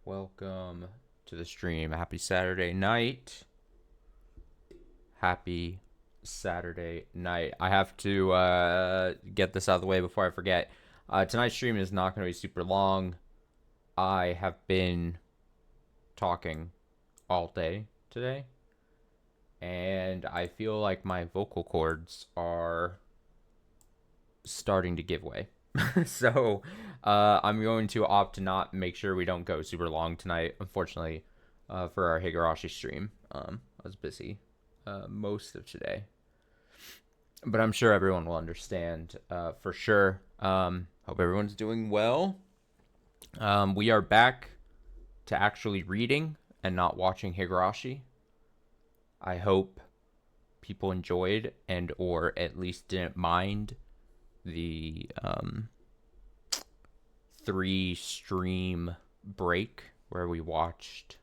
Welcome to the stream. Happy Saturday night. Happy Saturday night. I have to get this out of the way before I forget. Tonight's stream is not going to be super long. I have been talking all day today, and I feel like my vocal cords are starting to give way. So I'm going to opt to not make sure we don't go super long tonight. Unfortunately, for our Higurashi stream, I was busy most of today, but I'm sure everyone will understand for sure. Hope everyone's doing well. We are back to actually reading and not watching Higurashi. I hope people enjoyed and or at least didn't mind the 3 stream break where we watched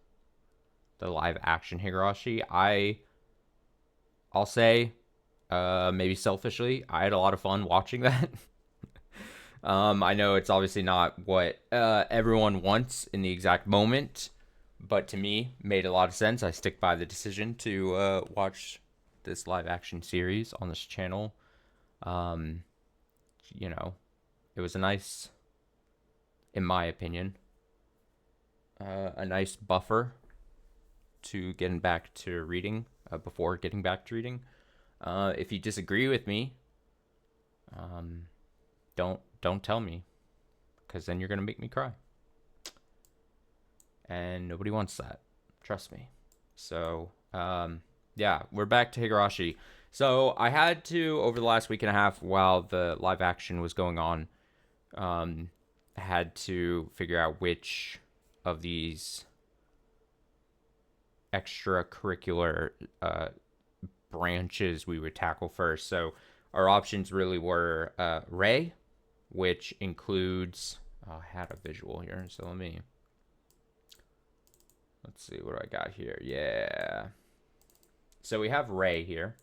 the live action Higurashi. I'll say, maybe selfishly, I had a lot of fun watching that. I know it's obviously not what everyone wants in the exact moment, but to me, made a lot of sense. I stick by the decision to watch this live action series on this channel. You know, it was a nice, in my opinion, a nice buffer to getting back to reading, before getting back to reading. If you disagree with me, don't tell me, because then you're gonna make me cry, and nobody wants that. Trust me. So yeah, we're back to Higurashi. So I had to, over the last week and a half while the live action was going on, had to figure out which of these extracurricular branches we would tackle first. So our options really were Ray, which includes... Oh, I had a visual here, so let's see, what do I got here? Yeah. So we have Ray here,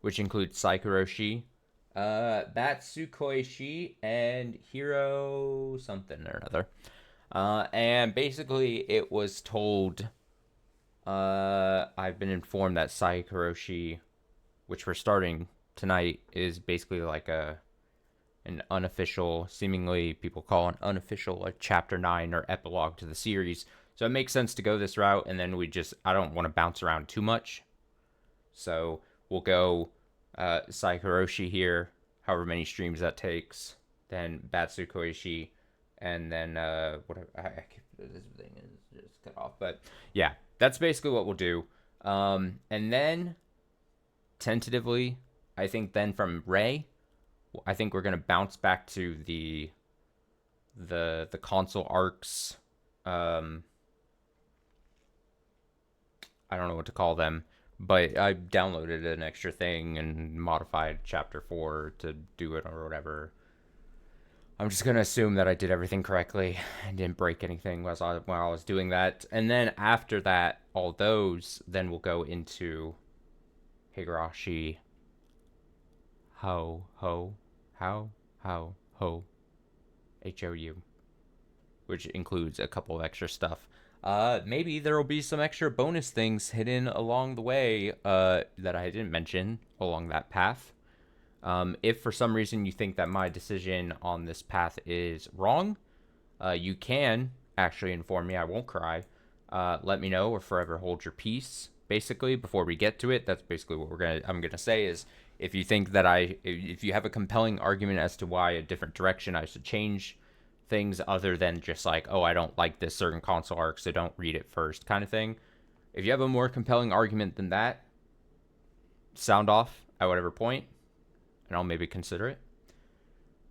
which includes Saikoroshi, Batsukoishi, and Hiro something or another. And basically, it was told... I've been informed that Saikoroshi, which we're starting tonight, is basically like an unofficial, seemingly people call an unofficial, like chapter 9 or epilogue to the series. So it makes sense to go this route, and then I don't want to bounce around too much. So we'll go Saikoroshi here, however many streams that takes, then Batsukoishi, and then whatever. This thing is just cut off, but yeah, that's basically what we'll do. And then tentatively, I think then from Ray, I think we're gonna bounce back to the console arcs. I don't know what to call them, but I downloaded an extra thing and modified chapter 4 to do it or whatever. I'm just going to assume that I did everything correctly and didn't break anything while I was doing that. And then after that, all those, then we'll go into Higurashi Ho, Hou, which includes a couple of extra stuff. Maybe there will be some extra bonus things hidden along the way that I didn't mention along that path. If for some reason you think that my decision on this path is wrong, you can actually inform me. I won't cry. Let me know, or forever hold your peace. Basically, before we get to it, that's basically what I'm gonna say is, if you think that if you have a compelling argument as to why a different direction I should change things, other than just like, oh, I don't like this certain console arc, so don't read it first, kind of thing. If you have a more compelling argument than that, sound off at whatever point, and I'll maybe consider it.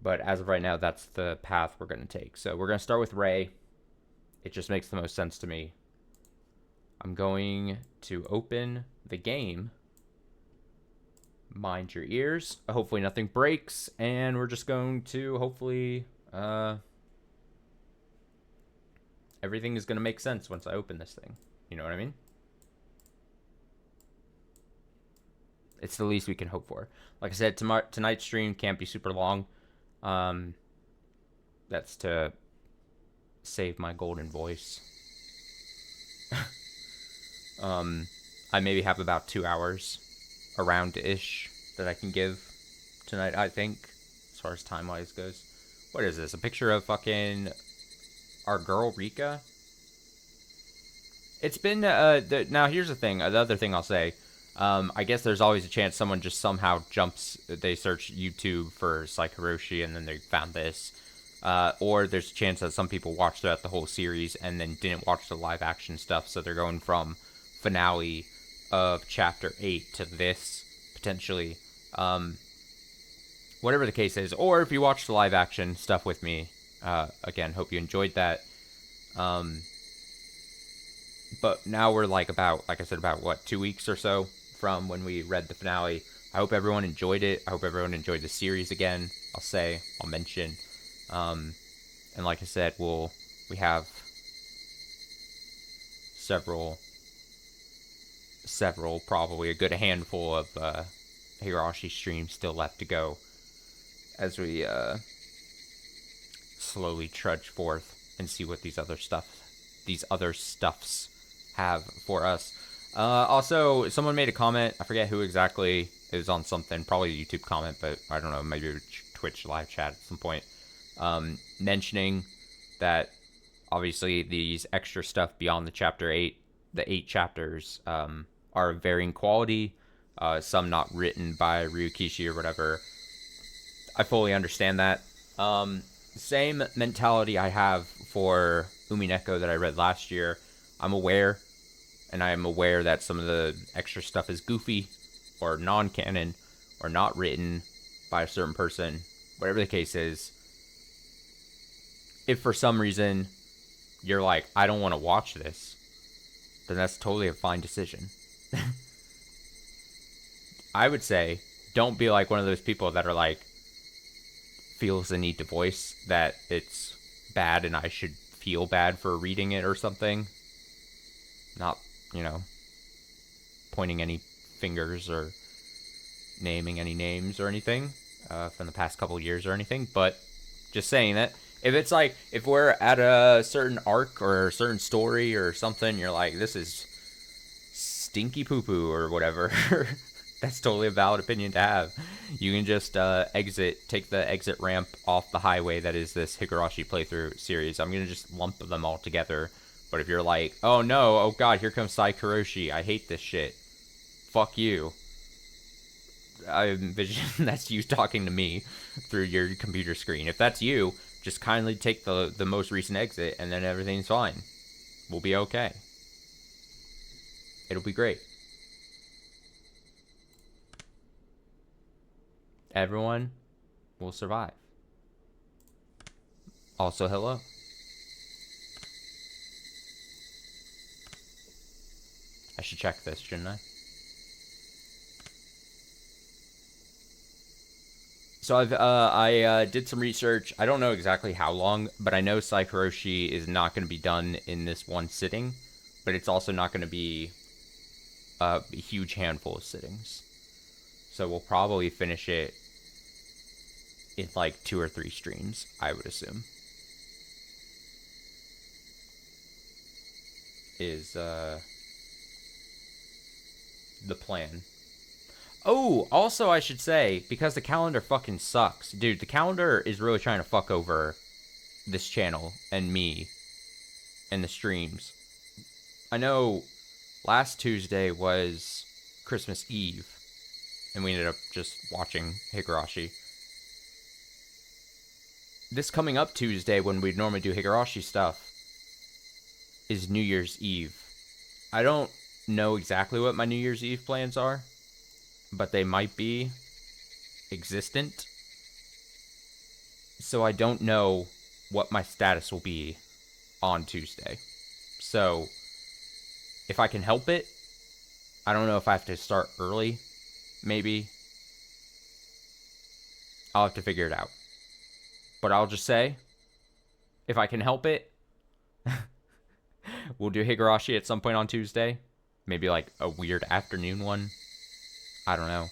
But as of right now, that's the path we're going to take. So we're going to start with Ray. It just makes the most sense to me. I'm going to open the game. Mind your ears. Hopefully nothing breaks. And we're just going to hopefully... everything is going to make sense once I open this thing. You know what I mean? It's the least we can hope for. Like I said, tonight's stream can't be super long. That's to save my golden voice. I maybe have about 2 hours around-ish that I can give tonight, I think, as far as time-wise goes. What is this? A picture of fucking our girl Rika? It's been, now here's the thing, the other thing I'll say. I guess there's always a chance someone just somehow they search YouTube for Saikoroshi and then they found this. Or there's a chance that some people watched throughout the whole series and then didn't watch the live action stuff, so they're going from finale of chapter 8 to this, potentially. Whatever the case is. Or if you watched the live action stuff with me, again, hope you enjoyed that. But now we're like I said, about what, 2 weeks or so from when we read the finale. I hope everyone enjoyed it. I hope everyone enjoyed the series again. I'll mention. And like I said, we have several, probably a good handful of Higurashi streams still left to go as we slowly trudge forth and see what these other stuffs have for us. Also, someone made a comment. I forget who exactly. It was on something, probably a YouTube comment, but I don't know, maybe a Twitch live chat at some point. Mentioning that obviously these extra stuff beyond the 8 chapters, are of varying quality. Some not written by Ryukishi or whatever. I fully understand that. Same mentality I have for Umineko that I read last year. I'm aware, and I am aware that some of the extra stuff is goofy, or non-canon, or not written by a certain person. Whatever the case is, if for some reason you're like, I don't want to watch this, then that's totally a fine decision. I would say, don't be like one of those people that are like, feels the need to voice that it's bad and I should feel bad for reading it or something. Not, pointing any fingers or naming any names or anything from the past couple years or anything, but just saying that if it's like, if we're at a certain arc or a certain story or something, you're like, this is stinky poo-poo or whatever, that's totally a valid opinion to have. You can just take the exit ramp off the highway that is this Higurashi playthrough series. I'm going to just lump them all together. But if you're like, oh no, oh god, here comes Saikoroshi, I hate this shit, fuck you. I envision that's you talking to me through your computer screen. If that's you, just kindly take the most recent exit and then everything's fine. We'll be okay. It'll be great. Everyone will survive. Also, hello. I should check this, shouldn't I? So I did some research. I don't know exactly how long, but I know Saikoroshi is not going to be done in this one sitting, but it's also not going to be a huge handful of sittings. So we'll probably finish it in like 2 or 3 streams, I would assume. Is the plan. Oh, also I should say, because the calendar fucking sucks. Dude, the calendar is really trying to fuck over this channel and me and the streams. I know last Tuesday was Christmas Eve, and we ended up just watching Higurashi. This coming up Tuesday, when we'd normally do Higurashi stuff, is New Year's Eve. I don't know exactly what my New Year's Eve plans are, but they might be existent. So I don't know what my status will be on Tuesday. So if I can help it, I don't know if I have to start early, maybe. I'll have to figure it out. But I'll just say, if I can help it, we'll do Higurashi at some point on Tuesday. Maybe like a weird afternoon one. I don't know.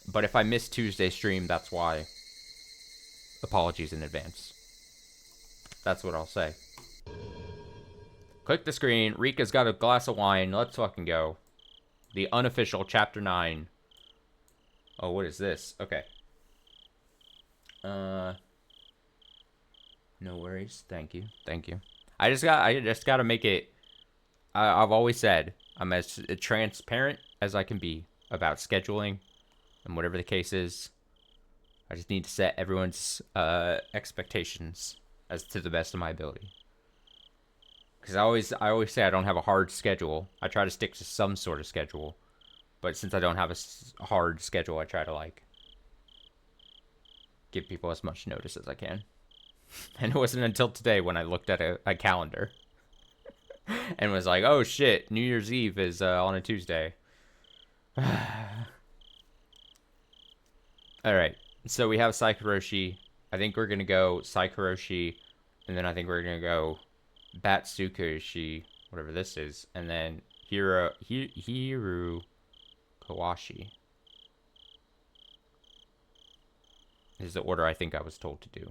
But if I miss Tuesday's stream, that's why. Apologies in advance. That's what I'll say. Click the screen. Rika's got a glass of wine. Let's fucking go. The unofficial chapter 9. Oh, what is this? Okay. No worries. Thank you. Thank you. I just gotta make it. I've always said I'm as transparent as I can be about scheduling and whatever the case is. I just need to set everyone's expectations as to the best of my ability. Because I always say I don't have a hard schedule. I try to stick to some sort of schedule, but since I don't have a hard schedule, I try to like give people as much notice as I can. And it wasn't until today when I looked at a calendar and was like, "Oh shit, New Year's Eve is on a Tuesday." All right, so we have Saikoroshi. I think we're gonna go Saikoroshi, and then I think we're gonna go Batsukushi, whatever this is, and then Hiru Kawashi is the order I think I was told to do.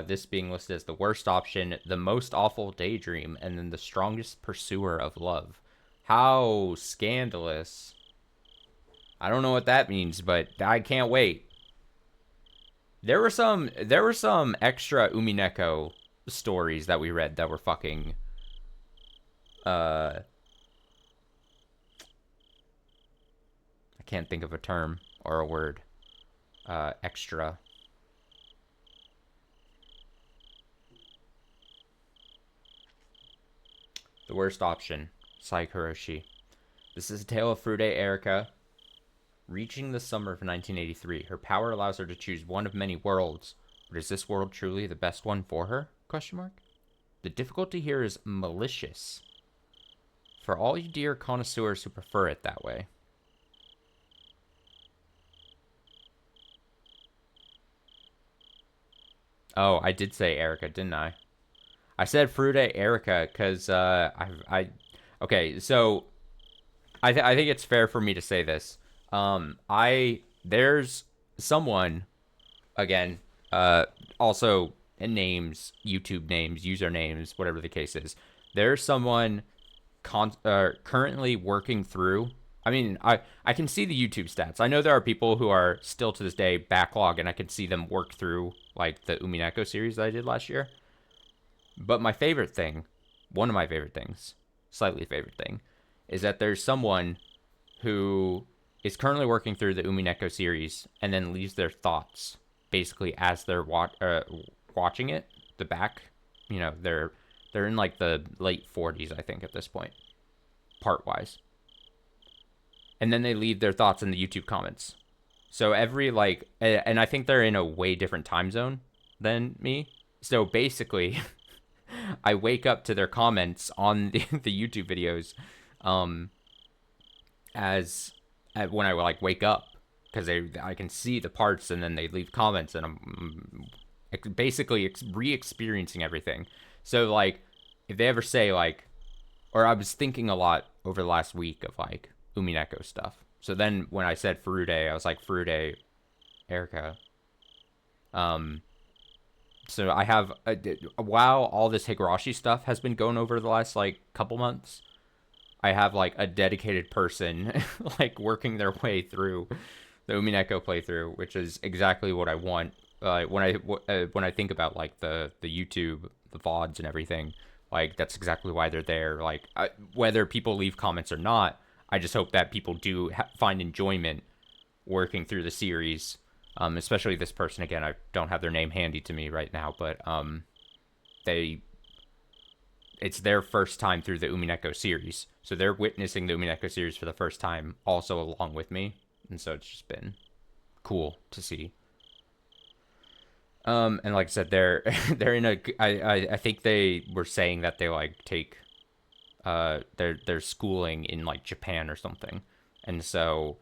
This being listed as the worst option, the most awful daydream, and then the strongest pursuer of love. How scandalous. I don't know what that means, but I can't wait. There were some extra Umineko stories that we read that were fucking I can't think of a term or a word. Extra. The worst option, Saikoroshi. This is a tale of Furude Erika. Reaching the summer of 1983, her power allows her to choose one of many worlds. But is this world truly the best one for her? Question mark. The difficulty here is malicious. For all you dear connoisseurs who prefer it that way. Oh, I did say Erika, didn't I? I said Furude Erika because okay, so I think it's fair for me to say this. There's someone again, also names, YouTube names, usernames, whatever the case is. There's someone currently working through. I mean, I can see the YouTube stats. I know there are people who are still to this day backlog, and I can see them work through like the Umineko series that I did last year. But my favorite thing, one of my favorite things, slightly favorite thing, is that there's someone who is currently working through the Umineko series and then leaves their thoughts basically as they're watching it. The back, you know, they're in like the late 40s, I think, at this point, part wise. And then they leave their thoughts in the YouTube comments. So every like, and I think they're in a way different time zone than me. So basically, I wake up to their comments on the YouTube videos, when I like wake up, because I can see the parts, and then they leave comments, and I'm basically re-experiencing everything. So like, if they ever say like, or I was thinking a lot over the last week of like Umineko stuff. So then when I said Furude, I was like Furude Erika. So I have, while all this Higurashi stuff has been going over the last, like, couple months, I have, like, a dedicated person, like, working their way through the Umineko playthrough, which is exactly what I want. When I think about, like, the YouTube, the VODs and everything, like, that's exactly why they're there. Like, whether people leave comments or not, I just hope that people do find enjoyment working through the series. Especially this person, again, I don't have their name handy to me right now, but it's their first time through the Umineko series. So they're witnessing the Umineko series for the first time also along with me. And so it's just been cool to see. And like I said, they're in a, I think they were saying that they like take their schooling in like Japan or something. And so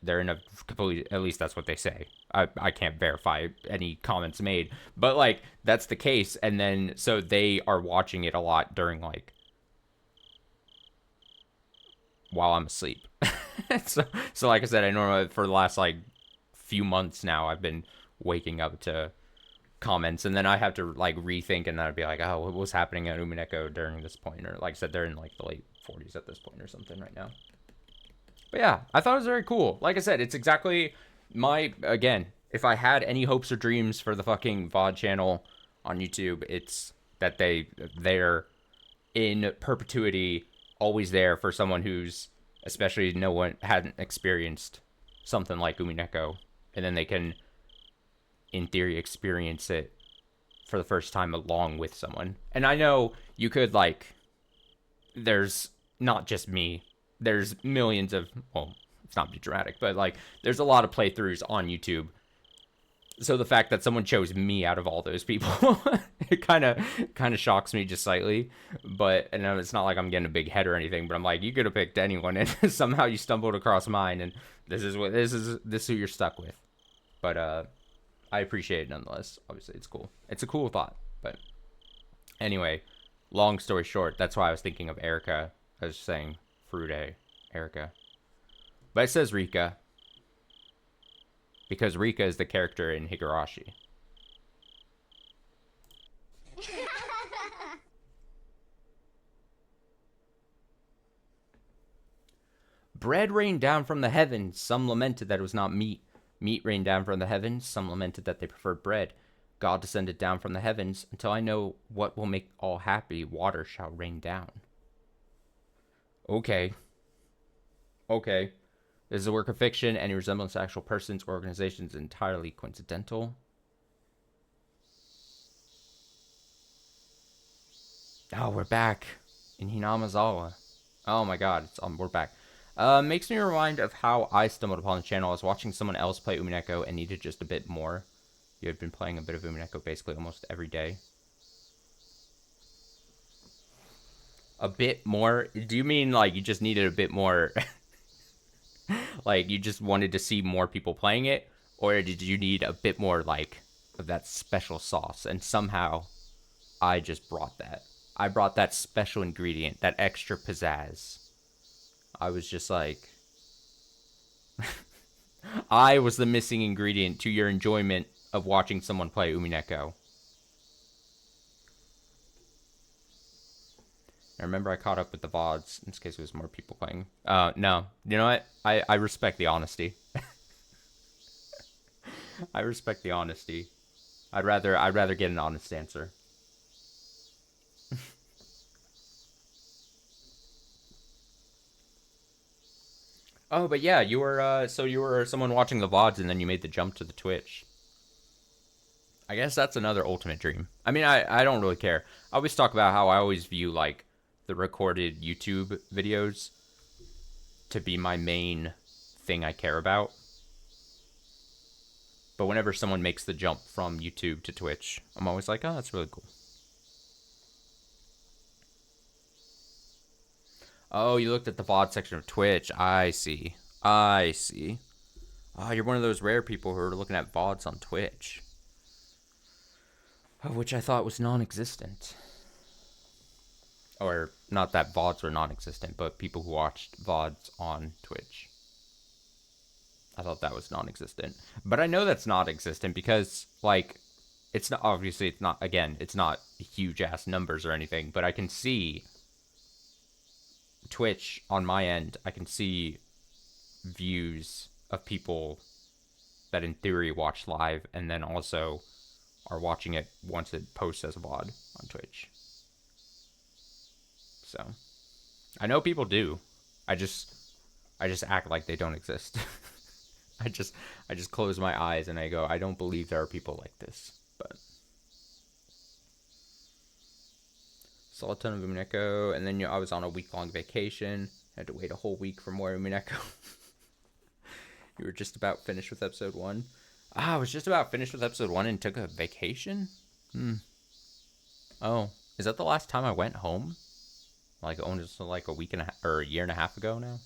they're in a completely, at least that's what they say. I can't verify any comments made, but like that's the case. And then so they are watching it a lot during like while I'm asleep. so like I said, I normally for the last like few months now I've been waking up to comments, and then I have to like rethink, and then I'd be like, oh, what was happening at Umineko during this point? Or like I said, they're in like the late 40s at this point or something right now. But yeah, I thought it was very cool. Like I said, it's exactly my, again, if I had any hopes or dreams for the fucking VOD channel on YouTube, it's that they're in perpetuity, always there for someone who's, especially no one hadn't experienced something like Umineko, and then they can, in theory, experience it for the first time along with someone. And I know you could, like, there's not just me, there's millions of, well, it's not to be dramatic, but like there's a lot of playthroughs on YouTube. So the fact that someone chose me out of all those people, it kind of shocks me just slightly. But and it's not like I'm getting a big head or anything, but I'm like, you could have picked anyone, and somehow you stumbled across mine, and this is who you're stuck with. But I appreciate it nonetheless. Obviously, it's cool. It's a cool thought. But anyway, long story short, that's why I was thinking of Erica. I was saying Frude, Erica, but it says Rika. Because Rika is the character in Higurashi. Bread rained down from the heavens. Some lamented that it was not meat. Meat rained down from the heavens. Some lamented that they preferred bread. God descended down from the heavens. Until I know what will make all happy, water shall rain down. Okay. Okay. This is a work of fiction. Any resemblance to actual persons or organizations is entirely coincidental. Oh, we're back in Hinamazawa. Oh my god, we're back. Makes me remind of how I stumbled upon the channel. I was watching someone else play Umineko and needed just a bit more. You had been playing a bit of Umineko basically almost every day. A bit more? Do you mean like you just needed a bit more... like you just wanted to see more people playing it, or did you need a bit more like of that special sauce? And somehow I just brought that. I brought that special ingredient, that extra pizzazz. I was just like I was the missing ingredient to your enjoyment of watching someone play Umineko. I remember I caught up with the VODs. In this case, it was more people playing. No. You know what? I respect the honesty. I respect the honesty. I'd rather get an honest answer. Oh, but yeah, you were so you were someone watching the VODs and then you made the jump to the Twitch. I guess that's another ultimate dream. I mean, I don't really care. I always talk about how I always view like the recorded YouTube videos to be my main thing I care about. But whenever someone makes the jump from YouTube to Twitch, I'm always like, oh, that's really cool. Oh, you looked at the VOD section of Twitch. I see. I see. Oh, you're one of those rare people who are looking at VODs on Twitch. Which I thought was non-existent. Or, not that VODs were non-existent, but people who watched VODs on Twitch. I thought that was non-existent. But I know that's not existent because, like, it's not, obviously it's not, again, it's not huge-ass numbers or anything, but I can see Twitch on my end. I can see views of people that in theory watch live and then also are watching it once it posts as a VOD on Twitch. So, I know people do. I just act like they don't exist. I just close my eyes and I go, I don't believe there are people like this. But saw a ton of Umineko, and then I was on a week-long vacation. I had to wait a whole week for more Umineko. You were just about finished with episode 1. I was just about finished with episode 1 and took a vacation? Oh, is that the last time I went home? Like, almost like a week and a half, or a year and a half ago now?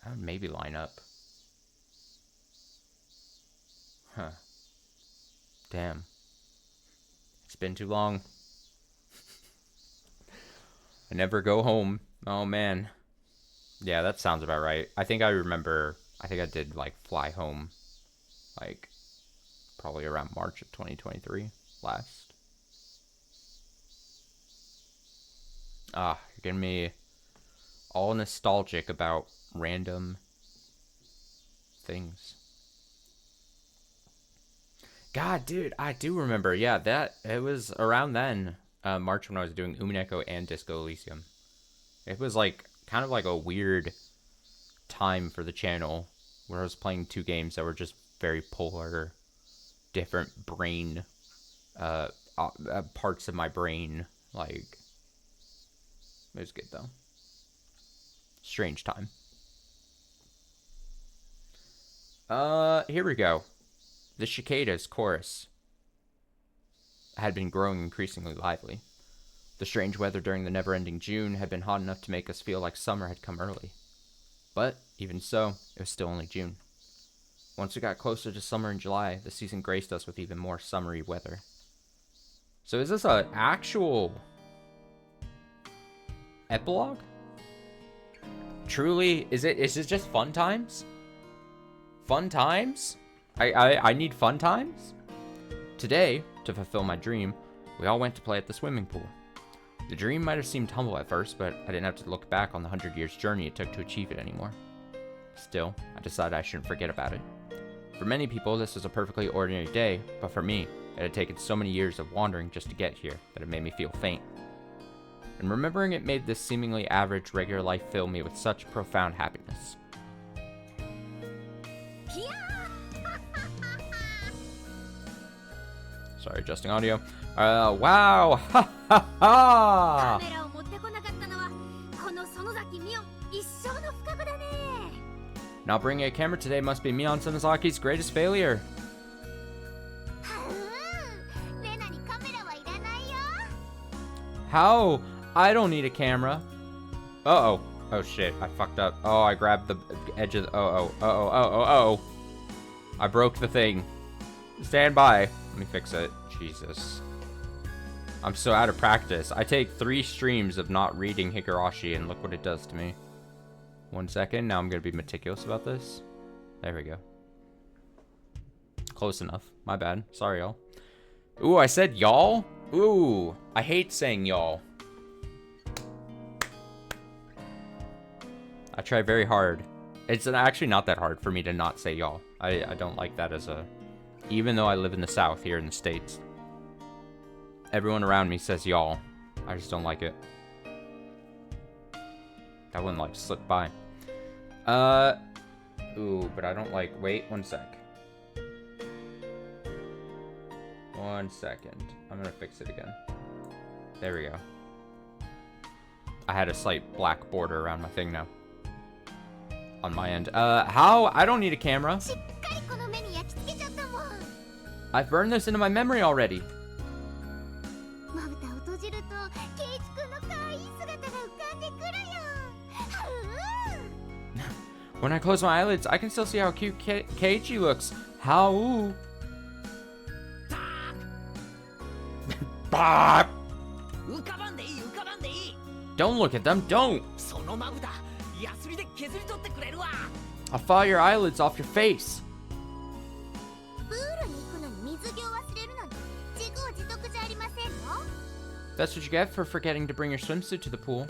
I would maybe line up. Huh. Damn. It's been too long. I never go home. Oh, man. Yeah, that sounds about right. I think I remember, I think I did, like, fly home, like, probably around March of 2023 last. You're getting me all nostalgic about random things. God, dude, I do remember. Yeah, it was around then, March, when I was doing Umineko and Disco Elysium. It was like kind of like a weird time for the channel where I was playing two games that were just very polar, different brain, parts of my brain. Like, it was good though. Strange time. Here we go. The cicadas chorus had been growing increasingly lively. The strange weather during the never-ending June had been hot enough to make us feel like summer had come early. But, even so, it was still only June. Once we got closer to summer in July, the season graced us with even more summery weather. So is this an actual epilogue? Truly, is it just fun times? Fun times? I need fun times? Today, to fulfill my dream, we all went to play at the swimming pool. The dream might have seemed humble at first, but I didn't have to look back on the 100 years journey it took to achieve it anymore. Still, I decided I shouldn't forget about it. For many people, this was a perfectly ordinary day, but for me, it had taken so many years of wandering just to get here that it made me feel faint. And remembering it made this seemingly average, regular life fill me with such profound happiness. Sorry, adjusting audio. Wow! Ha ha ha! Not bringing a camera today must be Mion Sonozaki's greatest failure. How? I don't need a camera. Uh-oh. Oh shit, I fucked up. Oh, I grabbed the edge of the... Oh. I broke the thing. Stand by. Let me fix it. Jesus. I'm so out of practice. I take 3 streams of not reading Higurashi and look what it does to me. 1 second. Now I'm going to be meticulous about this. There we go. Close enough. My bad. Sorry, y'all. Ooh, I said y'all? Ooh, I hate saying y'all. I try very hard. It's actually not that hard for me to not say y'all. I don't like that as a... Even though I live in the South here in the States. Everyone around me says y'all. I just don't like it. That wouldn't like slip by. Ooh, but I don't like... Wait, 1 sec. 1 second. I'm gonna fix it again. There we go. I had a slight black border around my thing now. On my end. How? I don't need a camera. I've burned this into my memory already. When I close my eyelids, I can still see how cute Keiichi looks. How? Don't look at them, don't! I'll file your eyelids off your face. That's what you get for forgetting to bring your swimsuit to the pool.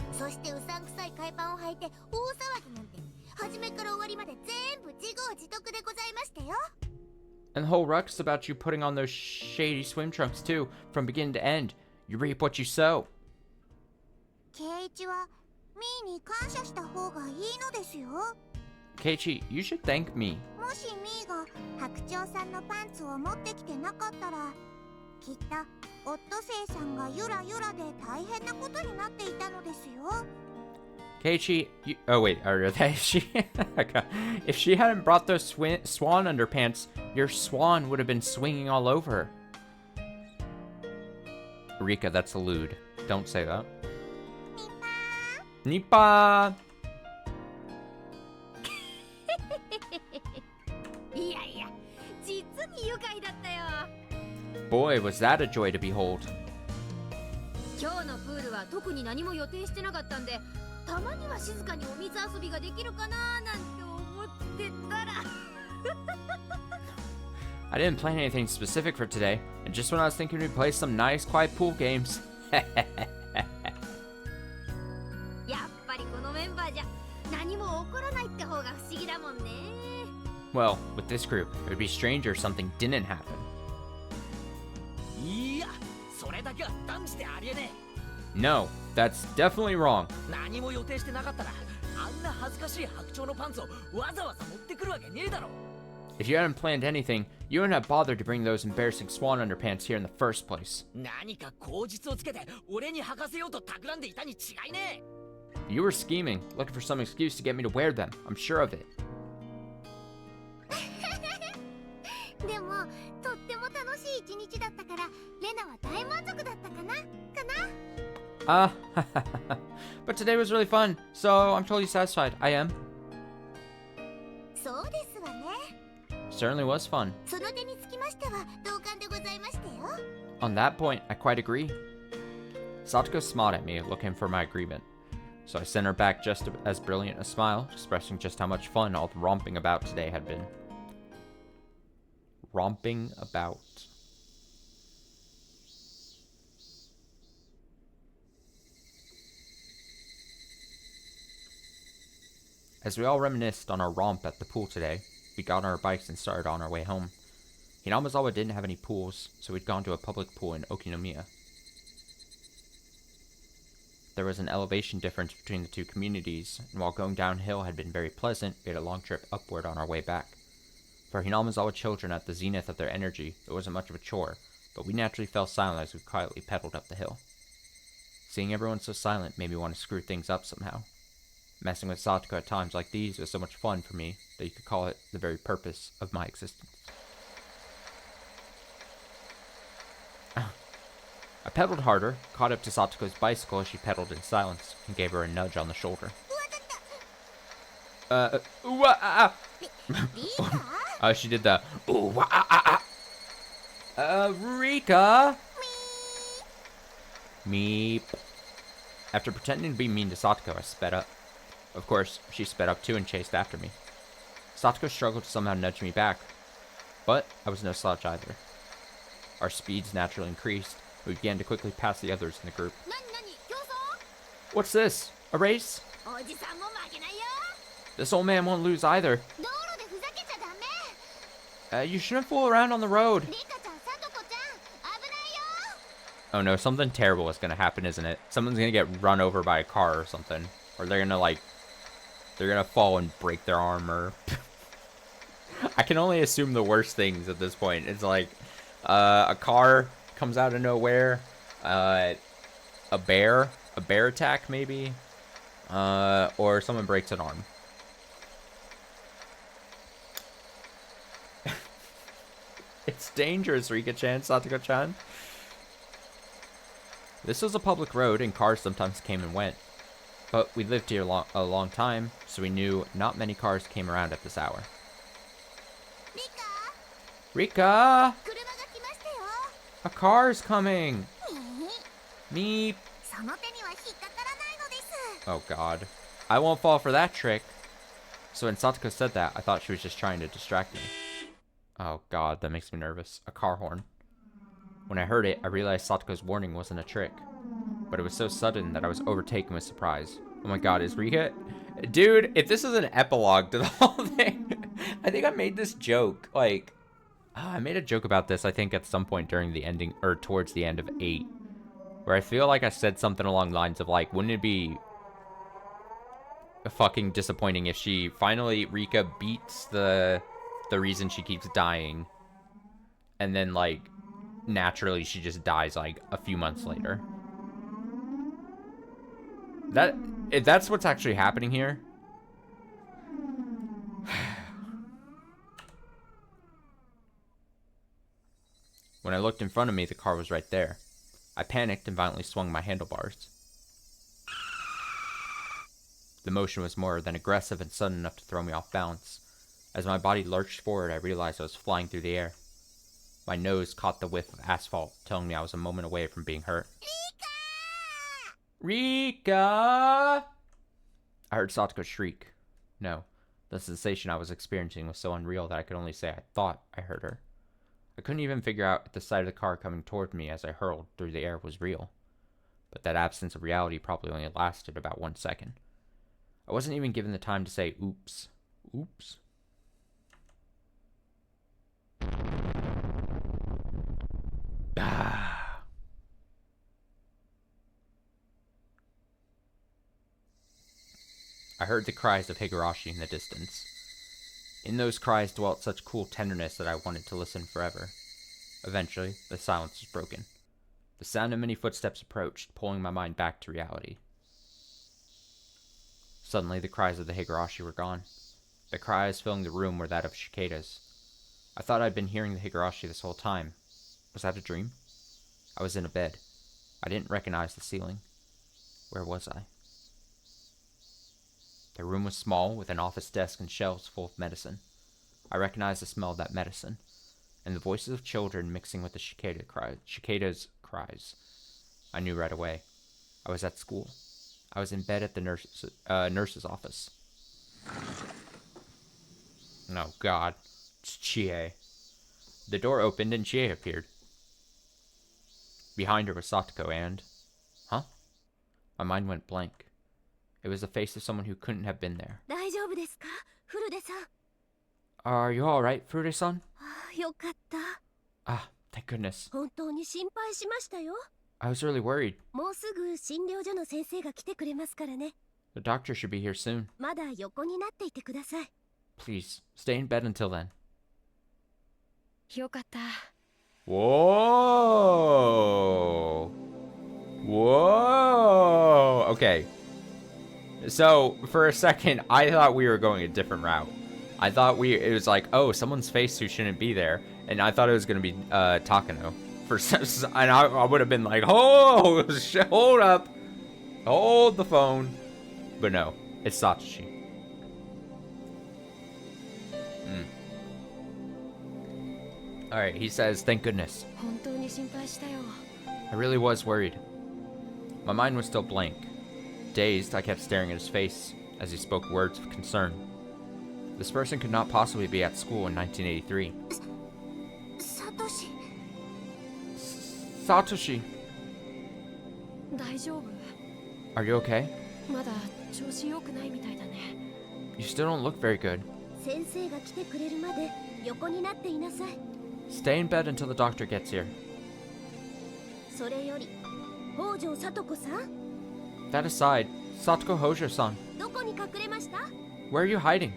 And the whole ruckus about you putting on those shady swim trunks too, from beginning to end. You reap what you sow. Keiichi, you should thank me. Keiichi, you... Oh wait, if she hadn't brought those swan underpants, your swan would have been swinging all over her. Rika, that's a lewd. Don't say that. Nippa! Boy, was that a joy to behold. I didn't plan anything specific for today, and just when I was thinking we'd play some nice, quiet pool games. やっぱりこのメンバーじゃ何も起こらないって方が不思議だもんね。Well, with this group, it would be strange if something didn't happen. いや、それだけは断じてありえね No, that's definitely wrong. え。何も予定してなかったら、あんな恥ずかしい白鳥のパンツをわざわざ持ってくるわけねえだろ。If you hadn't planned anything, you wouldn't have bothered to bring those embarrassing swan underpants here in the first place. 何か口実をつけて俺に履かせようと企んでいたに違いねえ。You were scheming, looking for some excuse to get me to wear them. I'm sure of it. でもとっても楽しい一日だったからレナは大満足だったかな。But today was really fun, so I'm totally satisfied. I am. そうですわね。 Certainly was fun. その点につきましては同感でございましたよ。 On that point, I quite agree. Satoko smiled at me, looking for my agreement. So I sent her back just as brilliant a smile, expressing just how much fun all the romping about today had been. Romping about. As we all reminisced on our romp at the pool today, we got on our bikes and started on our way home. Hinamizawa didn't have any pools, so we'd gone to a public pool in Okinomiya. There was an elevation difference between the two communities, and while going downhill had been very pleasant, we had a long trip upward on our way back. For Hinamizawa children at the zenith of their energy, it wasn't much of a chore, but we naturally fell silent as we quietly pedaled up the hill. Seeing everyone so silent made me want to screw things up somehow. Messing with Satoko at times like these was so much fun for me that you could call it the very purpose of my existence. I pedaled harder, caught up to Satoko's bicycle as she pedaled in silence, and gave her a nudge on the shoulder. She did the Rika! Meep. After pretending to be mean to Satoko, I sped up. Of course, she sped up too and chased after me. Satoko struggled to somehow nudge me back, but I was no slouch either. Our speeds naturally increased, and we began to quickly pass the others in the group. What's this? A race? This old man won't lose either. You shouldn't fool around on the road. Oh no, something terrible is gonna happen, isn't it? Someone's gonna get run over by a car or something. Or they're gonna fall and break their arm, or... I can only assume the worst things at this point. It's like, a car comes out of nowhere, a bear attack maybe, or someone breaks an arm. It's dangerous, Rika-chan, Satoko-chan. This was a public road, and cars sometimes came and went. But we lived here a long time, so we knew not many cars came around at this hour. Rika! A car's coming! Meep! Oh god. I won't fall for that trick. So when Satoko said that, I thought she was just trying to distract me. Oh god, that makes me nervous. A car horn. When I heard it, I realized Satoko's warning wasn't a trick. But it was so sudden that I was overtaken with surprise. Oh my god, is Rika... Dude, if this is an epilogue to the whole thing... I think I made this joke, like... I made a joke about this, I think, at some point during the ending... Or towards the end of 8. Where I feel like I said something along the lines of, like, wouldn't it be... fucking disappointing if she finally... Rika beats the reason she keeps dying. And then, like... naturally she just dies like a few months later. If that's what's actually happening here. When I looked in front of me, the car was right there. I panicked and violently swung my handlebars. The motion was more than aggressive and sudden enough to throw me off balance. As my body lurched forward, I realized I was flying through the air. My nose caught the whiff of asphalt, telling me I was a moment away from being hurt. Rika! I heard Satoko shriek. No, the sensation I was experiencing was so unreal that I could only say I thought I heard her. I couldn't even figure out if the sight of the car coming toward me as I hurled through the air was real. But that absence of reality probably only lasted about 1 second. I wasn't even given the time to say, oops. Oops. Ah. I heard the cries of Higurashi in the distance. In those cries dwelt such cool tenderness that I wanted to listen forever. Eventually, the silence was broken. The sound of many footsteps approached, pulling my mind back to reality. Suddenly, the cries of the Higurashi were gone. The cries filling the room were that of cicadas. I thought I'd been hearing the Higurashi this whole time. Was that a dream? I was in a bed. I didn't recognize the ceiling. Where was I? The room was small, with an office desk and shelves full of medicine. I recognized the smell of that medicine, and the voices of children mixing with the cicada's cries. I knew right away. I was at school. I was in bed at the nurse's office. Oh, God. It's Chie. The door opened and Chie appeared. Behind her was Satoko and... Huh? My mind went blank. It was the face of someone who couldn't have been there. 大丈夫ですか、フルデさん。 Are you alright, Furude-san? よかった。 Ah, thank goodness. 本当に心配しましたよ。 I was really worried. もうすぐ診療所の先生が来てくれますからね。 The doctor should be here soon. まだ横になっていてください。 Please, stay in bed until then. よかった。 Whoa! Whoa! Okay. So, for a second, I thought we were going a different route. I thought it was like, oh, someone's face who shouldn't be there. And I thought it was going to be Takano. And I would have been like, oh, hold up. Hold the phone. But no, it's Satoshi. Alright, he says, thank goodness. 本当に心配したよ。 I really was worried. My mind was still blank. Dazed, I kept staring at his face as he spoke words of concern. This person could not possibly be at school in 1983. サトシ。 Satoshi, 大丈夫？ are you okay? まだ調子良くないみたいだね。 You still don't look very good. 先生が来てくれるまで横になっていなさい。 Stay in bed until the doctor gets here. それより、北条さと子さん、 That aside, Satoko Hojo-san, どこに隠れました？ where are you hiding?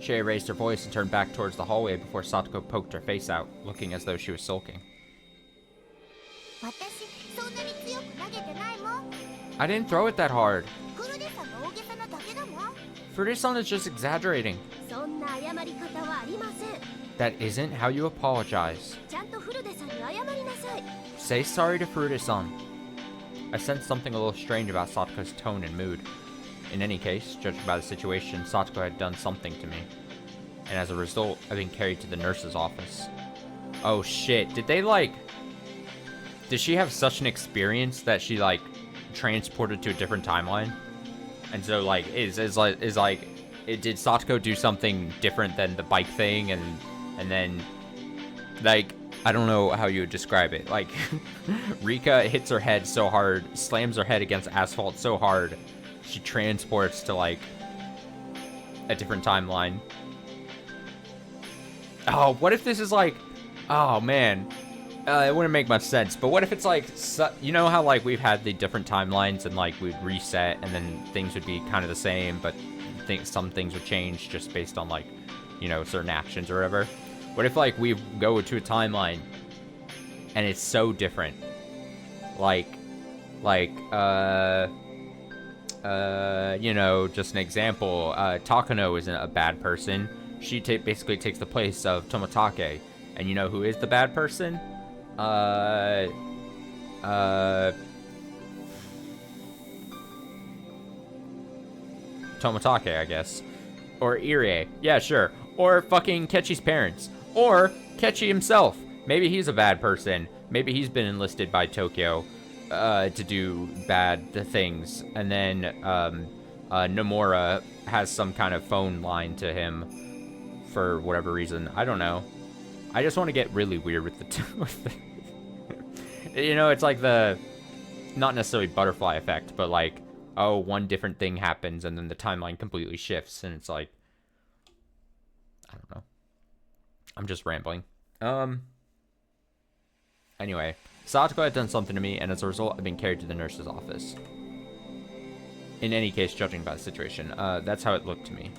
Shay raised her voice and turned back towards the hallway before Satoko poked her face out, looking as though she was sulking. 私、そんなに強く投げてないもん。 I didn't throw it that hard. フルデさんが大げさなだけだもん。 Furude-san is just exaggerating. そんな謝り方はありません。 That isn't how you apologize. ちゃんとフルデさんに謝りなさい。 Say sorry to Furude-san. I sensed something a little strange about Satoko's tone and mood. In any case, judging by the situation, Satoko had done something to me. And as a result, I've been carried to the nurse's office. Oh shit, did she have such an experience that she transported to a different timeline? And so did Satoko do something different than the bike thing and then I don't know how you would describe it. Rika hits her head so hard, slams her head against asphalt so hard, she transports to a different timeline. Oh, what if this is oh man, it wouldn't make much sense. But what if it's you know how we've had the different timelines and we'd reset and then things would be kind of the same, but some things would change just based on certain actions or whatever. What if we go to a timeline and it's so different? Just an example, Takano isn't a bad person. She basically takes the place of Tomotake. And you know who is the bad person? Tomotake, I guess. Or Irie. Yeah, sure. Or fucking Kechi's parents. Or Kechi himself. Maybe he's a bad person. Maybe he's been enlisted by Tokyo to do bad things. And then Nomura has some kind of phone line to him for whatever reason. I don't know. I just want to get really weird with you know, it's like the, not necessarily butterfly effect, but like, oh, one different thing happens and then the timeline completely shifts, and it's like, I don't know. I'm just rambling. Anyway, Satoko had done something to me, and as a result, I've been carried to the nurse's office. In any case, judging by the situation, that's how it looked to me.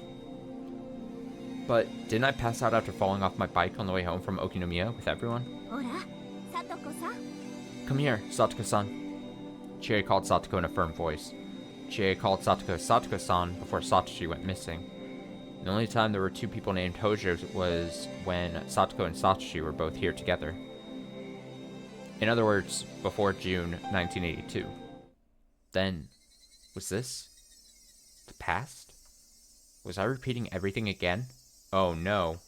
But didn't I pass out after falling off my bike on the way home from Okinomiya with everyone? Come here, Satoko-san. Chie called Satoko in a firm voice. Chie called Satoko Satoko-san before Satoshi went missing. The only time there were two people named Hojo was when Satoko and Satoshi were both here together. In other words, before June 1982. Then, was this the past? Was I repeating everything again? Oh no.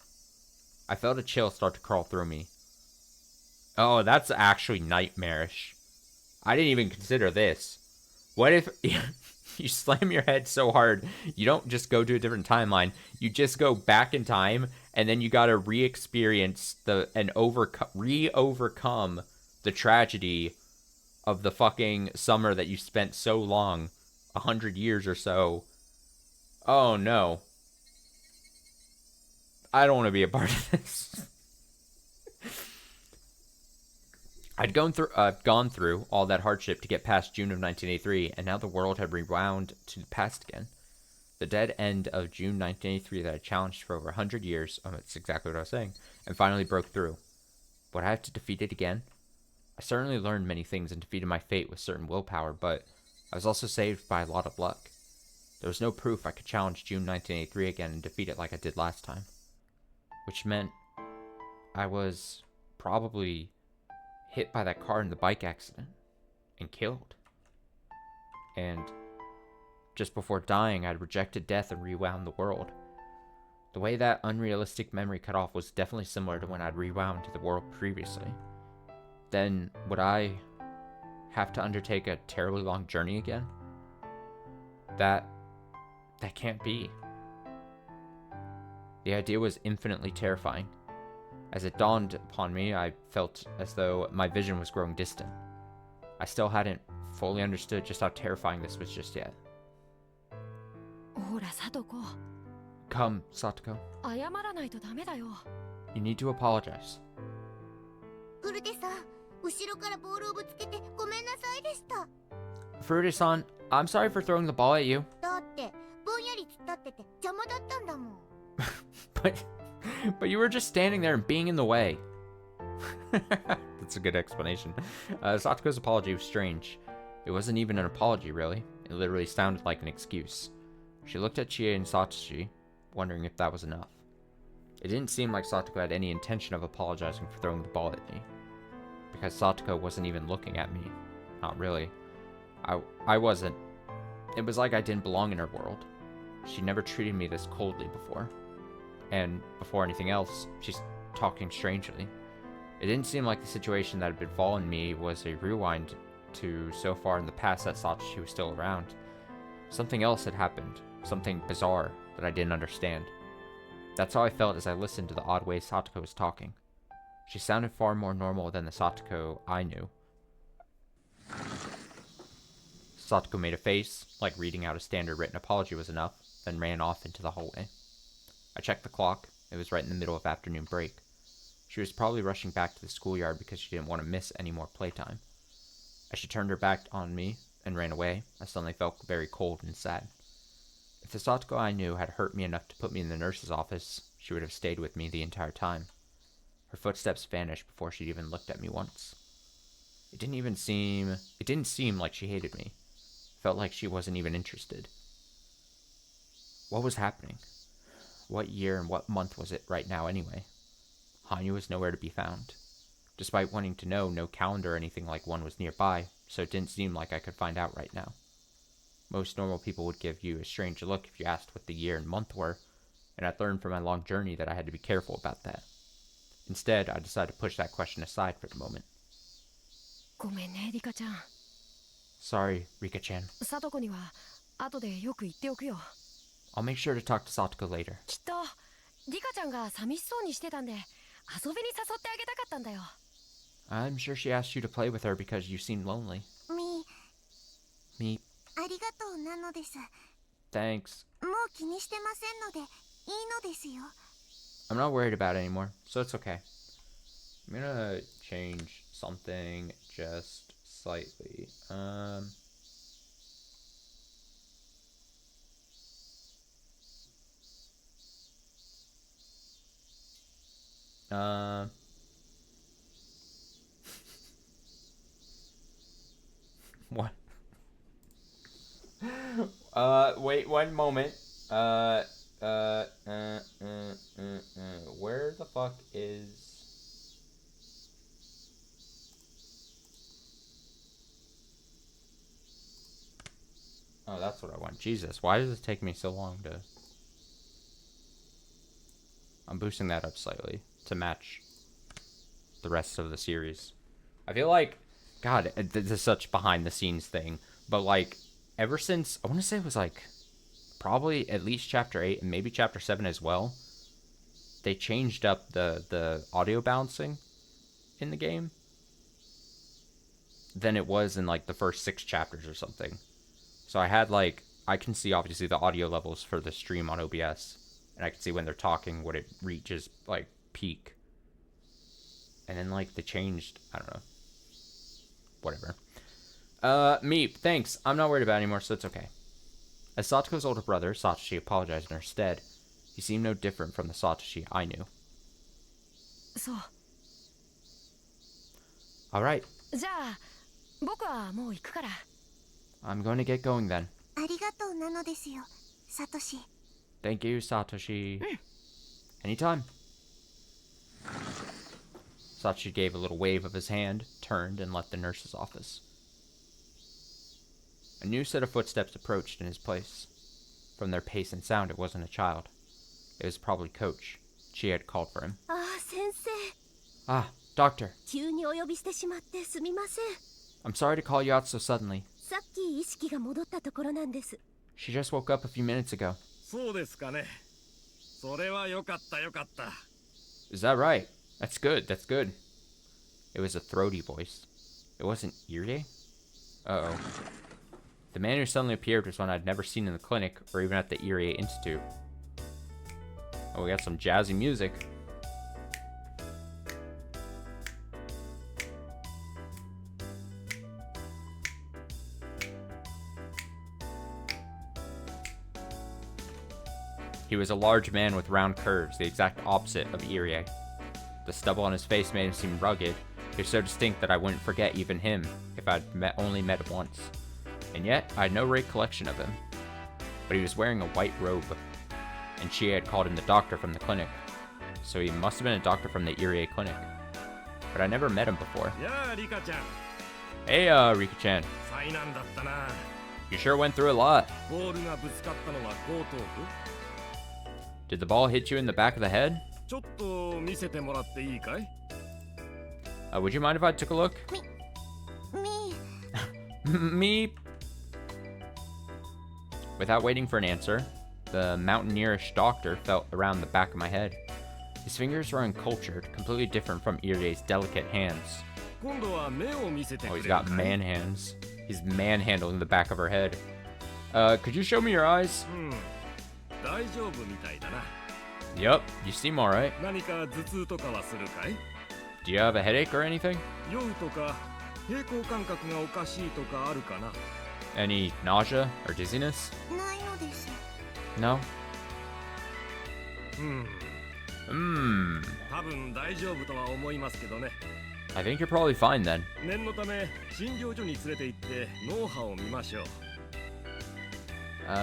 I felt a chill start to crawl through me. Oh, that's actually nightmarish. I didn't even consider this. What if you slam your head so hard, you don't just go to a different timeline, you just go back in time, and then you gotta re-experience overcome the tragedy of the fucking summer that you spent so long, 100 years or so. Oh no. I don't want to be a part of this. I'd gone through all that hardship to get past June of 1983, and now the world had rewound to the past again. The dead end of June 1983 that I challenged for over 100 years, that's exactly what I was saying, and finally broke through. Would I have to defeat it again? I certainly learned many things and defeated my fate with certain willpower, but I was also saved by a lot of luck. There was no proof I could challenge June 1983 again and defeat it like I did last time. Which meant I was probably hit by that car in the bike accident and killed. And just before dying, I'd rejected death and rewound the world. The way that unrealistic memory cut off was definitely similar to when I'd rewound to the world previously. Then, would I have to undertake a terribly long journey again? That can't be. The idea was infinitely terrifying. As it dawned upon me, I felt as though my vision was growing distant. I still hadn't fully understood just how terrifying this was just yet. Come, Satoko. You need to apologize. Furude-san, I'm sorry for throwing the ball at you. But you were just standing there and being in the way. That's a good explanation. Satoko's apology was strange. It wasn't even an apology, really. It literally sounded like an excuse. She looked at Chie and Satoshi, wondering if that was enough. It didn't seem like Satoko had any intention of apologizing for throwing the ball at me. Because Satoko wasn't even looking at me. Not really. I wasn't. It was like I didn't belong in her world. She never treated me this coldly before. And before anything else, she's talking strangely. It didn't seem like the situation that had befallen me was a rewind to so far in the past that Satoshi was still around. Something else had happened, something bizarre that I didn't understand. That's how I felt as I listened to the odd way Satoko was talking. She sounded far more normal than the Satoko I knew. Satoko made a face, like reading out a standard written apology was enough, then ran off into the hallway. I checked the clock. It was right in the middle of afternoon break. She was probably rushing back to the schoolyard because she didn't want to miss any more playtime. As she turned her back on me and ran away, I suddenly felt very cold and sad. If the Satoko I knew had hurt me enough to put me in the nurse's office, she would have stayed with me the entire time. Her footsteps vanished before she'd even looked at me once. It didn't seem like she hated me. It felt like she wasn't even interested. What was happening? What year and what month was it right now anyway? Hanyu was nowhere to be found. Despite wanting to know, no calendar or anything like one was nearby, so it didn't seem like I could find out right now. Most normal people would give you a strange look if you asked what the year and month were, and I'd learned from my long journey that I had to be careful about that. Instead, I decided to push that question aside for the moment. Sorry, Rika-chan. I'll make sure to talk to Satoko later. 遊びに誘ってあげたかったんだよ。 I'm sure she asked you to play with her because you seem lonely. み Me. ありがとうなのです。 Thanks. もう気にしてませんのでいいのですよ。 I'm not worried about it anymore, so it's okay. I'm gonna change something just slightly. What? Wait one moment. Where the fuck is... Oh, that's what I want. Jesus, why does this take me so long to... I'm boosting that up slightly to match the rest of the series. I feel like, God, this is such behind the scenes thing, but like, ever since, I want to say it was like, probably at least chapter 8 and maybe chapter 7 as well, they changed up the audio balancing in the game than it was in like the first 6 chapters or something. So I had like, I can see obviously the audio levels for the stream on OBS, and I can see when they're talking what it reaches like peak. And then like they changed, I don't know. Whatever. Meep, thanks. I'm not worried about it anymore, so it's okay. As Satoko's older brother, Satoshi apologized in her stead. He seemed no different from the Satoshi I knew. そう。 Alright, じゃあ僕はもう行くから。 I'm going to get going then. ありがとうなのですよ、サトシ。 Thank you, Satoshi. Anytime. Satoshi gave a little wave of his hand, turned, and left the nurse's office. A new set of footsteps approached in his place. From their pace and sound, it wasn't a child. It was probably Coach. She had called for him. ああ、先生。 Ah, Doctor. 急にお呼びしてしまってすみません。 I'm sorry to call you out so suddenly. さっき意識が戻ったところなんです。 She just woke up a few minutes ago. そうですかね。それはよかったよかった。 Is that right? That's good, that's good. It was a throaty voice. It wasn't Irie? Uh-oh. The man who suddenly appeared was one I'd never seen in the clinic or even at the Irie Institute. Oh, we got some jazzy music. He was a large man with round curves, the exact opposite of Irie. The stubble on his face made him seem rugged. He was so distinct that I wouldn't forget even him if I'd only met him once. And yet, I had no recollection of him. But he was wearing a white robe, and she had called him the doctor from the clinic. So he must have been a doctor from the Irie clinic. But I never met him before. やあ、リカちゃん。 Hey, Rika-chan. 災難だったな。 You sure went through a lot. ボールがぶつかったのは後頭部。 Did the ball hit you in the back of the head? ちょっと見せてもらっていいかい？ Would you mind if I took a look? み Me? Without waiting for an answer, the mountaineerish doctor felt around the back of my head. His fingers were uncultured, completely different from Irie's delicate hands. 今度は目を見せて Oh, く he's れるか got い？ man hands. He's manhandling the back of her head. Could you show me your eyes? うん。大丈夫みたいだな。 Yup, you seem alright. 何か頭痛とかはするかい？ Do you have a headache or anything? 酔うとか平衡感覚がおかしいとかあるかな？ Any nausea or dizziness? ないのです。 No? うん。多分大丈夫とは思いますけどね。 I think you're probably fine then. 念のため診療所に連れて行って脳波を見ましょう。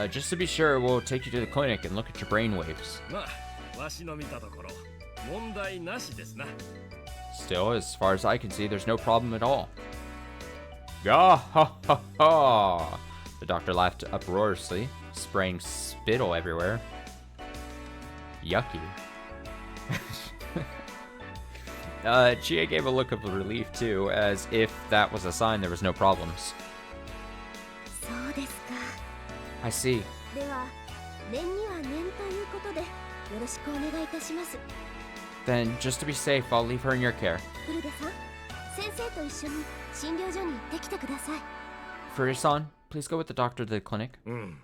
Just to be sure, we'll take you to the clinic and look at your brain waves. まあ、わしの見たところ問題なしですな。 Still, as far as I can see, there's no problem at all. Gah ha ha ha! The doctor laughed uproariously, spraying spittle everywhere. Yucky. Chia gave a look of relief too, as if that was a sign there was no problems. そうですか。 I see. では、念には念ということで、よろしくお願いいたします。Then, just to be safe, I'll leave her in your care. ウルデさん、先生と一緒に診療所に行ってきてください。 Furuya-san, please go with the doctor to the clinic. うん。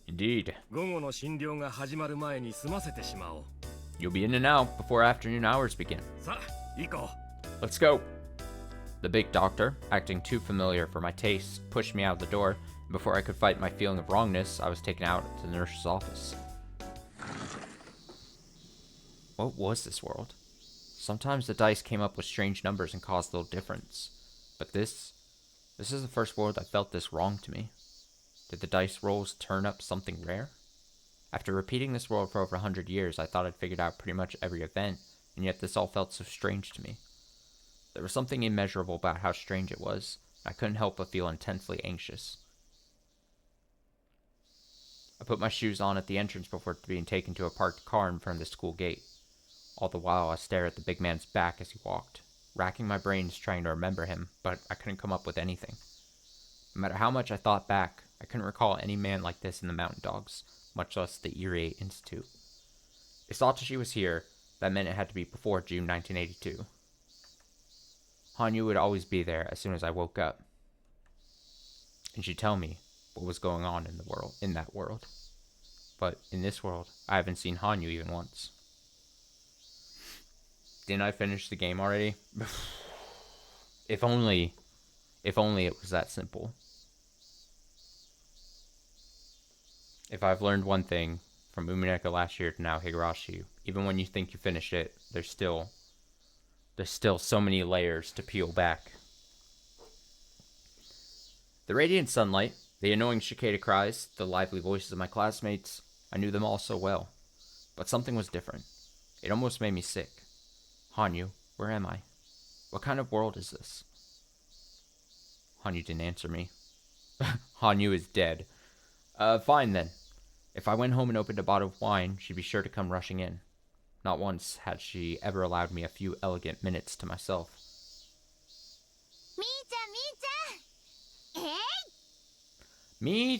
Indeed. 午後の診療が始まる前に済ませてしまおう。 You'll be in and out before afternoon hours begin. さあ、行こう。 Let's go. The big doctor, acting too familiar for my taste, pushed me out the door, and before I could fight my feeling of wrongness, I was taken out to the nurse's office. What was this world? Sometimes the dice came up with strange numbers and caused little difference. But this is the first world that felt this wrong to me. Did the dice rolls turn up something rare? After repeating this world for over 100 years, I thought I'd figured out pretty much every event, and yet this all felt so strange to me. There was something immeasurable about how strange it was. I couldn't help but feel intensely anxious. I put my shoes on at the entrance before being taken to a parked car in front of the school gate. All the while, I stared at the big man's back as he walked, racking my brains trying to remember him, but I couldn't come up with anything. No matter how much I thought back, I couldn't recall any man like this in the Mountain Dogs, much less the Erie Institute. If Satoshi was here, that meant it had to be before June 1982. Hanyu would always be there as soon as I woke up, and she'd tell me what was going on in that world. But in this world, I haven't seen Hanyu even once. Didn't I finish the game already? If only it was that simple. If I've learned one thing from Umineko last year to now Higurashi, even when you think you finished it, there's still so many layers to peel back. The radiant sunlight, the annoying cicada cries, the lively voices of my classmates, I knew them all so well. But something was different. It almost made me sick. Hanyu, where am I? What kind of world is this? Hanyu didn't answer me. Hanyu is dead. Fine then. If I went home and opened a bottle of wine, she'd be sure to come rushing in. Not once had she ever allowed me a few elegant minutes to myself. みー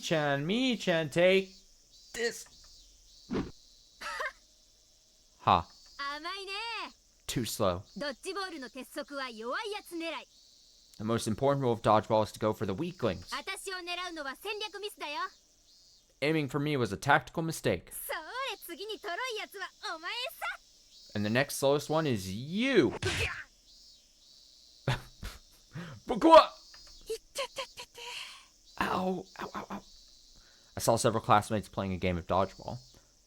ちゃん、みーちゃん、えい。 Me-chan, take this. Ha. 甘いね。 Too slow. ドッジボールの鉄則は弱いやつ狙い。 The most important rule of dodgeball is to go for the weaklings. 私を狙うのは戦略ミスだよ。 Aiming for me was a tactical mistake. それ、次にとろいやつはお前さ。 And the next slowest one is you. Bukua! Ow, ow, ow, ow. I saw several classmates playing a game of dodgeball.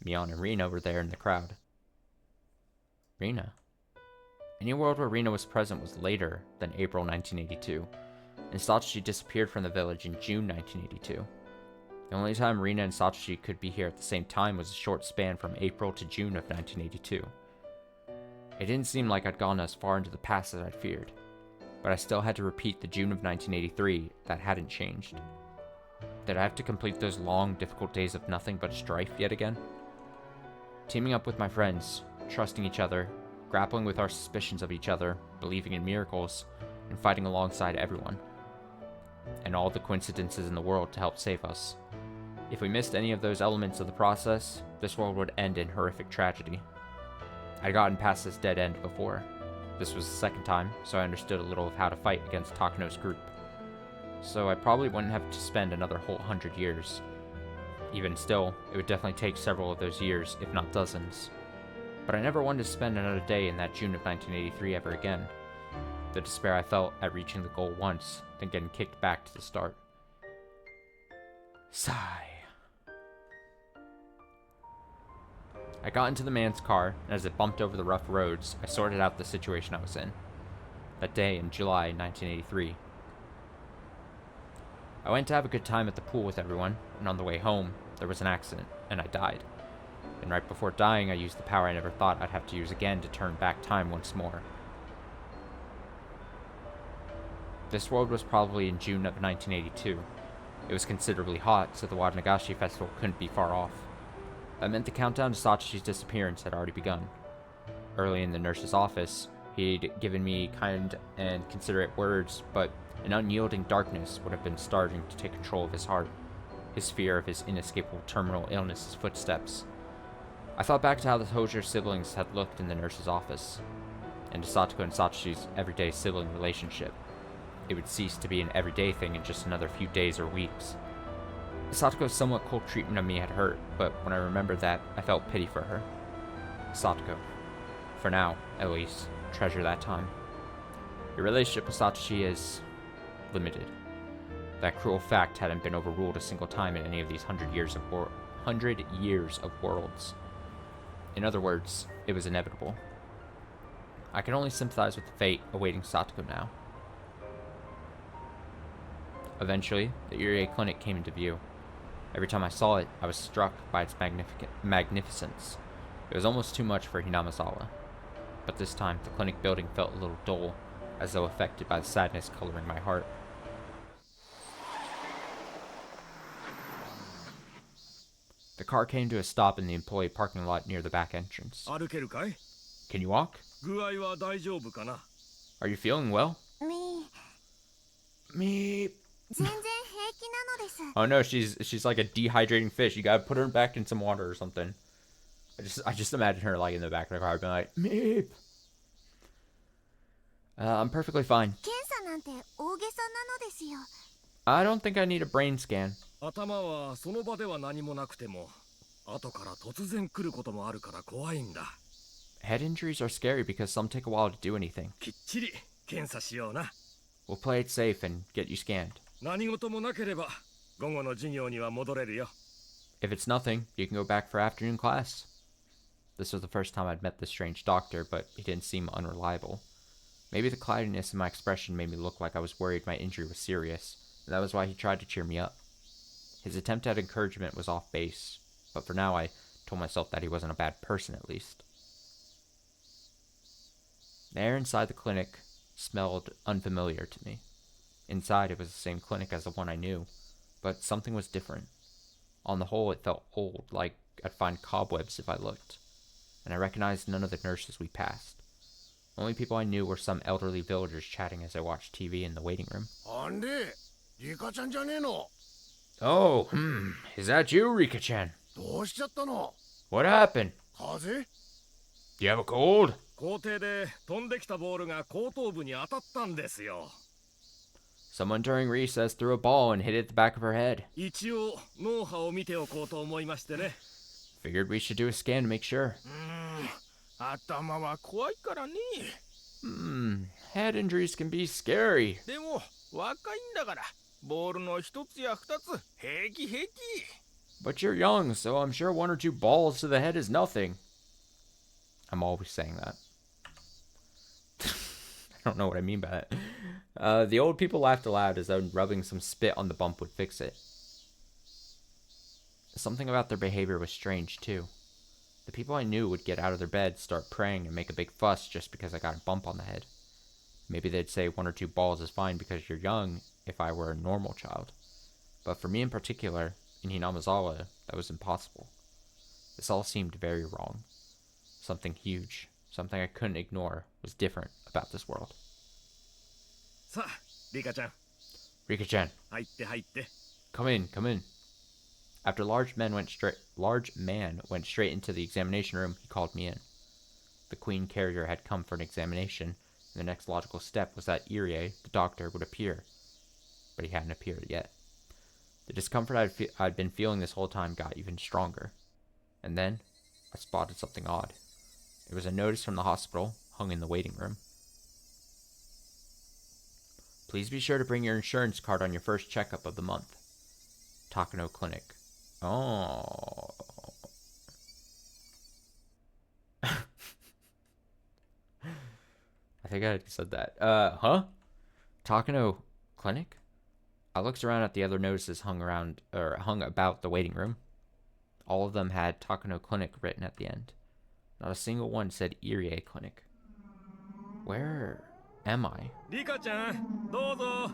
Mion and Rina were there in the crowd. Rina? Any world where Rina was present was later than April 1982, and Satoshi disappeared from the village in June 1982. The only time Rina and Satoshi could be here at the same time was a short span from April to June of 1982. It didn't seem like I'd gone as far into the past as I'd feared, but I still had to repeat the June of 1983 that hadn't changed. Did I have to complete those long, difficult days of nothing but strife yet again? Teaming up with my friends, trusting each other, grappling with our suspicions of each other, believing in miracles, and fighting alongside everyone. And all the coincidences in the world to help save us. If we missed any of those elements of the process, this world would end in horrific tragedy. I'd gotten past this dead end before. This was the second time, so I understood a little of how to fight against Takano's group. So I probably wouldn't have to spend another whole 100 years. Even still, it would definitely take several of those years, if not dozens. But I never wanted to spend another day in that June of 1983 ever again. The despair I felt at reaching the goal once, then getting kicked back to the start. Sigh. I got into the man's car, and as it bumped over the rough roads, I sorted out the situation I was in. That day in July 1983. I went to have a good time at the pool with everyone, and on the way home, there was an accident, and I died. And right before dying, I used the power I never thought I'd have to use again to turn back time once more. This world was probably in June of 1982. It was considerably hot, so the Wadanagashi festival couldn't be far off. That meant the countdown to Satoshi's disappearance had already begun. Early in the nurse's office, he'd given me kind and considerate words, but an unyielding darkness would have been starting to take control of his heart, his fear of his inescapable terminal illness's footsteps. I thought back to how the Hozier siblings had looked in the nurse's office, and to Satoko and Satoshi's everyday sibling relationship. It would cease to be an everyday thing in just another few days or weeks. Satoko's somewhat cold treatment of me had hurt, but when I remembered that, I felt pity for her. Satoko, for now, at least, treasure that time. Your relationship with Satoshi is limited. That cruel fact hadn't been overruled a single time in any of these 100 years of worlds. In other words, it was inevitable. I can only sympathize with the fate awaiting Satoko now. Eventually, the Irie clinic came into view. Every time I saw it, I was struck by its magnificence. It was almost too much for Hinamizawa. But this time, the clinic building felt a little dull, as though affected by the sadness coloring my heart. The car came to a stop in the employee parking lot near the back entrance. 歩けるかい？ Can you walk? 具合は大丈夫かな？ Are you feeling well? み Me. 全然平気なのです。 Oh no, she's like a dehydrating fish. You gotta put her back in some water or something. I just imagine her like in the back of the car being like, Meep. I'm perfectly fine. 検査なんて大げさなのですよ。 I don't think I need a brain scan. 頭はその場では何もなくても、後から突然来ることもあるから怖いんだ。 Head injuries are scary because some take a while to do anything. きっちり検査しような。 We'll play it safe and get you scanned. 何事もなければ午後の授業には戻れるよ。 If it's nothing, you can go back for afternoon class. This was the first time I'd met this strange doctor, but he didn't seem unreliable. Maybe the cloudiness in my expression made me look like I was worried my injury was serious, and that was why he tried to cheer me up. His attempt at encouragement was off base, but for now I told myself that he wasn't a bad person at least. The air inside the clinic smelled unfamiliar to me. Inside, it was the same clinic as the one I knew, but something was different. On the whole, it felt old, like I'd find cobwebs if I looked, and I recognized none of the nurses we passed. The only people I knew were some elderly villagers chatting as I watched TV in the waiting room. Oh, is that you, Rika-chan? What happened? Do you have a cold? 校庭で飛んできたボールが後頭部に当たったんですよ。 Someone during recess threw a ball and hit it at the back of her head. 一応脳波を見ておこうと思いましてね。 Figured we should do a scan to make sure. 頭は怖いからね。Head injuries can be scary. でも若いんだからボールの一つや二つ平気平気。 But you're young, so I'm sure 1 or 2 balls to the head is nothing. I'm always saying that. I don't know what I mean by that. The old people laughed aloud as though rubbing some spit on the bump would fix it. Something about their behavior was strange, too. The people I knew would get out of their beds, start praying, and make a big fuss just because I got a bump on the head. Maybe they'd say 1 or 2 balls is fine because you're young if I were a normal child. But for me in particular, in Hinamizawa, that was impossible. This all seemed very wrong. Something huge, something I couldn't ignore, was different about this world. さあ、リカちゃん。 Rika-chan, 入って入って。 come in, come in. After large man went straight into the examination room, he called me in. The queen carrier had come for an examination, and the next logical step was that Irie, the doctor, would appear. But he hadn't appeared yet. The discomfort I'd been feeling this whole time got even stronger. And then, I spotted something odd. It was a notice from the hospital, hung in the waiting room. Please be sure to bring your insurance card on your first checkup of the month. Takano Clinic. Oh. I think I said that. Huh? Takano Clinic? I looked around at the other notices hung about the waiting room. All of them had Takano Clinic written at the end. Not a single one said Irie Clinic. Where am I? Rika-chan, どうぞ。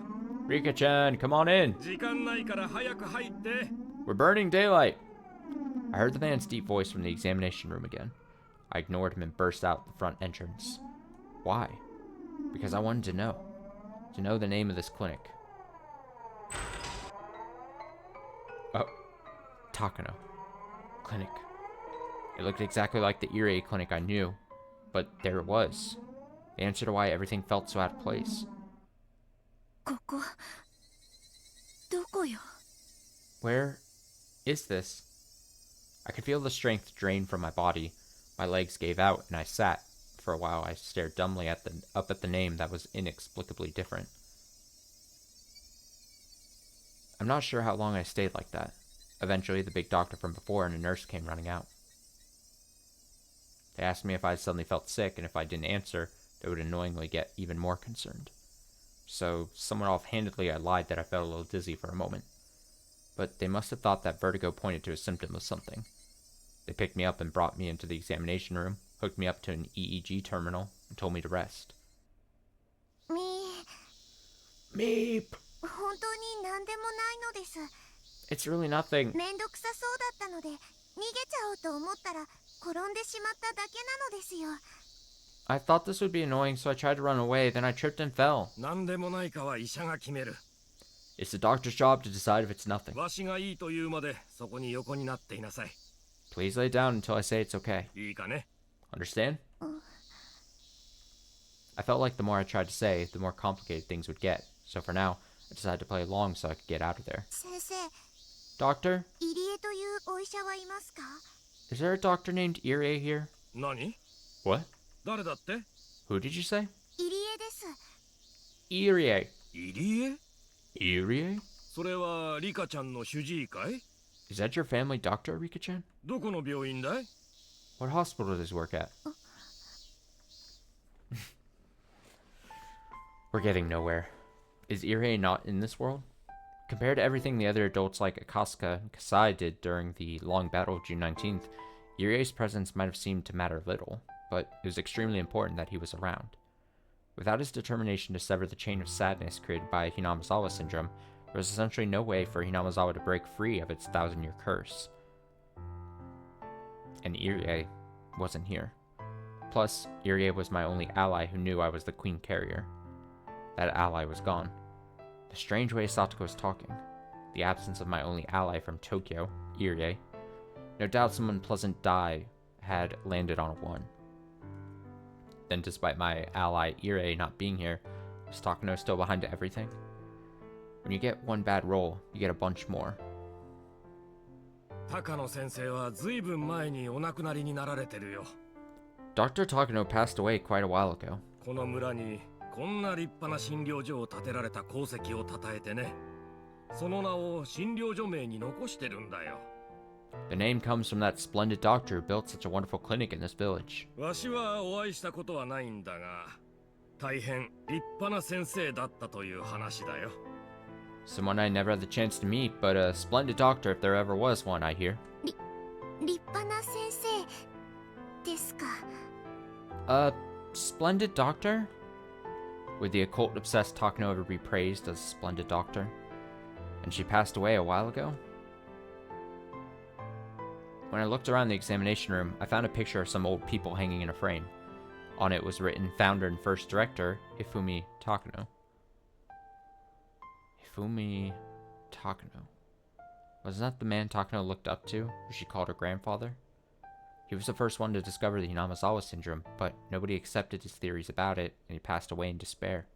Rika-chan, come on in. 時間ないから早く入って。 We're burning daylight. I heard the man's deep voice from the examination room again. I ignored him and burst out the front entrance. Why? Because I wanted to know. To know the name of this clinic. Oh. Takano. Clinic. It looked exactly like the Irie clinic I knew, but there it was. The answer to why everything felt so out of place. ここどこよ。 Where is this? I could feel the strength drain from my body. My legs gave out, and I sat. For a while, I stared dumbly up at the name that was inexplicably different. I'm not sure how long I stayed like that. Eventually, the big doctor from before and a nurse came running out. They asked me if I suddenly felt sick, and if I didn't answer, they would annoyingly get even more concerned. So, somewhat offhandedly, I lied that I felt a little dizzy for a moment. But they must have thought that vertigo pointed to a symptom of something. They picked me up and brought me into the examination room, hooked me up to an EEG terminal, and told me to rest. み Meep! 本当に何でもないのです。 It's really nothing. めんどくさそうだったので逃げちゃおうと思ったら転んでしまっただけなのですよ。 I thought this would be annoying, so I tried to run away, then I tripped and fell. 何でもないかは医者が決める。 It's the doctor's job to decide if it's nothing. わしがいいというまでそこに横になっていなさい。 Please lay down until I say it's okay. いいかね。 Understand? I felt like the more I tried to say, the more complicated things would get. So for now, I decided to play along so I could get out of there. 先生、 Doctor? 入江というお医者はいますか？ Is there a doctor named Irie here? 何？ What? 誰だって？ Who did you say? 入江です。 Irie. 入江？ Irie? それはリカちゃんの主治医かい？ Is that your family doctor, Rika-chan? どこの病院だい？ What hospital does he work at? We're getting nowhere. Is Irie not in this world? Compared to everything the other adults like Akasuka and Kasai did during the long battle of June 19th, Irie's presence might have seemed to matter little, but it was extremely important that he was around. Without his determination to sever the chain of sadness created by Hinamazawa syndrome, there was essentially no way for Hinamazawa to break free of its 1,000-year curse. And Irie wasn't here. Plus, Irie was my only ally who knew I was the Queen Carrier. That ally was gone. The strange way Satoko was talking. The absence of my only ally from Tokyo, Irie. No doubt some unpleasant die had landed on a one. Then despite my ally Irie not being here, was Takano still behind everything? When you get one bad roll, you get a bunch more. 高野先生はずいぶん前にお亡くなりになられてるよ。 Dr. Takano passed away quite a while ago. この村にこんな立派な診療所を建てられた功績をたたえてね。その名を診療所名に残してるんだよ。 The name comes from that splendid doctor who built such a wonderful clinic in this village. わしはお会いしたことはないんだが、大変立派な先生だったという話だよ。 Someone I never had the chance to meet, but a splendid doctor if there ever was one, I hear. 立派な先生ですか？ A splendid doctor? Would the occult-obsessed Takano ever be praised as a splendid doctor? And she passed away a while ago? When I looked around the examination room, I found a picture of some old people hanging in a frame. On it was written founder and first director, Ifumi Takano. Ifumi Takano. Wasn't that the man Takano looked up to, who she called her grandfather? He was the first one to discover the Hinamazawa syndrome, but nobody accepted his theories about it, and he passed away in despair.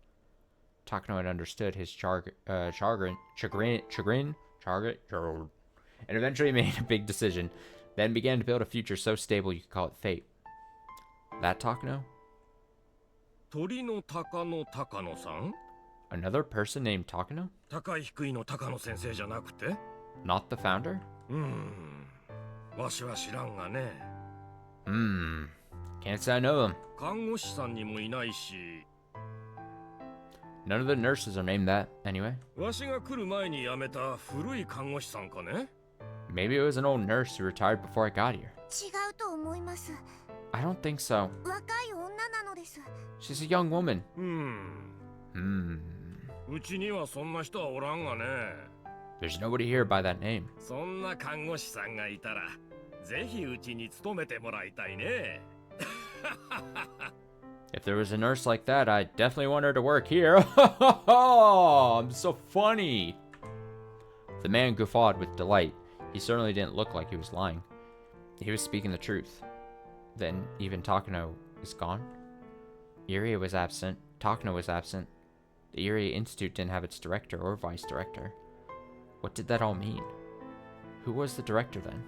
Takano had understood his chagrin, and eventually made a big decision, then began to build a future so stable you could call it fate. That Takano? 鳥の高野高野さん？ Another person named Takano? 高い低いの高野先生じゃなくて？ Not the founder? わしは知らんがね。Can't say I know them. 看護師さんにもいないし。 None of the nurses are named that, anyway. わしが来る前に辞めた古い看護師さんかね？ Maybe it was an old nurse who retired before I got here. 違うと思います。 I don't think so. 若い女なのです。 She's a young woman. うちにはそんな人はおらんがね。 There's nobody here by that name. そんな看護師さんがいたら、ぜひうちに勤めてもらいたいね。 If there was a nurse like that, I definitely want her to work here. I'm so funny. The man guffawed with delight. He certainly didn't look like he was lying. He was speaking the truth. Then even Takano is gone. Irie was absent. Takano was absent. The Irie Institute didn't have its director or vice director. What did that all mean? Who was the director then?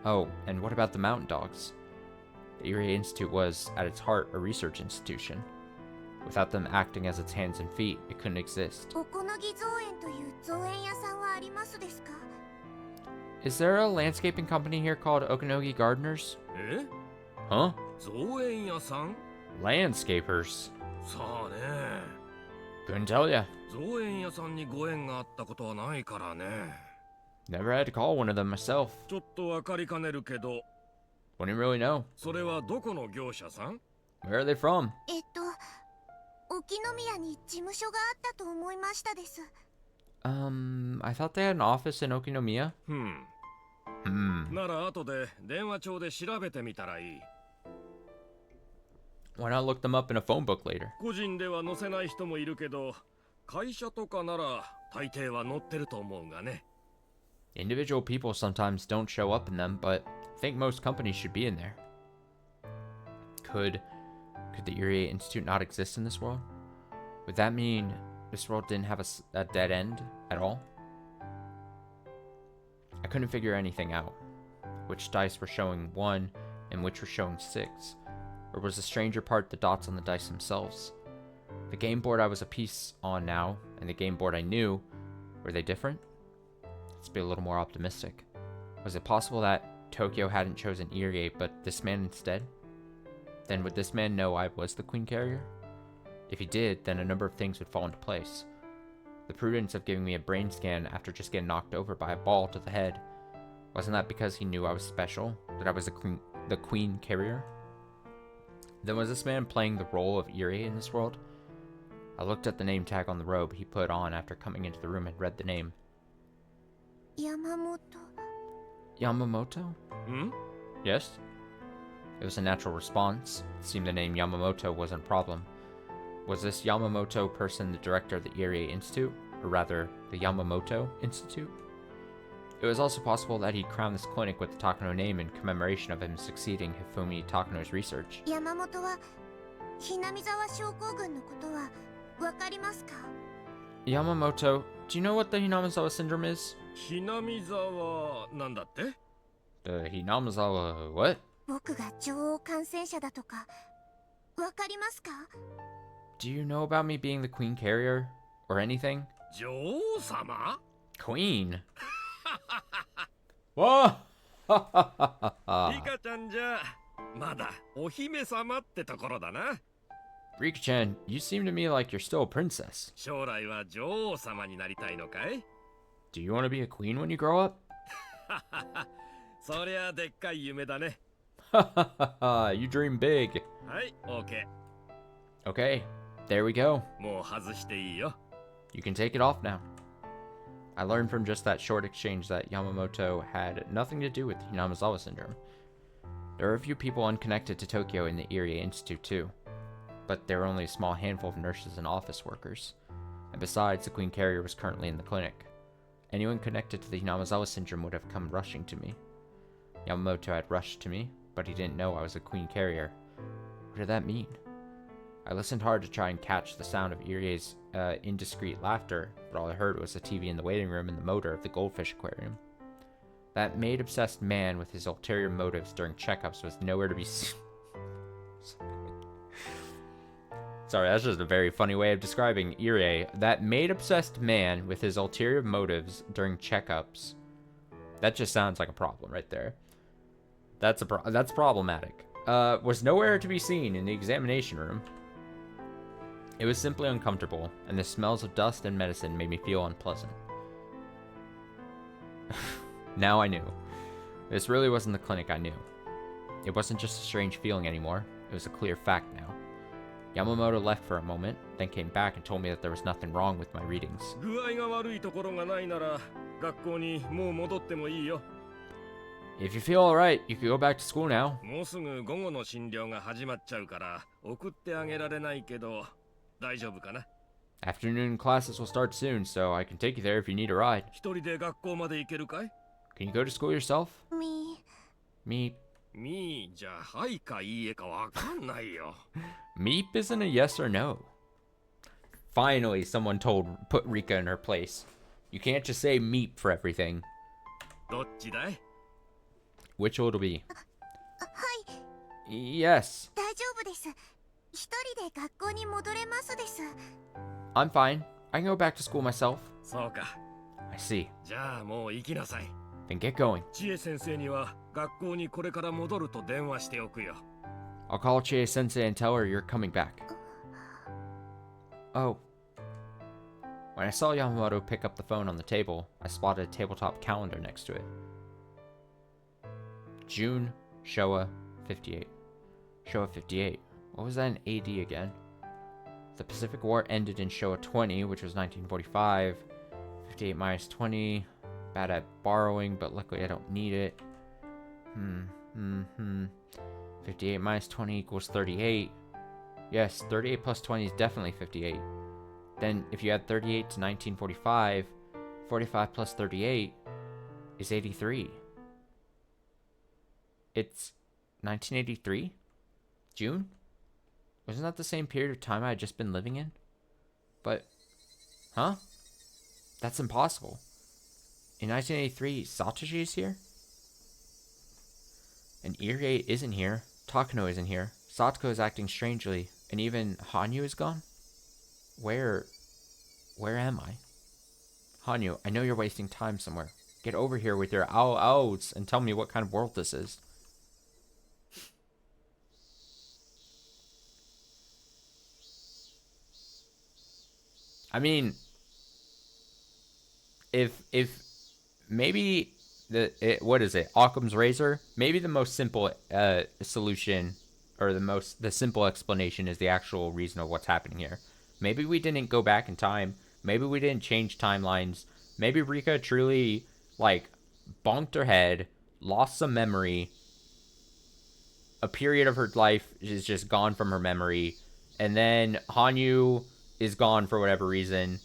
Oh, and what about the mountain dogs? The Irie Institute was, at its heart, a research institution. Without them acting as its hands and feet, it couldn't exist. おこのぎ造園という造園屋さんはありますですか？ Is there a landscaping company here called Okanogi Gardeners? え Huh? 造園屋さん Landscapers. さあね。 Couldn't tell ya. 造園屋さんにご縁があったことはないからね。 Never had to call one of them myself. ちょっとわかりかねるけど、 Wouldn't really know. それはどこの業者さん？ Where are they from? 沖宮に事務所があったと思いましたです。 I thought they had an office in Okinomiya. なら後で電話帳で調べてみたらいい。 Why not look them up in a phone book later? 個人では載せない人もいるけど、会社とかなら大抵は載ってると思うがね。 Individual people sometimes don't show up in them, but I think most companies should be in there. Could the Irie Institute not exist in this world? Would that mean this world didn't have a dead end at all? I couldn't figure anything out. Which dice were showing 1 and which were showing 6. Or was the stranger part the dots on the dice themselves? The game board I was a piece on now, and the game board I knew, were they different? Let's be a little more optimistic. Was it possible that Tokyo hadn't chosen Irie, but this man instead? Then would this man know I was the Queen Carrier? If he did, then a number of things would fall into place. The prudence of giving me a brain scan after just getting knocked over by a ball to the head. Wasn't that because he knew I was special? That I was the Queen Carrier? Then was this man playing the role of Irie in this world? I looked at the name tag on the robe he put on after coming into the room and read the name. 山本。 Yamamoto? ん？ Yes? It was a natural response. It seemed the name Yamamoto wasn't a problem. Was this Yamamoto person the director of the Irie Institute? Or rather, the Yamamoto Institute? It was also possible that he crowned this clinic with the Takano name in commemoration of him succeeding Hifumi Takano's research. 山本はひなみ沢症候群のことはわかりますか？ Yamamoto, do you know what the Hinamizawa syndrome is? ひなみ沢なんだって？ The Hinamizawa what? 僕が女王感染者だとかわかりますか？ Do you know about me being the Queen Carrier? Or anything? 女王様？ Queen? Whoa! リカちゃんじゃまだお姫様ってところだな。 Rika-chan, you seem to me like you're still a princess. 将来は女王様になりたいのかい？ Do you want to be a queen when you grow up? そりゃでっかい夢だね。 You dream big. はい、OK。 Okay, there we go. もう外していいよ。 You can take it off now. I learned from just that short exchange that Yamamoto had nothing to do with the Hinamizawa syndrome. There are a few people unconnected to Tokyo in the Irie Institute too, but there were only a small handful of nurses and office workers. And besides, the Queen Carrier was currently in the clinic. Anyone connected to the Hinamizawa syndrome would have come rushing to me. Yamamoto had rushed to me, but he didn't know I was a Queen Carrier. What did that mean? I listened hard to try and catch the sound of Irie's indiscreet laughter, but all I heard was the TV in the waiting room and the motor of the goldfish aquarium. That maid-obsessed man with his ulterior motives during checkups was nowhere to be seen. Sorry, that's just a very funny way of describing Irie. That maid-obsessed man with his ulterior motives during checkups. That just sounds like a problem right there. That's problematic. Was nowhere to be seen in the examination room. It was simply uncomfortable, and the smells of dust and medicine made me feel unpleasant. Now I knew. This really wasn't the clinic I knew. It wasn't just a strange feeling anymore. It was a clear fact now. Yamamoto left for a moment, then came back and told me that there was nothing wrong with my readings. 具合が悪いところがないなら学校にもう戻ってもいいよ。 If you feel alright, you can go back to school now. もうすぐ午後の診療が始まっちゃうから送ってあげられないけど大丈夫かな？ Afternoon classes will start soon, so I can take you there if you need a ride. 一人で学校まで行けるかい？ Can you go to school yourself? み Meep. みーじゃはいかいいえかわかんないよ。 Meep isn't a yes or no. Finally, someone put Rika in her place. You can't just say meep for everything. どっちだい？ Which will it be? はい Yes. 大丈夫です。一人で学校に戻れますです。 I'm fine. I can go back to school myself. そうか。 I see. じゃあもう行きなさい。 Then get going. 千恵先生には学校にこれから戻ると電話しておくよ。 I'll call Chie Sensei and tell her you're coming back. Oh. When I saw Yamamoto pick up the phone on the table, I spotted a tabletop calendar next to it. June, Showa, 58. Showa 58. What was that in AD again? The Pacific War ended in Showa 20, which was 1945. 58 minus 20. Bad at borrowing, but luckily I don't need it. 58 minus 20 equals 38. Yes, 38 plus 20 is definitely 58. Then, if you add 38 to 1945, 45 plus 38 is 83. It's 1983? June? Wasn't that the same period of time I had just been living in? But, huh? That's impossible. In 1983, Satoshi is here? And Irie isn't here. Takano isn't here. Satoko is acting strangely. And even Hanyu is gone? Where am I? Hanyu, I know you're wasting time somewhere. Get over here with your ow-ows and tell me what kind of world this is. I mean, if maybe what is it? Occam's razor? Maybe the most simple solution, or the simple explanation, is the actual reason of what's happening here. Maybe we didn't go back in time. Maybe we didn't change timelines. Maybe Rika truly, like, bonked her head, lost some memory. A period of her life is just gone from her memory. And then Hanyu is gone for whatever reason.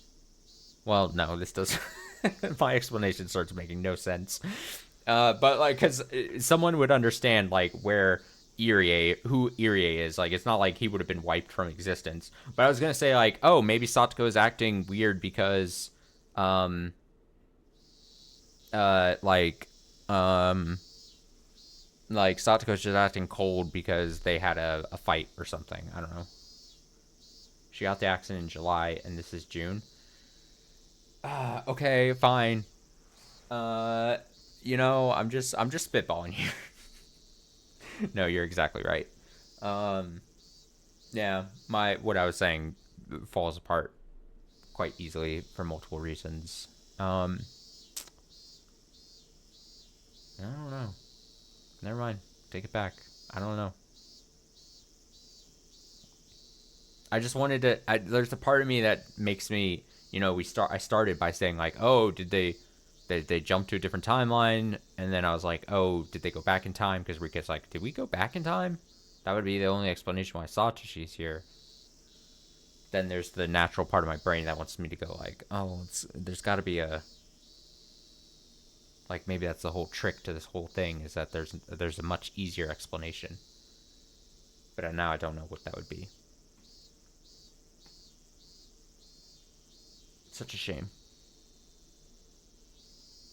Well, no, this does... My explanation starts making no sense. But, like, because someone would understand, like, who Irie is. Like, it's not like he would have been wiped from existence. But I was going to say, like, oh, maybe Satoko is acting weird because, like Satoko's just acting cold because they had a fight or something. I don't know. She got the accident in July, and this is June. Okay, fine. You know, I'm just spitballing here. No, you're exactly right. Yeah, what I was saying falls apart quite easily for multiple reasons. I don't know. Never mind. Take it back. I don't know. I just wanted to... there's a part of me that makes me... You know, I started by saying, like, oh, did they jump to a different timeline? And then I was like, oh, did they go back in time? Because Rika's like, did we go back in time? That would be the only explanation why Satoshi's here. Then there's the natural part of my brain that wants me to go, like, oh, there's got to be a... Like, maybe that's the whole trick to this whole thing, is that there's a much easier explanation. But now I don't know what that would be. Such a shame.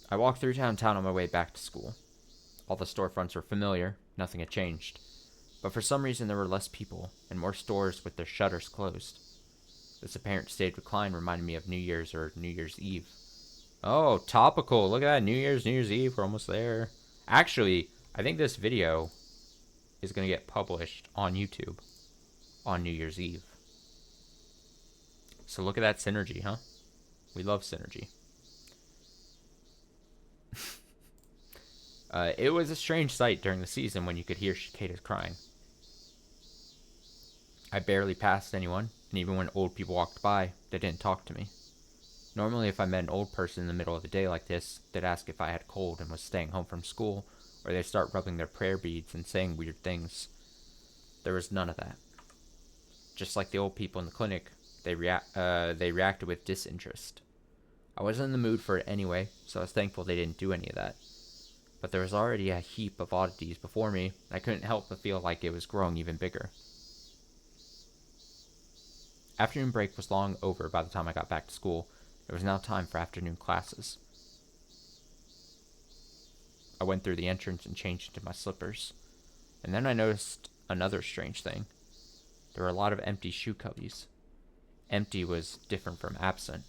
I walked through downtown on my way back to school. All the storefronts were familiar, nothing had changed. But for some reason there were less people, and more stores with their shutters closed. This apparent state of decline reminded me of New Year's or New Year's Eve. Oh, topical. Look at that. New Year's Eve. We're almost there. Actually, I think this video is going to get published on YouTube on New Year's Eve. So look at that synergy, huh? We love synergy. It was a strange sight during the season when you could hear cicadas crying. I barely passed anyone, and even when old people walked by, they didn't talk to me. Normally, if I met an old person in the middle of the day like this, they'd ask if I had a cold and was staying home from school, or they'd start rubbing their prayer beads and saying weird things. There was none of that. Just like the old people in the clinic, they reacted with disinterest. I wasn't in the mood for it anyway, so I was thankful they didn't do any of that. but there was already a heap of oddities before me, and I couldn't help but feel like it was growing even bigger. Afternoon break was long over by the time I got back to school. It was now time for afternoon classes. I went through the entrance and changed into my slippers. And then I noticed another strange thing. There were a lot of empty shoe cubbies. Empty was different from absent.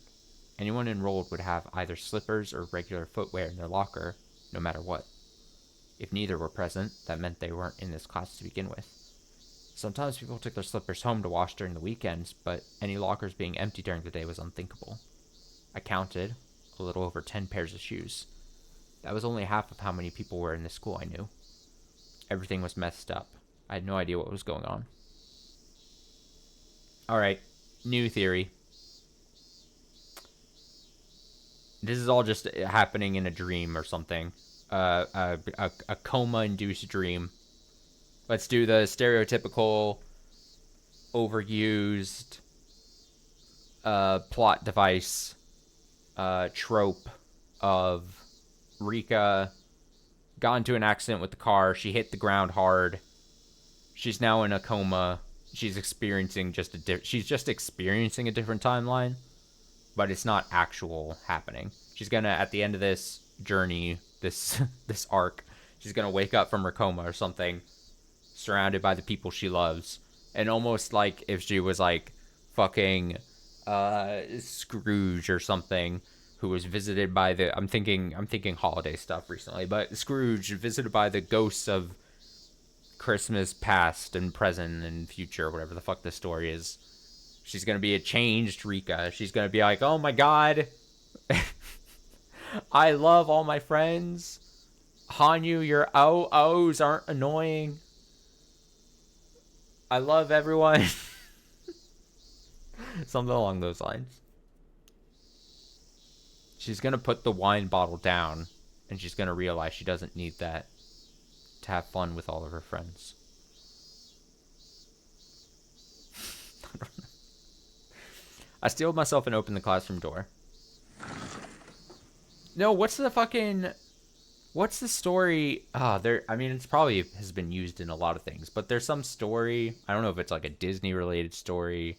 Anyone enrolled would have either slippers or regular footwear in their locker, no matter what. If neither were present, that meant they weren't in this class to begin with. Sometimes people took their slippers home to wash during the weekends, but any lockers being empty during the day was unthinkable. I counted a little over 10 pairs of shoes. That was only half of how many people were in this school I knew. Everything was messed up. I had no idea what was going on. Alright, new theory. This is all just happening in a dream or something. A coma-induced dream. Let's do the stereotypical, overused, plot device, trope of Rika got into an accident with the car. She hit the ground hard. She's now in a coma. She's experiencing she's just experiencing a different timeline, but it's not actual happening. She's gonna, at the end of this journey, this arc, she's gonna wake up from her coma or something, surrounded by the people she loves, and almost like if she was like fucking Scrooge or something, who was visited by the I'm thinking holiday stuff recently, but Scrooge visited by the ghosts of Christmas past and present and future, whatever the fuck this story is. She's gonna be a changed Rika. She's gonna be like, oh my god, I love all my friends. Hanyu, your O's aren't annoying. I love everyone. Something along those lines. She's gonna put the wine bottle down, and she's gonna realize she doesn't need that to have fun with all of her friends. I don't know. I steeled myself and opened the classroom door. No, what's the story? I mean, it's probably has been used in a lot of things, but there's some story, I don't know if it's like a Disney related story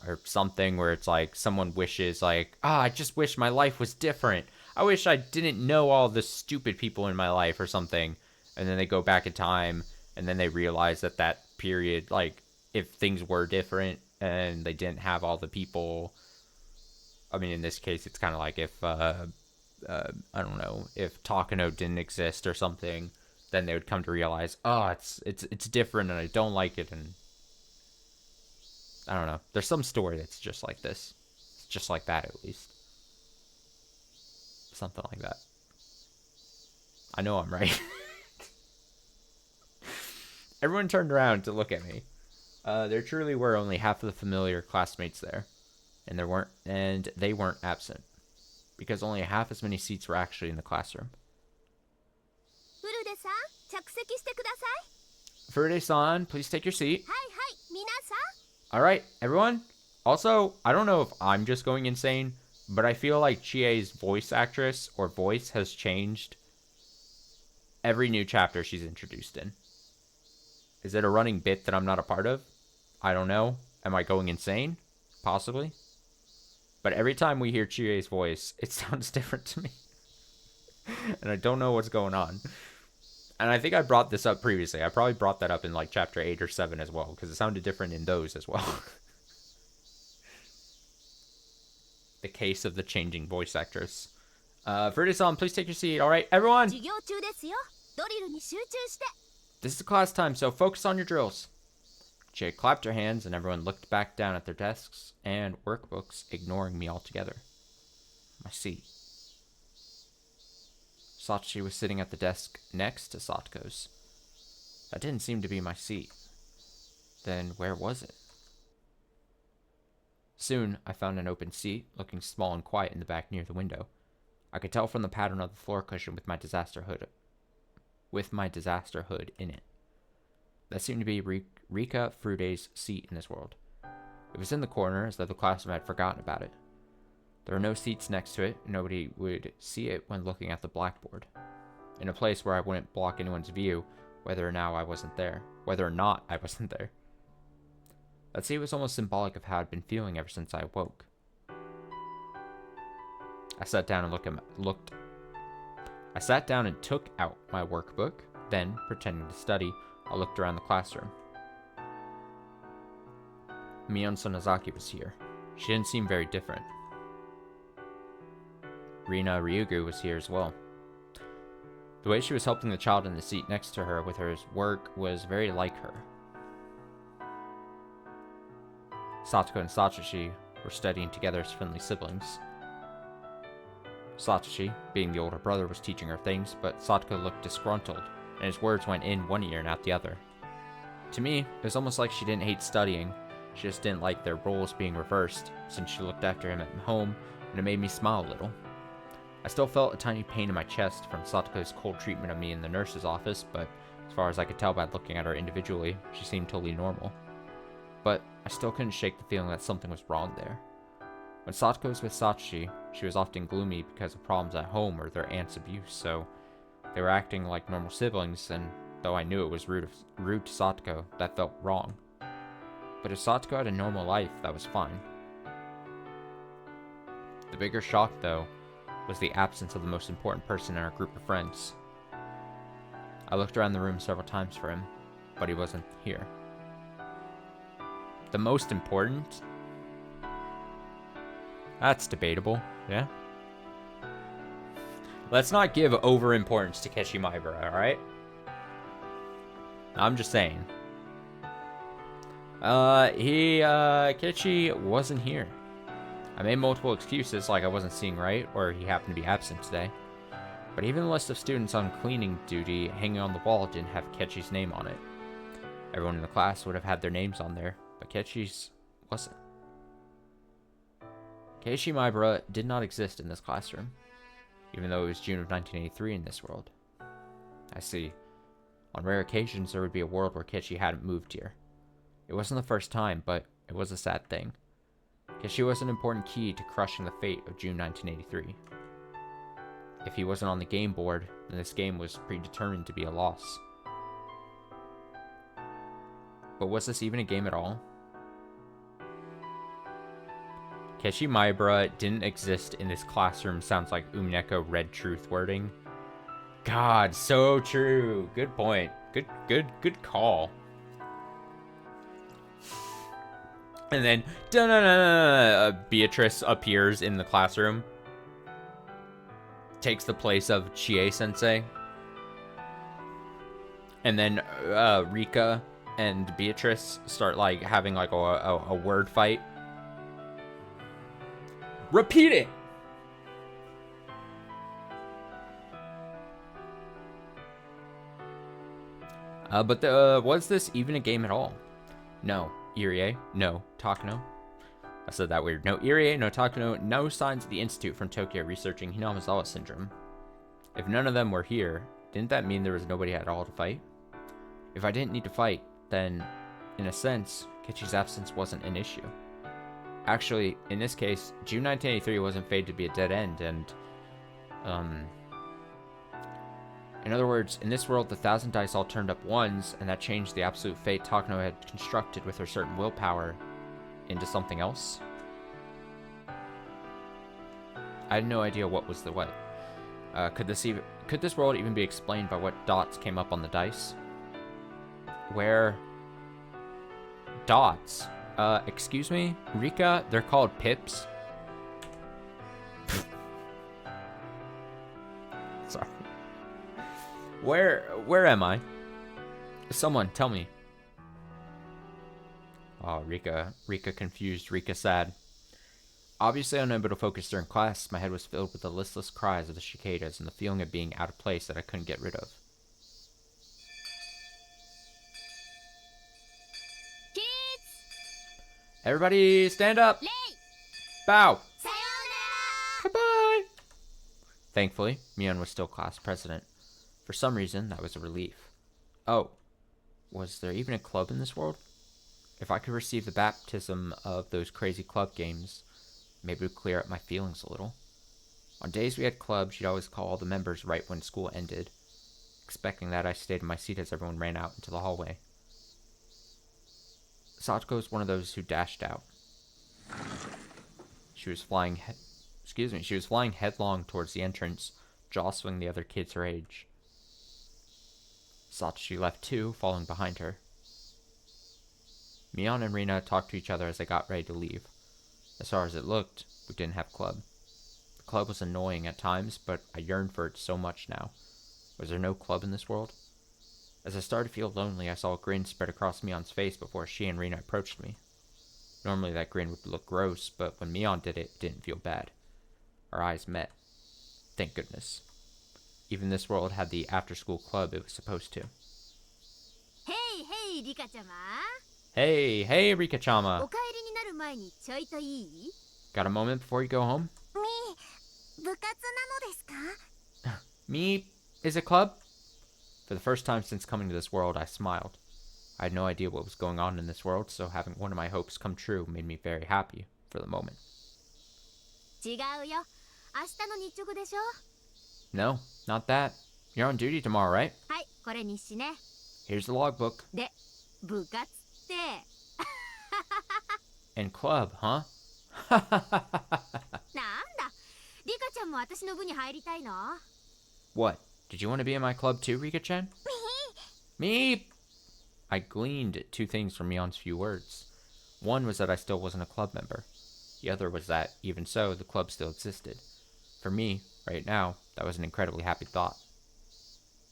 or something, where it's like someone wishes like, I just wish my life was different. I wish I didn't know all the stupid people in my life or something. And then they go back in time and then they realize that period, like if things were different and they didn't have all the people, I mean, in this case, it's kind of like if, I don't know, if Takano didn't exist or something, then they would come to realize, it's different and I don't like it, and I don't know. There's some story that's just like this. It's just like that, at least. Something like that. I know I'm right. Everyone turned around to look at me. There truly were only half of the familiar classmates there, and they weren't absent, because only half as many seats were actually in the classroom. Furude-san, please take your seat. Alright, everyone. Also, I don't know if I'm just going insane, but I feel like Chie's voice actress or voice has changed every new chapter she's introduced in. Is it a running bit that I'm not a part of? I don't know. Am I going insane? Possibly. But every time we hear Chie's voice, it sounds different to me. And I don't know what's going on. And I think I brought this up previously. I probably brought that up in like chapter 8 or 7 as well, because it sounded different in those as well. The case of the changing voice actress. Furude-san, please take your seat. All right, everyone. This is class time, so focus on your drills. Chie clapped her hands, and everyone looked back down at their desks and workbooks, ignoring me altogether. My seat. Sachi was sitting at the desk next to Satko's. That didn't seem to be my seat. Then where was it? Soon, I found an open seat, looking small and quiet in the back near the window. I could tell from the pattern of the floor cushion with my disaster hood in it. That seemed to be Rika Furude's seat in this world. It was in the corner, as though the classroom had forgotten about it. There were no seats next to it, and nobody would see it when looking at the blackboard. in a place where I wouldn't block anyone's view, whether or not I wasn't there. I'd say it was almost symbolic of how I'd been feeling ever since I awoke. I sat down and took out my workbook. Then, pretending to study, I looked around the classroom. Mion Sonozaki was here. She didn't seem very different. Rina Ryugu was here as well. The way she was helping the child in the seat next to her with her work was very like her. Satoko and Satoshi were studying together as friendly siblings. Satoshi, being the older brother, was teaching her things, but Satoko looked disgruntled, and his words went in one ear and out the other. To me, it was almost like she didn't hate studying, she just didn't like their roles being reversed, since she looked after him at home, and it made me smile a little. I still felt a tiny pain in my chest from Satoko's cold treatment of me in the nurse's office, but as far as I could tell by looking at her individually, she seemed totally normal. But I still couldn't shake the feeling that something was wrong there. When Satoko was with Satoshi, she was often gloomy because of problems at home or their aunt's abuse, so they were acting like normal siblings, and though I knew it was rude to Satoko, that felt wrong. But if Satoko had a normal life, that was fine. The bigger shock, though, was the absence of the most important person in our group of friends. I looked around the room several times for him, but he wasn't here. The most important? That's debatable, yeah? Let's not give over-importance to Keshi Maibara, alright? I'm just saying. Kechi wasn't here. I made multiple excuses, like I wasn't seeing right, or he happened to be absent today. But even the list of students on cleaning duty hanging on the wall didn't have Kechi's name on it. Everyone in the class would have had their names on there, but Kechi's wasn't. Keiichi Maibara did not exist in this classroom, even though it was June of 1983 in this world. I see. On rare occasions, there would be a world where Keiichi hadn't moved here. It wasn't the first time, but it was a sad thing. Keiichi was an important key to crushing the fate of June 1983. If he wasn't on the game board, then this game was predetermined to be a loss. But was this even a game at all? Keiichi Maibara didn't exist in this classroom sounds like Umineko Red Truth wording. God, so true. Good point. Good call. And then, Beatrice appears in the classroom. Takes the place of Chie-sensei. And then Rika and Beatrice start like having like a word fight. Repeat it! But was this even a game at all? No. Irie, no. Takano. I said that weird. No Irie, no Takano, no signs of the Institute from Tokyo researching Hinamizawa syndrome. If none of them were here, didn't that mean there was nobody at all to fight? If I didn't need to fight, then, in a sense, Keiichi's absence wasn't an issue. Actually, in this case, June 1983 wasn't fated to be a dead end, and, in other words, in this world, the 1,000 dice all turned up ones, and that changed the absolute fate Takano had constructed with her certain willpower into something else. I had no idea what was the what. Could this world even be explained by what dots came up on the dice? Where dots? Excuse me, Rika, they're called pips. Sorry. Where am I? Someone tell me. Oh, Rika confused, Rika sad. Obviously unable to focus during class, my head was filled with the listless cries of the cicadas and the feeling of being out of place that I couldn't get rid of. Kids! Everybody stand up! Lei! Bow! Sayonara! Goodbye! Thankfully, Mion was still class president. For some reason, that was a relief. Oh, was there even a club in this world? If I could receive the baptism of those crazy club games, maybe it would clear up my feelings a little. On days we had clubs, she'd always call all the members right when school ended, Expecting that, I stayed in my seat as everyone ran out into the hallway. Satoko was one of those who dashed out. She was flying headlong towards the entrance, jostling the other kids her age. Satoshi left too, following behind her. Mion and Rina talked to each other as they got ready to leave. As far as it looked, we didn't have club. The club was annoying at times, but I yearned for it so much now. Was there no club in this world? As I started to feel lonely, I saw a grin spread across Mion's face before she and Rina approached me. Normally that grin would look gross, but when Mion did it, it didn't feel bad. Our eyes met. Thank goodness. Even this world had the after-school club it was supposed to. Hey, hey, リカちゃま。 Hey, hey, Rika-chama. お帰りになる前にちょいといい？ Got a moment before you go home? 部活なのですか？ Me? Is it club? For the first time since coming to this world, I smiled. I had no idea what was going on in this world, so having one of my hopes come true made me very happy for the moment. 違うよ。明日の日直でしょ？ No, not that. You're on duty tomorrow, right? はい、これ日誌ね。 Here's the logbook. で、部活って。 And club, huh? なんだ、リカちゃんも私の部に入りたいの？ What? Did you want to be in my club too, Rika-chan? Me? I gleaned two things from Mion's few words. One was that I still wasn't a club member. The other was that, even so, the club still existed. For me, right now, that was an incredibly happy thought.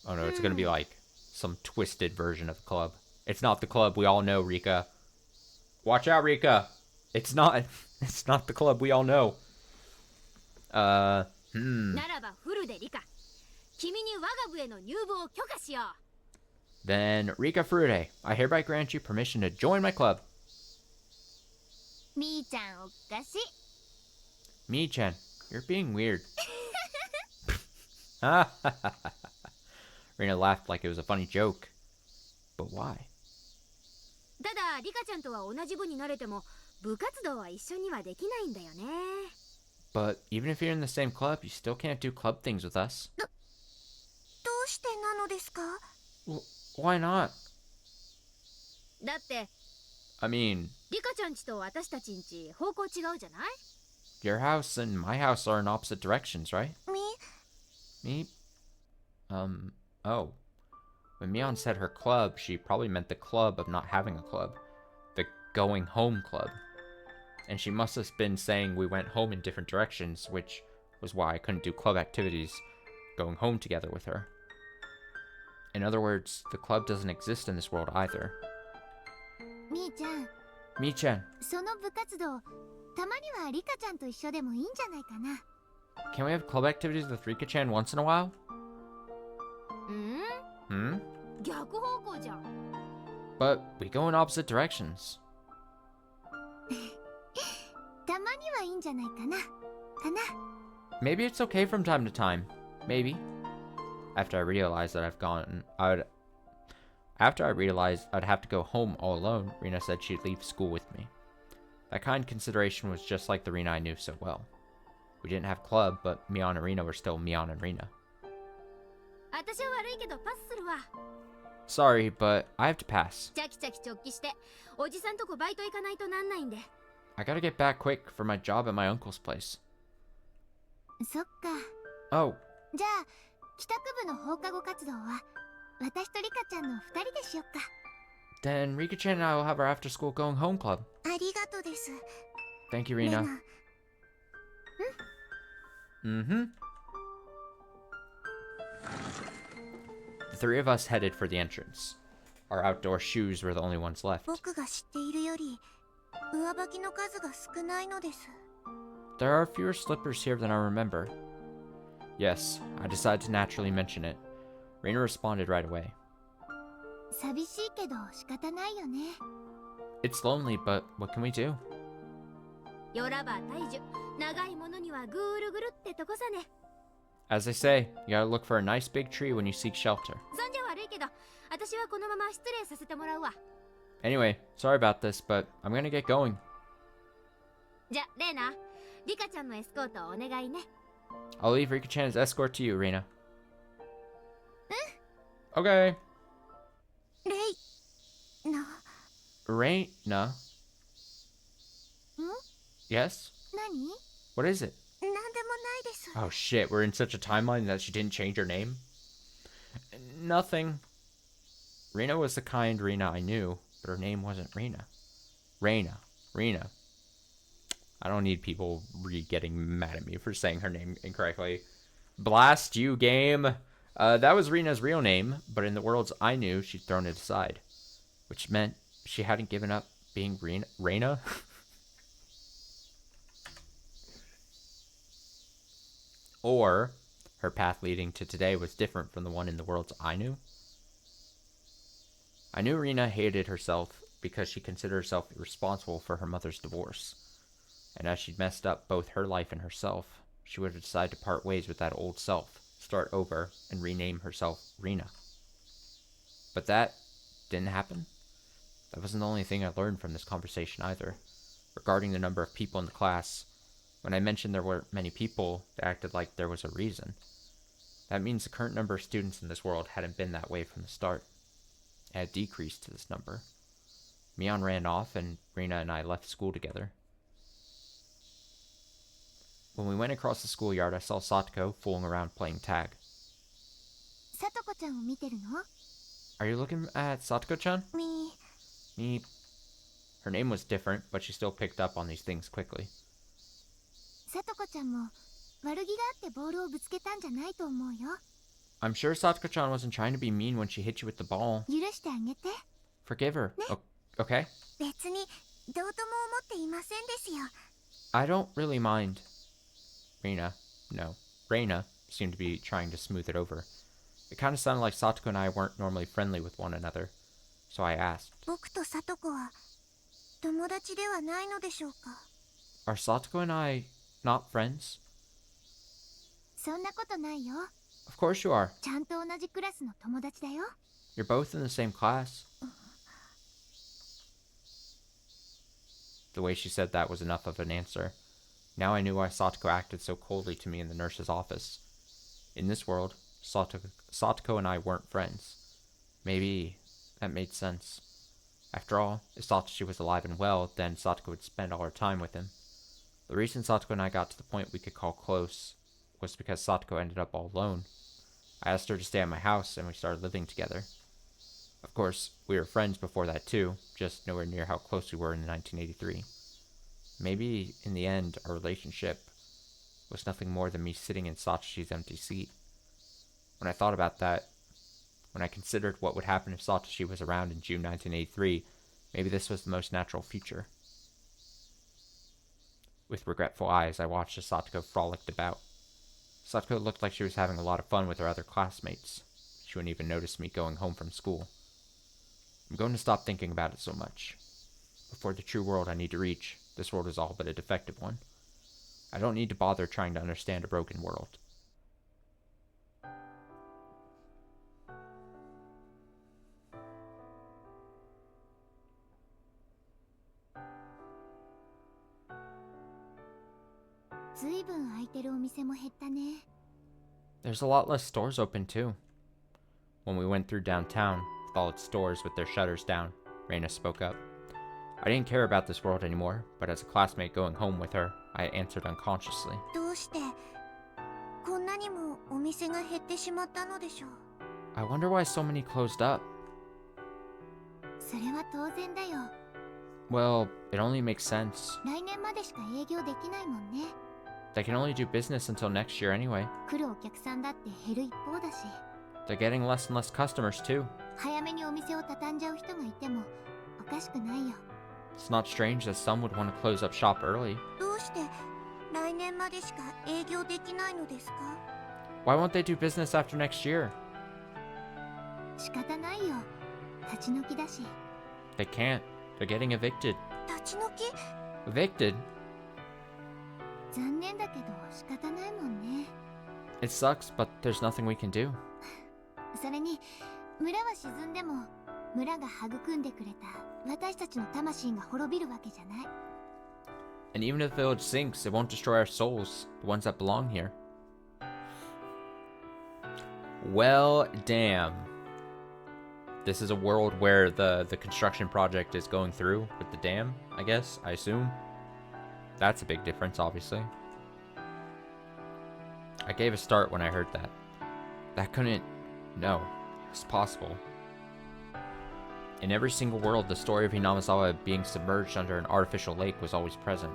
Oh no, it's gonna be like some twisted version of the club. It's not the club we all know, Rika. Watch out, Rika! It's not the club we all know. ならばフルでリカ。君に我が部への入部を許可しよう。 Then, Rika Furude, I hereby grant you permission to join my club. みーちゃんおかしい。 Mi-chan, you're being weird. Rina laughed like it was a funny joke. But why? ただリカちゃんとは同じ部になれても部活動は一緒にはできないんだよね。 But even if you're in the same club, you still can't do club things with us. どうしてなのですか？ Why not? だって I mean, リカちゃんちと私たちんち方向違うじゃない？ your house and my house are in opposite directions, right? み Me? Oh. When Mion said her club, she probably meant the club of not having a club. The going home club. And she must have been saying we went home in different directions, which was why I couldn't do club activities going home together with her. In other words, the club doesn't exist in this world either. みーちゃん、 Mi-chan, その部活動たまにはリカちゃんと一緒でもいいんじゃないかな。 can we have club activities with Rika-chan once in a while? ん？ 逆方向じゃん。 But we go in opposite directions. たまにはいいんじゃないかな。かな。 Maybe it's okay from time to time. Maybe. After I realized I'd have to go home all alone, Rina said she'd leave school with me. That kind consideration was just like the Rina I knew so well. We didn't have club, but Mion and Rina were still Mion and Rina. 私は悪いけどパスするわ。 Sorry, but I have to pass. チャキチャキ直帰しておじさんとこバイト行かないとなんないんで。 I gotta get back quick for my job at my uncle's place. そっか。 Oh, じゃあ帰宅部の放課後活動は私とリカちゃんの2人でしよっか。 then Rika-chan and I will have our after-school going home club. ありがとうです。 Thank you, レ Rina. ナ。 Mm-hmm. The three of us headed for the entrance. Our outdoor shoes were the only ones left. 僕が知っているより上履きの数が少ないのです。 There are fewer slippers here than I remember. Yes, I decided to naturally mention it. Reina responded right away. 寂しいけど仕方ないよね。 It's lonely, but what can we do? よらば大樹、長いものにはぐるぐるってとこさね。 As they say, you gotta look for a nice big tree when you seek shelter. そんじゃ悪いけど、私はこのまま失礼させてもらうわ。 Anyway, sorry about this, but I'm gonna get going. じゃ、レーナ、リカちゃんのエスコートお願いね。 I'll leave Rika-chan's escort to you, Reina. Okay. レイな Reina. ん Yes? 何 What is it? なんでもないです Oh shit, we're in such a timeline that she didn't change her name? Nothing. Rena was the kind Rena I knew, but her name wasn't Rena. Rena. I don't need people getting mad at me for saying her name incorrectly. Blast you, game. That was Rena's real name, but in the worlds I knew, she'd thrown it aside. Which meant she hadn't given up being Rena? Or her path leading to today was different from the one in the worlds I knew? I knew Rena hated herself because she considered herself responsible for her mother's divorce. And as she'd messed up both her life and herself, she would have decided to part ways with that old self, start over, and rename herself Rena. But that didn't happen. That wasn't the only thing I learned from this conversation either. Regarding the number of people in the class, when I mentioned there weren't many people, they acted like there was a reason. That means the current number of students in this world hadn't been that way from the start. It had decreased to this number. Mion ran off, and Rena and I left school together. When we went across the schoolyard, I saw Satoko fooling around playing tag. さとこちゃんを見てるの Are you looking at Satoko-chan? み Me. Her name was different, but she still picked up on these things quickly. さとこちゃんも悪気があってボールをぶつけたんじゃないと思うよ I'm sure Satoko-chan wasn't trying to be mean when she hit you with the ball. 許してあげて Forgive her. Okay? 別にどうとも思っていませんですよ I don't really mind. Reina seemed to be trying to smooth it over. It kind of sounded like Satoko and I weren't normally friendly with one another. So I asked, 僕とさとこは友達ではないのでしょうか Are Satoko and I not friends? そんなことないよ Of course you are. ちゃんと同じクラスの友達だよ You're both in the same class. The way she said that was enough of an answer. Now I knew why Satoko acted so coldly to me in the nurse's office. In this world, Satoko and I weren't friends. Maybe that made sense. After all, if Satoshi was alive and well, then Satoko would spend all her time with him. The reason Satoko and I got to the point we could call close was because Satoko ended up all alone. I asked her to stay at my house, and we started living together. Of course, we were friends before that too, just nowhere near how close we were in 1983. Maybe, in the end, our relationship was nothing more than me sitting in Satoshi's empty seat. When I thought about that, when I considered what would happen if Satoshi was around in June 1983, maybe this was the most natural future. With regretful eyes, I watched as Satoko frolicked about. Satoko looked like she was having a lot of fun with her other classmates. She wouldn't even notice me going home from school. I'm going to stop thinking about it so much. Before the true world I need to reach, this world is all but a defective one. I don't need to bother trying to understand a broken world. There's a lot less stores open too. When we went through downtown, with all its stores with their shutters down, Reina spoke up. I didn't care about this world anymore, but as a classmate going home with her, I answered unconsciously. どうしてこんなにもお店が減ってしまったのでしょう I wonder why so many closed up. それは当然だよ Well, it only makes sense. 来年までしか営業できないもんね They can only do business until next year anyway. 来るお客さんだって減る一方だし They're getting less and less customers too. 早めにお店を畳んじゃう人がいてもおかしくないよ It's not strange that some would want to close up shop early. どうして来年までしか営業できないのですか Why won't they do business after next year? 仕方ないよ立ち退きだし They can't. They're getting evicted. 立ち退き Evicted? 残念だけど仕方ないもんね It sucks, but there's nothing we can do. それに村は沈んでも村が育んでくれた私たちの魂が滅びるわけじゃない And even if the village sinks, it won't destroy our souls, the ones that belong here. Well, damn. this is a world where the construction project is going through with the dam, I guess, I assume. That's a big difference, obviously. I gave a start when I heard that. That couldn't... No, it was possible. In every single world, the story of Hinamizawa being submerged under an artificial lake was always present.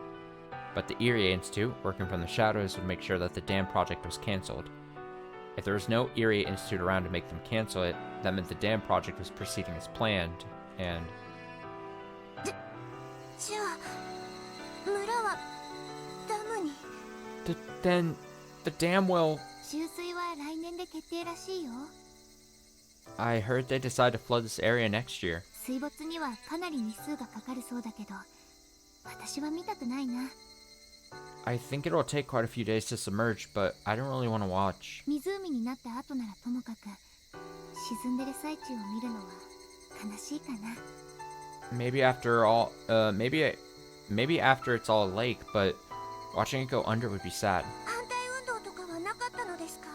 But the Irie Institute, working from the shadows, would make sure that the dam project was cancelled. If there was no Irie Institute around to make them cancel it, that meant the dam project was proceeding as planned, and... じゃあ村はダムに Then, the dam will... 注水は来年で決定らしいよ。 I heard they decide to flood this area next year. 水没にはかなり日数がかかるそうだけど、私は見たくないな。 I think it'll take quite a few days to submerge, but I don't really want to watch. 湖になった後ならともかく、沈んでる最中を見るのは悲しいかな。 Maybe after all, maybe after it's all a lake, but watching it go under would be sad. 反対運動とかはなかったのですか？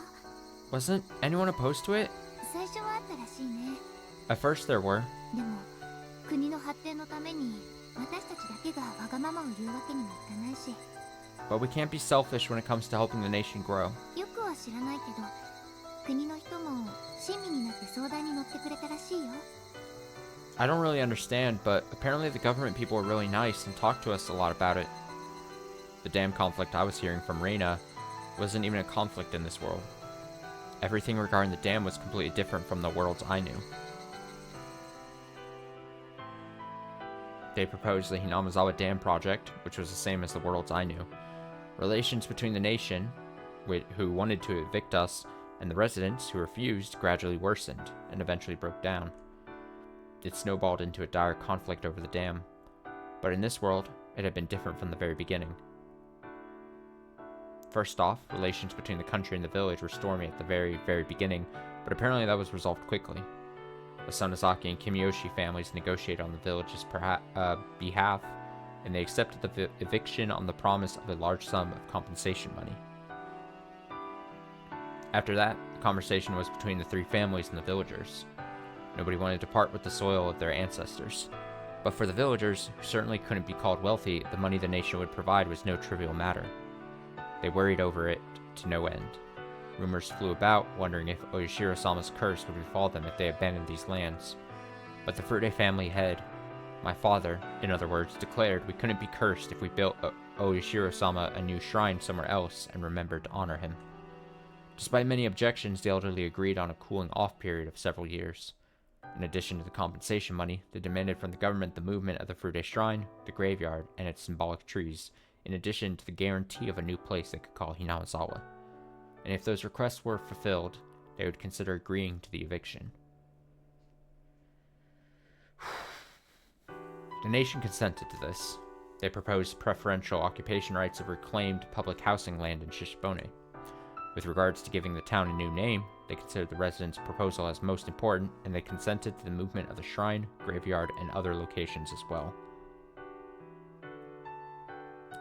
Wasn't anyone opposed to it? 最初はあったらしいね。 At first there were. でも国の発展のために私たちだけがわがままを言うわけにもいかないし。 But we can't be selfish when it comes to helping the nation grow. よくは知らないけど、国の人も親身になって相談に乗ってくれたらしいよ。 I don't really understand, but apparently the government people were really nice and talked to us a lot about it. The dam conflict I was hearing from Reina wasn't even a conflict in this world. Everything regarding the dam was completely different from the worlds I knew. They proposed the Hinamizawa Dam project, which was the same as the worlds I knew. Relations between the nation, who wanted to evict us, and the residents, who refused, gradually worsened, and eventually broke down. It snowballed into a dire conflict over the dam. But in this world, it had been different from the very beginning. First off, relations between the country and the village were stormy at the very, very beginning, but apparently that was resolved quickly. The Sonozaki and Kimiyoshi families negotiated on the village's behalf, and they accepted the eviction on the promise of a large sum of compensation money. After that, the conversation was between the three families and the villagers. Nobody wanted to part with the soil of their ancestors. But for the villagers, who certainly couldn't be called wealthy, the money the nation would provide was no trivial matter. They worried over it to no end. Rumors flew about, wondering if Oyashiro-sama's curse would befall them if they abandoned these lands. But the Furude family head, my father, in other words, declared we couldn't be cursed if we built Oyashiro-sama a new shrine somewhere else and remembered to honor him. Despite many objections, the elderly agreed on a cooling-off period of several years. In addition to the compensation money, they demanded from the government the movement of the Furude shrine, the graveyard, and its symbolic trees, in addition to the guarantee of a new place they could call Hinamizawa. And if those requests were fulfilled, they would consider agreeing to the eviction. The nation consented to this. They proposed preferential occupation rights of reclaimed public housing land in Shishibone. With regards to giving the town a new name, they considered the residents' proposal as most important, and they consented to the movement of the shrine, graveyard, and other locations as well.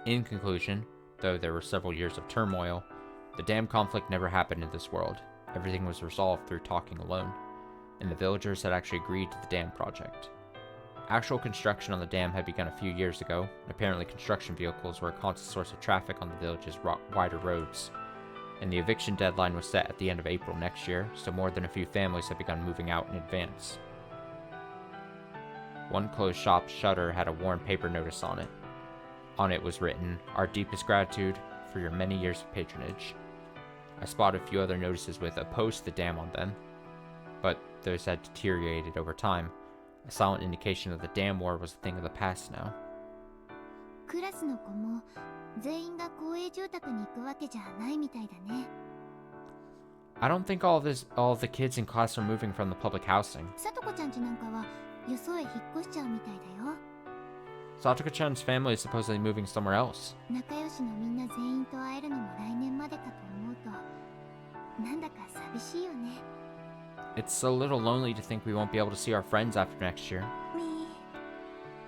In conclusion, though there were several years of turmoil, the dam conflict never happened in this world. Everything was resolved through talking alone, and the villagers had actually agreed to the dam project. Actual construction on the dam had begun a few years ago, and apparently construction vehicles were a constant source of traffic on the village's wider roads. And the eviction deadline was set at the end of April next year, so more than a few families had begun moving out in advance. One closed shop's shutter had a worn paper notice on it. On it was written, "Our deepest gratitude for your many years of patronage." I spotted a few other notices with "opposed to the dam" on them, but those had deteriorated over time, a silent indication that the dam war was a thing of the past now. クラスの子も全員が公営住宅に行くわけじゃないみたいだね。 I don't think all of the kids in class are moving from the public housing. さとこちゃんちなんかはよそへ引っ越しちゃうみたいだよ。 Satoko-chan's family is supposedly moving somewhere else. 仲良しのみんな全員と会えるのも来年までかと思うと、なんだか寂しいよね。 It's a little lonely to think we won't be able to see our friends after next year.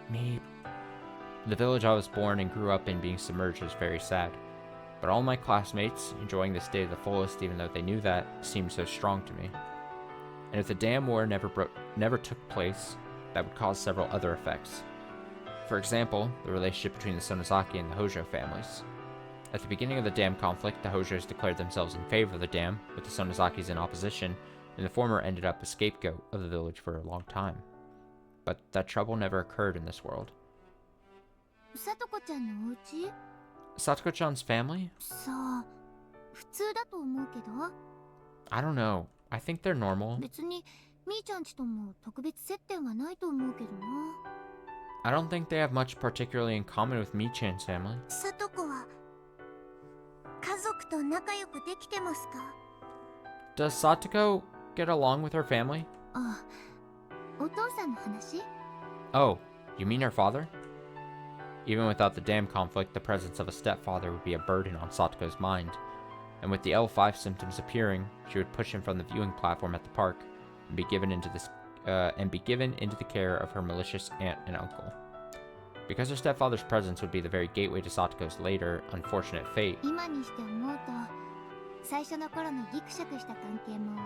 Me. The village I was born and grew up in being submerged was very sad. But all my classmates, enjoying this day to the fullest even though they knew that, seemed so strong to me. And if the dam war never took place, that would cause several other effects. For example, the relationship between the Sonozaki and the Hojo families. At the beginning of the dam conflict, the Hojos declared themselves in favor of the dam, with the Sonozakis in opposition, and the former ended up a scapegoat of the village for a long time. But that trouble never occurred in this world. さとこちゃんのお家？ Satoko-chan's family? さあ、普通だと思うけど。 I don't know. I think they're normal. 別にみーちゃんちとも特別接点はないと思うけどな。 I don't think they have much particularly in common with Mi-chan's family. さとこは家族と仲良くできてますか？ Does Satoko get along with her family? あ、お父さんの話？ Oh, you mean her father? Even without the dam conflict, the presence of a stepfather would be a burden on Satoko's mind. And with the L5 symptoms appearing, she would push him from the viewing platform at the park and be given into the care of her malicious aunt and uncle. Because her stepfather's presence would be the very gateway to Satoko's later unfortunate fate. 今にして思うと、最初の頃のギクシャクした関係も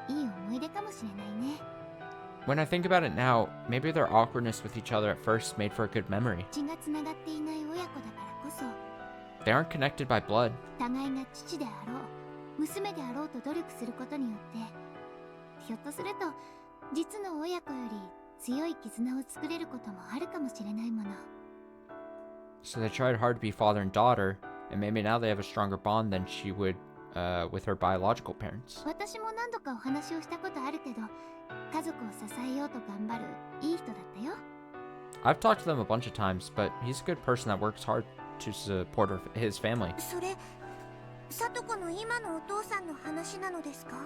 いい思い出かもしれないね。 When I think about it now, maybe their awkwardness with each other at first made for a good memory. 血がつながっていない親子だからこそ、 They aren't connected by blood. 互いが父であろう、娘であろうと努力することによって、ひょっとすると実の親子より強い絆を作れることもあるかもしれないもの。 So they tried hard to be father and daughter, and maybe now they have a stronger bond than she would with her biological parents. 私も何度かお話をしたことあるけど、家族を支えようと頑張るいい人だったよ。 I've talked to them a bunch of times, but he's a good person that works hard to support his family. それ、さとこの今のお父さんの話なのですか？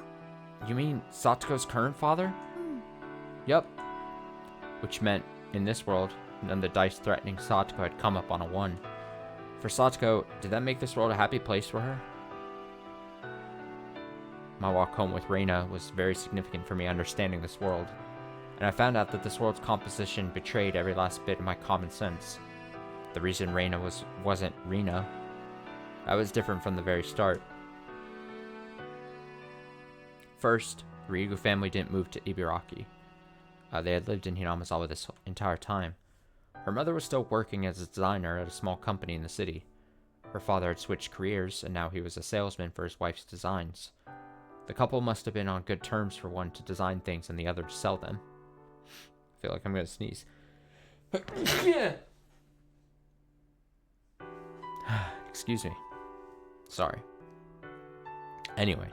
You mean Satoko's current father? うん。 Yep. Which meant, in this world, none of the dice threatening Satoko had come up on a 1. For Satoko, did that make this world a happy place for her? My walk home with Reina was very significant for me understanding this world, and I found out that this world's composition betrayed every last bit of my common sense. The reason Reina wasn't Rina. That was different from the very start. First, the Ryugu family didn't move to Ibaraki. They had lived in Hinamazawa this entire time. Her mother was still working as a designer at a small company in the city. Her father had switched careers, and now he was a salesman for his wife's designs. The couple must have been on good terms for one to design things and the other to sell them. I feel like I'm gonna sneeze. Excuse me. Sorry. Anyway.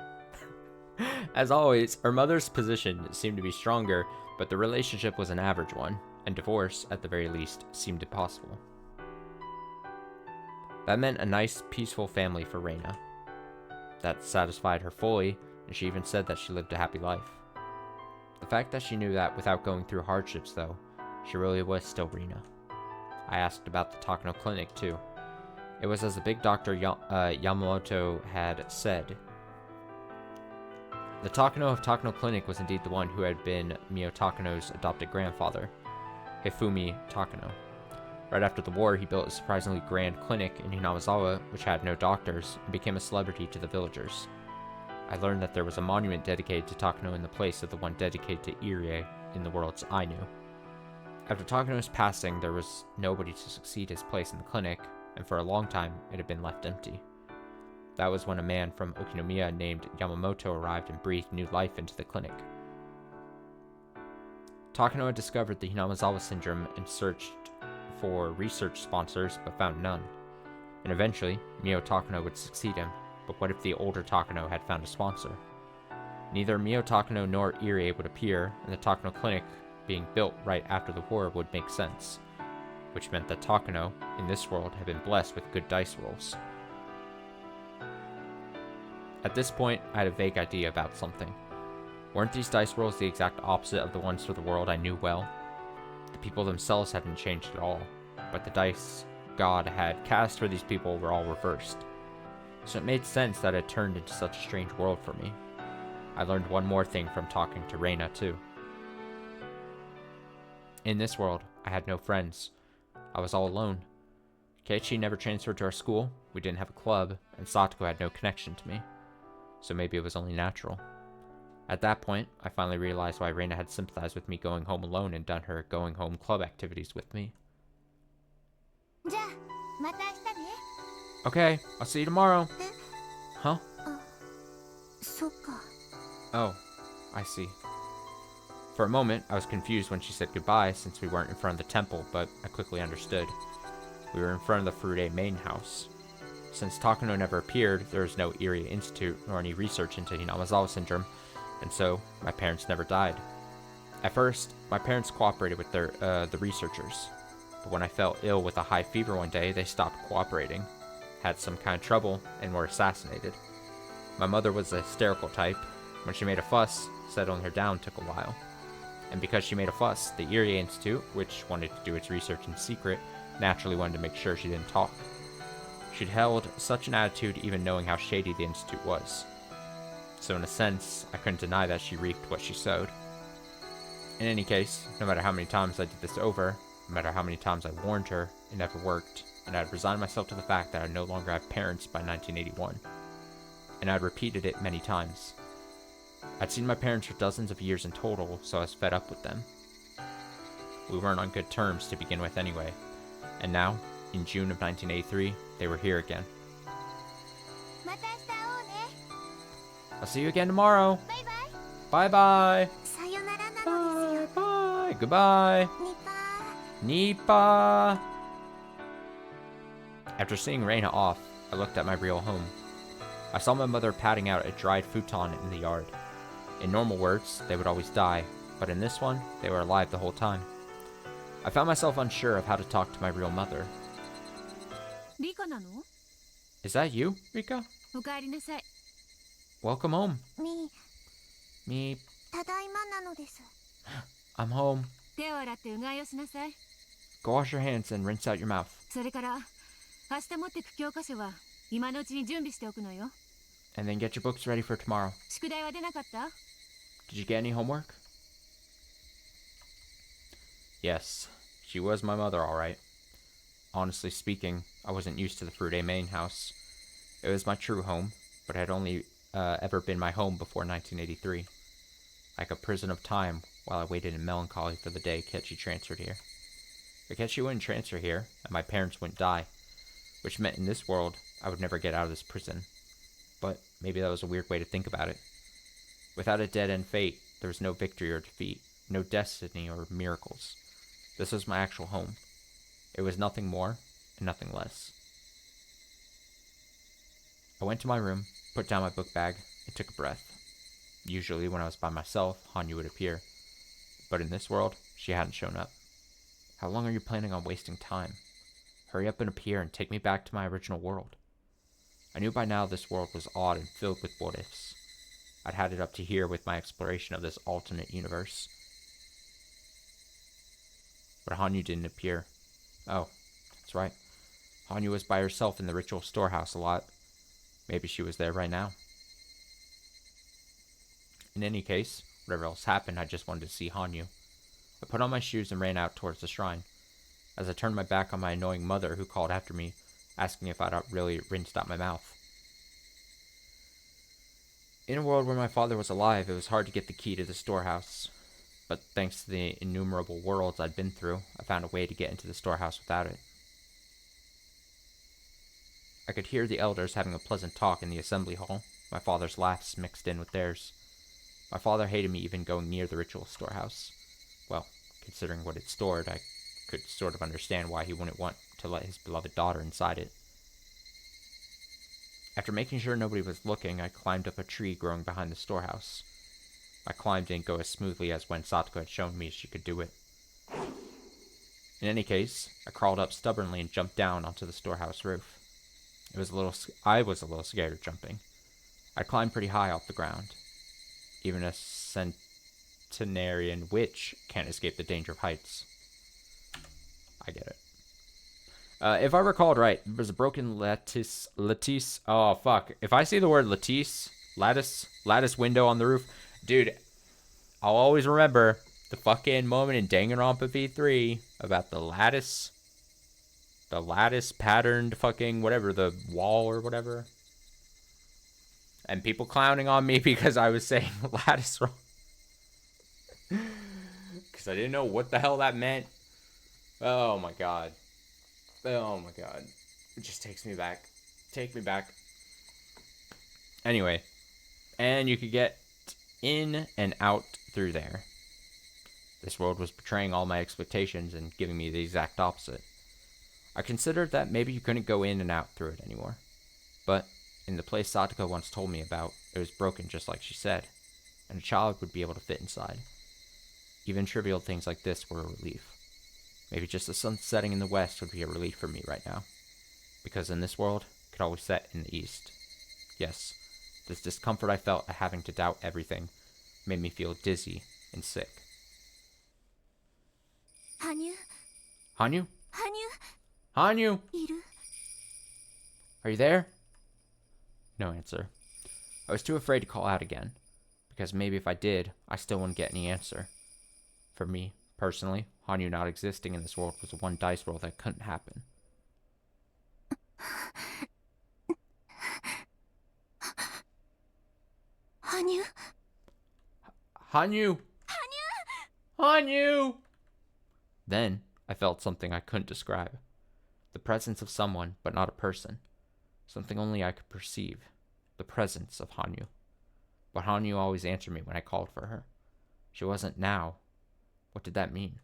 As always, her mother's position seemed to be stronger, but the relationship was an average one, and divorce, at the very least, seemed impossible. That meant a nice, peaceful family for Reina. That satisfied her fully, and she even said that she lived a happy life. The fact that she knew that without going through hardships, though, she really was still Reina. I asked about the Takano clinic, too. It was as the big doctor Yamamoto had said. The Takano of Takano Clinic was indeed the one who had been Mio Takano's adopted grandfather, Hifumi Takano. Right after the war, he built a surprisingly grand clinic in Hinamazawa, which had no doctors, and became a celebrity to the villagers. I learned that there was a monument dedicated to Takano in the place of the one dedicated to Irie in the world's Ainu. After Takano's passing, there was nobody to succeed his place in the clinic, and for a long time, it had been left empty. That was when a man from Okinomiya named Yamamoto arrived and breathed new life into the clinic. Takano had discovered the Hinamazawa syndrome and searched for research sponsors, but found none. And eventually, Mio Takano would succeed him, but what if the older Takano had found a sponsor? Neither Mio Takano nor Irie would appear, and the Takano Clinic being built right after the war would make sense, which meant that Takano, in this world, had been blessed with good dice rolls. At this point, I had a vague idea about something. Weren't these dice rolls the exact opposite of the ones for the world I knew well? The people themselves hadn't changed at all, but the dice God had cast for these people were all reversed. So it made sense that it turned into such a strange world for me. I learned one more thing from talking to Reina, too. In this world, I had no friends. I was all alone. Keiichi never transferred to our school, we didn't have a club, and Satoko had no connection to me. So maybe it was only natural. At that point, I finally realized why Reina had sympathized with me going home alone and done her going home club activities with me. じゃあまた明日ね。 Okay, I'll see you tomorrow. Huh? そっか。 Oh, I see. For a moment, I was confused when she said goodbye since we weren't in front of the temple, but I quickly understood. We were in front of the Furude main house. Since Takano never appeared, there was no Irie Institute nor any research into Hinamazawa syndrome, and so my parents never died. At first, my parents cooperated with the researchers, but when I fell ill with a high fever one day, they stopped cooperating, had some kind of trouble, and were assassinated. My mother was a hysterical type. When she made a fuss, settling her down took a while. And because she made a fuss, the Irie Institute, which wanted to do its research in secret, naturally wanted to make sure she didn't talk. She'd held such an attitude even knowing how shady the Institute was. So in a sense, I couldn't deny that she reaped what she sowed. In any case, no matter how many times I did this over, no matter how many times I warned her, it never worked, and I'd resigned myself to the fact that I'd no longer have parents by 1981. And I'd repeated it many times. I'd seen my parents for dozens of years in total, so I was fed up with them. We weren't on good terms to begin with anyway, and now, in June of 1983, they were here again. また明日会おうね。 I'll see you again tomorrow. バイバイ。 Bye bye. さよならなのですよ。 Bye bye. Goodbye. ニパー。 Nipa. After seeing Reina off, I looked at my real home. I saw my mother patting out a dried futon in the yard. In normal words, they would always die, but in this one, they were alive the whole time. I found myself unsure of how to talk to my real mother. リカなの？ Is that you, Rika? おかえりなさい。 Welcome home. み、 Me, ただいまなのです。 I'm home. 手を洗ってうがいをしなさい。 Go wash your hands and rinse out your mouth. それから明日持ってく教科書は今のうちに準備しておくのよ。 And then get your books ready for tomorrow. 宿題は出なかった？ Did you get any homework? Yes, she was my mother, all right. Honestly speaking, I wasn't used to the Furude main house. It was my true home, but it had only ever been my home before 1983. Like a prison of time while I waited in melancholy for the day Ketchi transferred here. But Ketchi wouldn't transfer here, and my parents wouldn't die, which meant in this world, I would never get out of this prison. But maybe that was a weird way to think about it. Without a dead-end fate, there was no victory or defeat, no destiny or miracles. This was my actual home. It was nothing more and nothing less. I went to my room, put down my book bag, and took a breath. Usually when I was by myself, Hanyu would appear. But in this world, she hadn't shown up. How long are you planning on wasting time? Hurry up and appear and take me back to my original world. I knew by now this world was odd and filled with what-ifs. I'd had it up to here with my exploration of this alternate universe. But Hanyu didn't appear. Oh, that's right. Hanyu was by herself in the ritual storehouse a lot. Maybe she was there right now. In any case, whatever else happened, I just wanted to see Hanyu. I put on my shoes and ran out towards the shrine. As I turned my back on my annoying mother who called after me, asking if I'd really rinsed out my mouth. In a world where my father was alive, it was hard to get the key to the storehouse. But thanks to the innumerable worlds I'd been through, I found a way to get into the storehouse without it. I could hear the elders having a pleasant talk in the assembly hall, my father's laughs mixed in with theirs. My father hated me even going near the ritual storehouse. Well, considering what it stored, I could sort of understand why he wouldn't want to let his beloved daughter inside it. After making sure nobody was looking, I climbed up a tree growing behind the storehouse. My climb didn't go as smoothly as when Satoko had shown me she could do it. In any case, I crawled up stubbornly and jumped down onto the storehouse roof. I was a little scared of jumping. I climbed pretty high off the ground. Even a centenarian witch can't escape the danger of heights. I get it. If I recalled right, there was a broken lattice, oh fuck. If I see the word lattice window on the roof, dude, I'll always remember the fucking moment in Danganronpa V3 about the lattice patterned fucking whatever, the wall or whatever. and people clowning on me because I was saying lattice wrong. Because I didn't know what the hell that meant. Oh my god. Oh my god. It just takes me back. Take me back. Anyway. And you could get in and out through there. This world was betraying all my expectations and giving me the exact opposite. I considered that maybe you couldn't go in and out through it anymore. But in the place Satoko once told me about, it was broken just like she said, and a child would be able to fit inside. Even trivial things like this were a relief. Maybe just the sun setting in the west would be a relief for me right now. Because in this world, it could always set in the east. Yes, this discomfort I felt at having to doubt everything made me feel dizzy and sick. Hanyu? Hanyu? Hanyu? Hanyu? Iru? Are you there? No answer. I was too afraid to call out again, because maybe if I did, I still wouldn't get any answer. For me, personally, Hanyu not existing in this world was a one dice roll that couldn't happen. Hanyu? Hanyu! Hanyu! Then, I felt something I couldn't describe. The presence of someone, but not a person. Something only I could perceive. The presence of Hanyu. But Hanyu always answered me when I called for her. She wasn't now. What did that mean?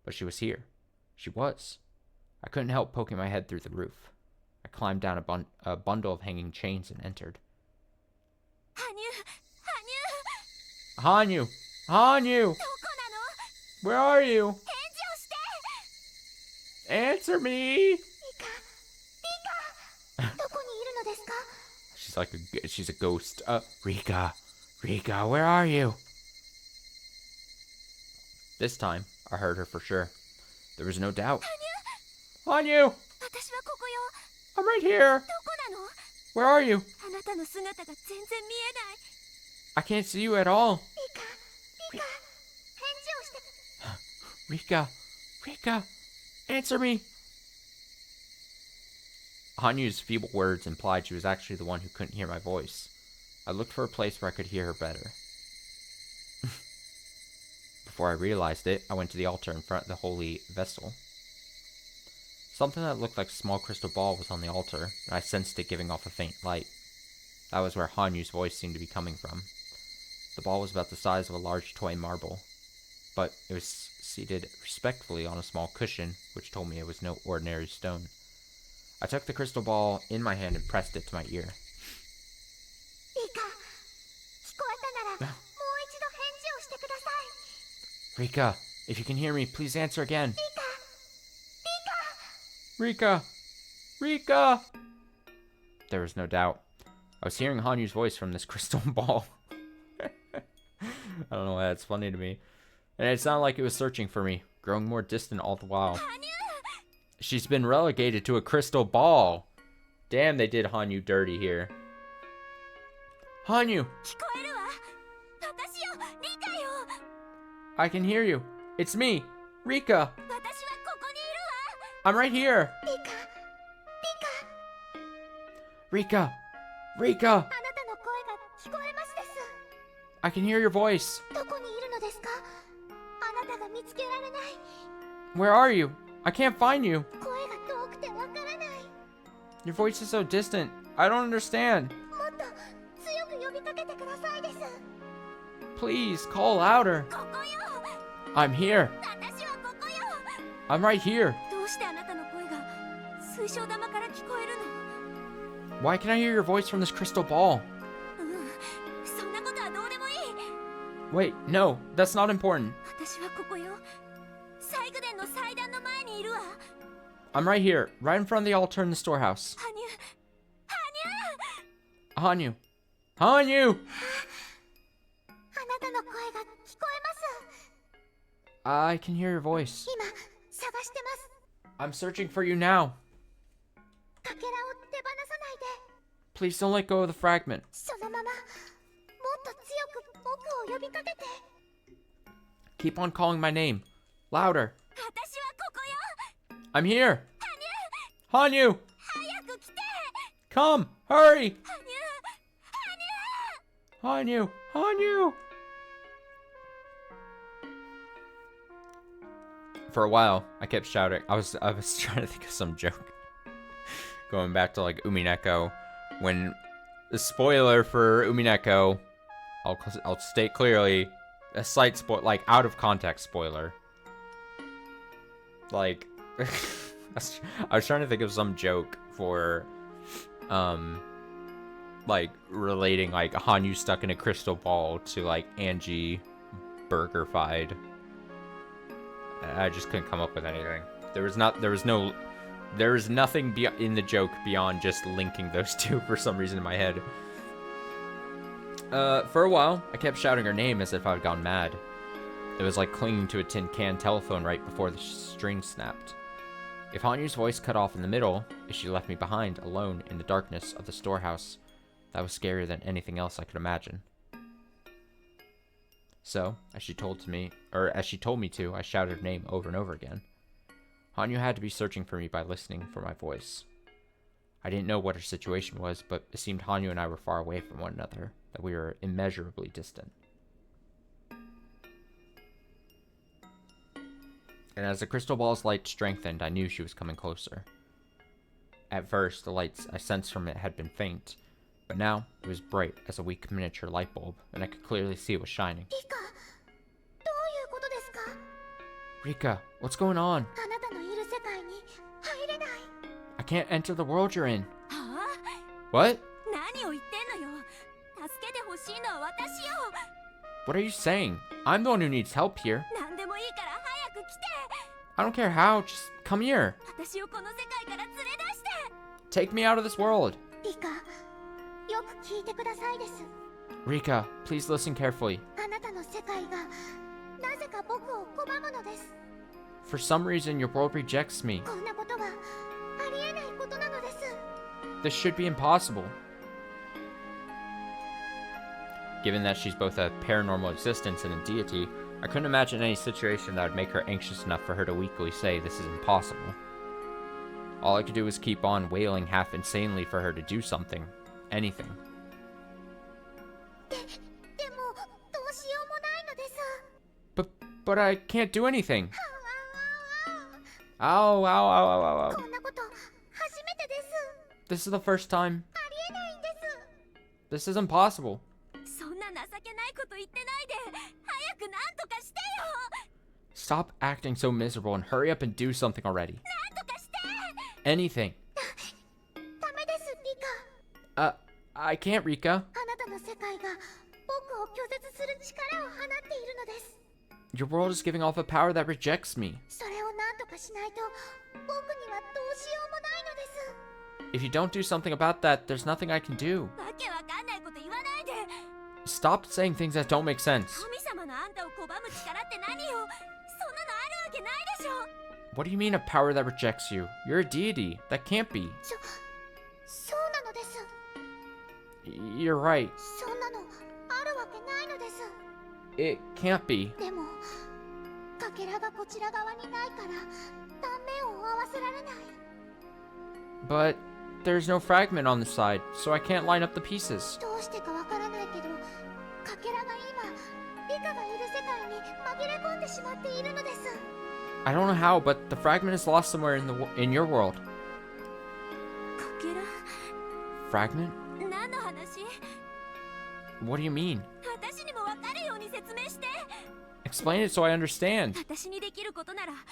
But she was here. She was. I couldn't help poking my head through the roof. I climbed down a bundle of hanging chains and entered. Hanyu? Hanyu! Hanyu! Where are you? Answer me! She's a ghost. Rika, where are you? This time, I heard her for sure. There was no doubt. Hanyu! I'm right here! Where are you? I can't see you at all. Rika, answer me! Hanyu's feeble words implied she was actually the one who couldn't hear my voice. I looked for a place where I could hear her better. Before I realized it, I went to the altar in front of the holy vessel. Something that looked like a small crystal ball was on the altar, and I sensed it giving off a faint light. That was where Hanyu's voice seemed to be coming from. The ball was about the size of a large toy marble, but it was seated respectfully on a small cushion, which told me it was no ordinary stone. I took the crystal ball in my hand and pressed it to my ear. Rika, if you can hear me, please answer again. Rika! There was no doubt. I was hearing Hanyu's voice from this crystal ball. I don't know why that's funny to me. And it sounded like it was searching for me, growing more distant all the while. She's been relegated to a crystal ball. Damn, they did Hanyu dirty here. Hanyu! I can hear you. It's me, Rika. I'm right here. Rika! I can hear your voice. Where are you? I can't find you. Your voice is so distant. I don't understand. Please, call louder. I'm here. I'm right here. Why can I hear your voice from this crystal ball? Wait, no, that's not important. I'm right here, right in front of the altar in the storehouse. Hanyu! I can hear your voice. I'm searching for you now. Please don't let go of the fragment. Keep on calling my name. Louder. I'm here. Hanyu! Come! Hurry! Hanyu! Hanyu! For a while, I kept shouting. I was trying to think of some joke. Going back to like Umineko, when the spoiler for Umineko, I'll state clearly, a slight like out of context spoiler. Like, I was trying to think of some joke for, like relating like Hanyu stuck in a crystal ball to like Angie burgerfied. I just couldn't come up with anything. There was nothing in the joke beyond just linking those two for some reason in my head. For a while, I kept shouting her name as if I'd gone mad. It was like clinging to a tin can telephone right before the string snapped. If Hanyu's voice cut off in the middle, if she left me behind alone in the darkness of the storehouse, that was scarier than anything else I could imagine. So, as she told me to, I shouted her name over and over again. Hanyu had to be searching for me by listening for my voice. I didn't know what her situation was, but it seemed Hanyu and I were far away from one another, that we were immeasurably distant. And as the crystal ball's light strengthened, I knew she was coming closer. At first, the lights I sensed from it had been faint, but now it was bright as a weak miniature light bulb, and I could clearly see it was shining. Rika, どういうことですか? Rika, what's going on? あなたのいる世界に入れない。I can't enter the world you're in. はあ What? 何を言ってんのよ。助けてほしいのは私よ。 What are you saying? I'm the one who needs help here. 何でもいいから早く来て。 I don't care how, just come here. 私をこの世界から連れ出して。 Take me out of this world. リカ、よく聞いてくださいです。 Rika, please listen carefully. あなたの世界がなぜか僕を拒むのです。 For some reason, your world rejects me. こんなことはありえないことなのです。 This should be impossible. Given that she's both a paranormal existence and a deity, I couldn't imagine any situation that would make her anxious enough for her to weakly say this is impossible. All I could do was keep on wailing half insanely for her to do something. Anything. でもどうしようもないのです。 But I can't do anything. あわ Ow, ow, ow, ow, ow, ow. こんなこと初めてです。 This is the first time. ありえないんです。 This is impossible. そんな情けないこと言ってないで。早く何とかしてよ。 Stop acting so miserable and hurry up and do something already. 何とかして。 Anything. ダメです、リカ。 I can't, Rika. あなたの世界が僕を拒絶する力を放っているのです。 Your world is giving off a power that rejects me. それを何とかしないと僕にはどうしようもないのです。 If you don't do something about that, there's nothing I can do. わけわかんないこと言わないで。 Stop saying things that don't make sense. 神様のあんたを拒む力って何よ。そんなのあるわけないでしょ。 What do you mean a power that rejects you? You're a deity. That can't be. そうなのです。 You're right. そんなのあるわけないのです。 It can't be. でもかけらがこちら側にないから断面を合わせられない。 But there's no fragment on the side, so I can't line up the pieces. どうしてかわからないけどかけらが今リカがいる世界に紛れ込んでしまっているのです。 I don't know how, but the fragment is lost somewhere in your world. かけら Fragment? 何の話？ What do you mean? 私にも分かるように説明して。 Explain it so I understand. 私にできることなら何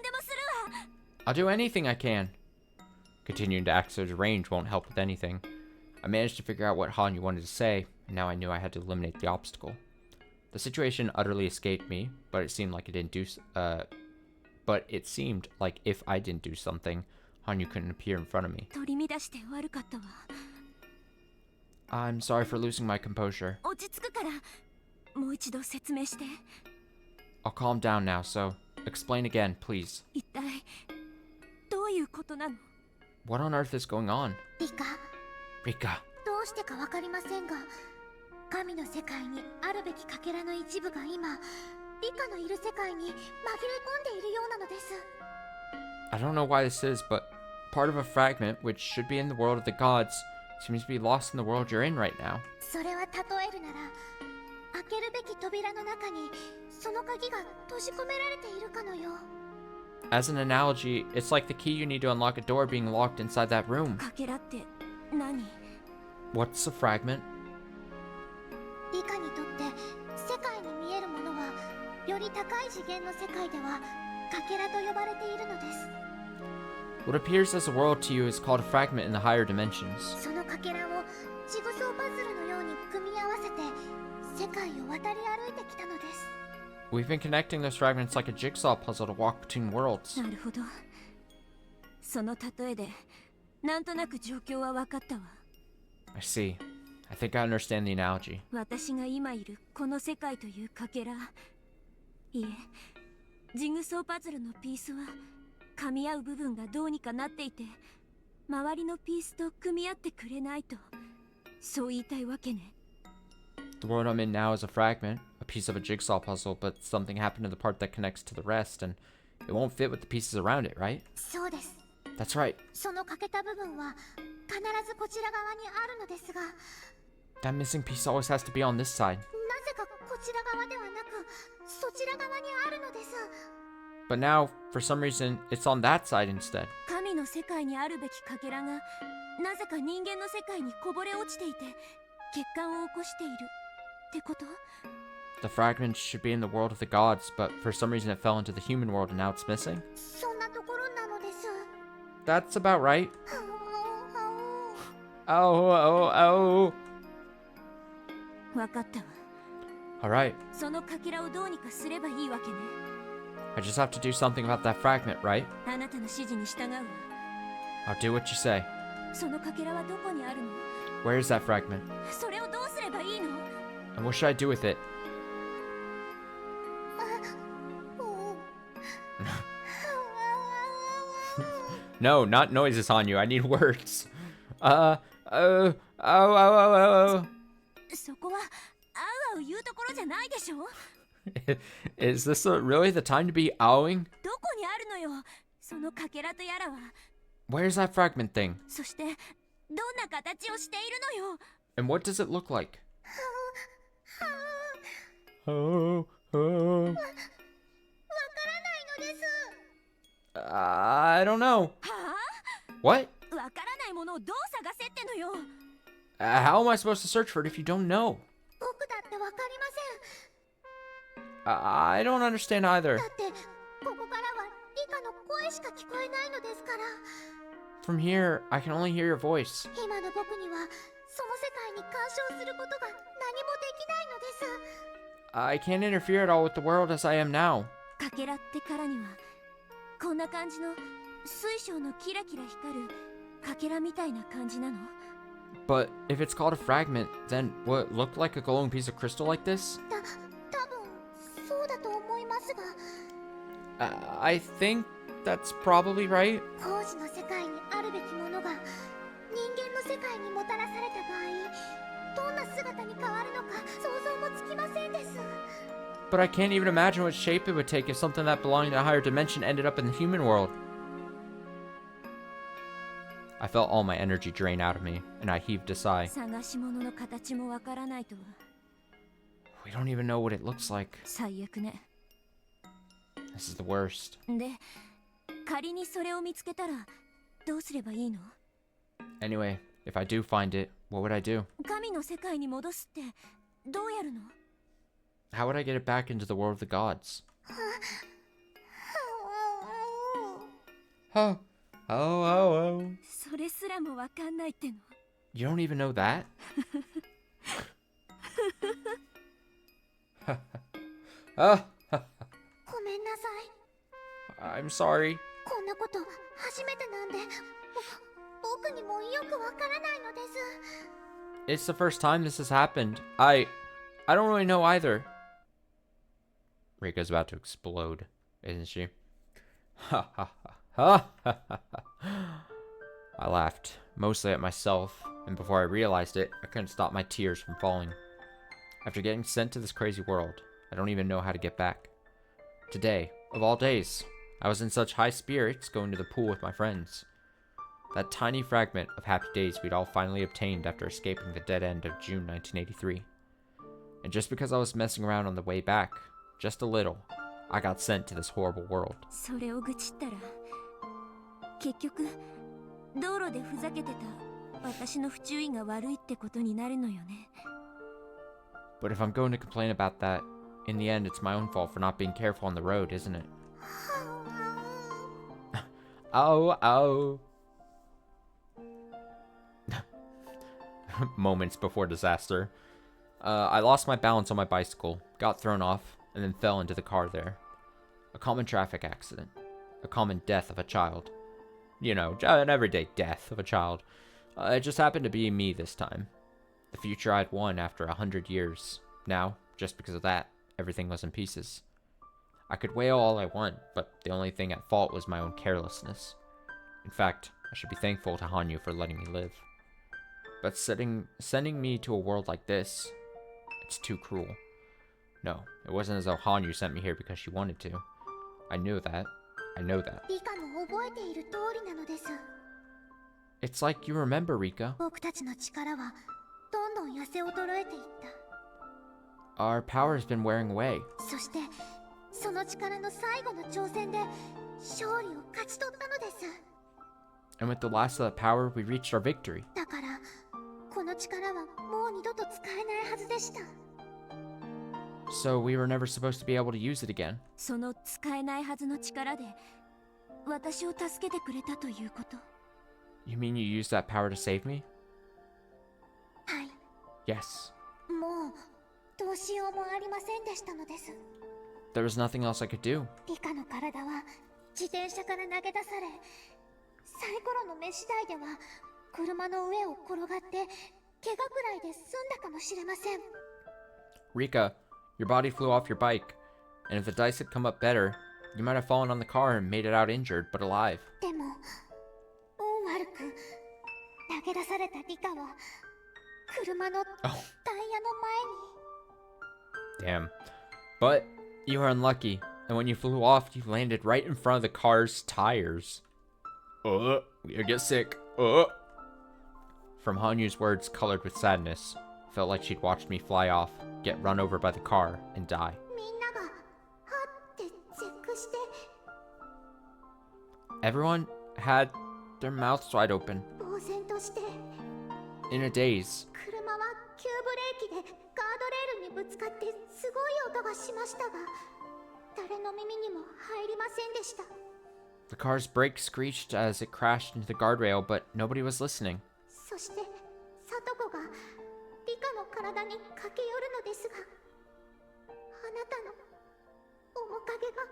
でもするわ。 I'll do anything I can. Continuing to act so deranged won't help with anything. I managed to figure out what Hanyu wanted to say, and now I knew I had to eliminate the obstacle. The situation utterly escaped me, but it seemed like if I didn't do something, Hanyu couldn't appear in front of me. 取り乱して悪かったわ。 I'm sorry for losing my composure. 落ち着くからもう一度説明して。 I'll calm down now, so explain again, please. 一体どういうことなの？ What on earth is going on? リカ、 Rika, どうしてかわかりませんが神の世界にあるべきかけらの一部が今リカのいる世界に紛れ込んでいるようなのです。 I don't know why this is, but part of a fragment, which should be in the world of the gods, Seems to be lost in the world you're in right now. それは例えるなら、開けるべき扉の中にその鍵が閉じ込められているかのよ。As an analogy, it's like the key you need to unlock a door being locked inside that room. かけらって何？ What's a fragment? 理科にとって世界に見えるものは、より高い次元の世界ではかけらと呼ばれているのです。 What appears as a world to you is called a fragment in the higher dimensions. そのかけらをジグソーパズルのように組み合わせて世界を渡り歩いてきたのです。 We've been connecting those fragments like a jigsaw puzzle to walk between worlds. なるほど。その例えでなんとなく状況は分かったわ。 I see. I think I understand the analogy. 私が今いるこの世界というかけら、いえ、ジグソーパズルのピースは噛み合う部分がどうにかなっていて、周りのピースと組み合ってくれないと、そう言いたいわけね。 The world I'm in now is a fragment, a piece of a jigsaw puzzle, but something happened to the part that connects to the rest, and it won't fit with the pieces around it, right? そうです。 That's right. その欠けた部分は必ずこちら側にあるのですが、 That missing piece always has to be on this side. なぜかこちら側ではなくそちら側にあるのです。 But now, for some reason, it's on that side instead. 神の世界にあるべきかけらがなぜか人間の世界にこぼれ落ちていて欠陥を起こしているってこと？ The fragment should be in the world of the gods, but for some reason it fell into the human world and now it's missing? そんなところなのです。 That's about right. Oh. 分かったわ。 Alright, そのかけらをどうにかすればいいわけね。 I just have to do something about that fragment, right? あなたの指示に従うわ。 I'll do what you say. そのかけらはどこにあるの？ Where is that fragment? それをどうすればいいの？ And what should I do with it? No, not noises on you. I need words. そこはあうあう言うところじゃないでしょ。 Is this really the time to be owing? どこにあるのよ、そのかけらとやらは。 Where's that fragment thing? そしてどんな形をしているのよ。 And what does it look like? わからないのです。 I don't know. はあ？ What? わからないものをどう探せってのよ。 How am I supposed to search for it if you don't know? 僕だってわかりません。 I don't understand either. だってここからは理科の声しか聞こえないのですから。 From here, I can only hear your voice. 今の僕にはその世界に干渉することが何もできないのです。 I can't interfere at all with the world as I am now. かけらってからにはこんな感じの水晶のキラキラ光るかけらみたいな感じなの？ But if it's called a fragment, then will it look like a glowing piece of crystal like this? 多分そうだと思いますが。 I think that's probably right. 工事の世界にあるべきものが人間の世界にもたらされた場合、どんな姿に変わるのか想像もつきませんです。 But I can't even imagine what shape it would take if something that belonged in a higher dimension ended up in the human world. I felt all my energy drain out of me, and I heaved a sigh. 探し物の形もわからないとは We don't even know what it looks like. 最悪ね。 This is the worst. で、仮にそれを見つけたらどうすればいいの？ Anyway, if I do find it, what would I do? 神の世界に戻すってどうやるの？ How would I get it back into the world of the gods? Oh. それすらもわかんないっての？ You don't even know that? Oh. ごめんなさい。 I'm sorry. こんなこと初めてなんで、僕にもよくわからないのです。 It's the first time this has happened. I don't really know either. Rika's about to explode, isn't she? Ha ha ha ha ha ha. I laughed, mostly at myself, and before I realized it, I couldn't stop my tears from falling. After getting sent to this crazy world, I don't even know how to get back. Today, of all days, I was in such high spirits going to the pool with my friends. That tiny fragment of happy days we'd all finally obtained after escaping the dead end of June 1983. And just because I was messing around on the way back, just a little, I got sent to this horrible world. それを愚痴ったら結局道路でふざけてた私の不注意が悪いってことになるのよね。 But if I'm going to complain about that, in the end it's my own fault for not being careful on the road, isn't it? Oh, oh. Moments before disaster. I lost my balance on my bicycle, got thrown off, and then fell into the car there. A common traffic accident. A common death of a child. You know, an everyday death of a child. It just happened to be me this time. The future I'd won after 100 years. Now, just because of that, everything was in pieces. I could wail all I want, but the only thing at fault was my own carelessness. In fact, I should be thankful to Hanyu for letting me live. But sending me to a world like this, it's too cruel. No, it wasn't as though Hanyu sent me here because she wanted to. I knew that. I know that. リカも覚えている通りなのです。 It's like you remember, Rika. 僕たちの力はどんどん痩せ衰えていった。 Our power has been wearing away. そしてその力の最後の挑戦で勝利を勝ち取ったのです。 And with the last of that power, we reached our victory. だからこの力はもう二度と使えないはずでした。 So we were never supposed to be able to use it again. その使えないはずの力で私を助けてくれたということ。 You mean you used that power to save me? はい。 Yes. もうどうしようもありませんでしたのです。 There was nothing else I could do. リカの体は自転車から投げ出され、サイコロの目次第では車の上を転がって怪我くらいで済んだかもしれません。 Rika, your body flew off your bike, and if the dice had come up better, you might have fallen on the car and made it out injured, but alive. でも運悪く投げ出されたリカは車のタイヤの前に。 Damn. But you were unlucky, and when you flew off, you landed right in front of the car's tires. You get sick. From Hanyu's words colored with sadness, felt like she'd watched me fly off, get run over by the car, and die. みんながはって絶句して。 Everyone had their mouths wide open, 呆然として。 in a daze. 車は急ブレーキでガードレールにぶつかってすごい音がしましたが、誰の耳にも入りませんでした。 The car's brakes screeched as it crashed into the guardrail, but nobody was listening. そしてサトコがリカの体に駆け寄るのですが、あなたの面影が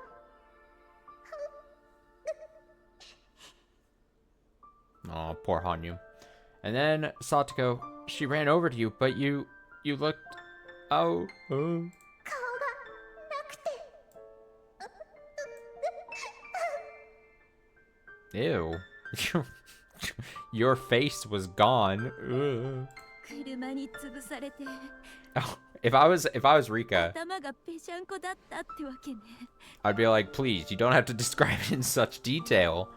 Oh, poor Hanyu. And then Satoko, she ran over to you, but you looked. Oh. 顔がなくて。 Ew. Your face was gone. Ugh. 車に潰されて Oh, if I was Rika, 頭がぺしゃんこだったってわけね。 I'd be like, please, you don't have to describe it in such detail.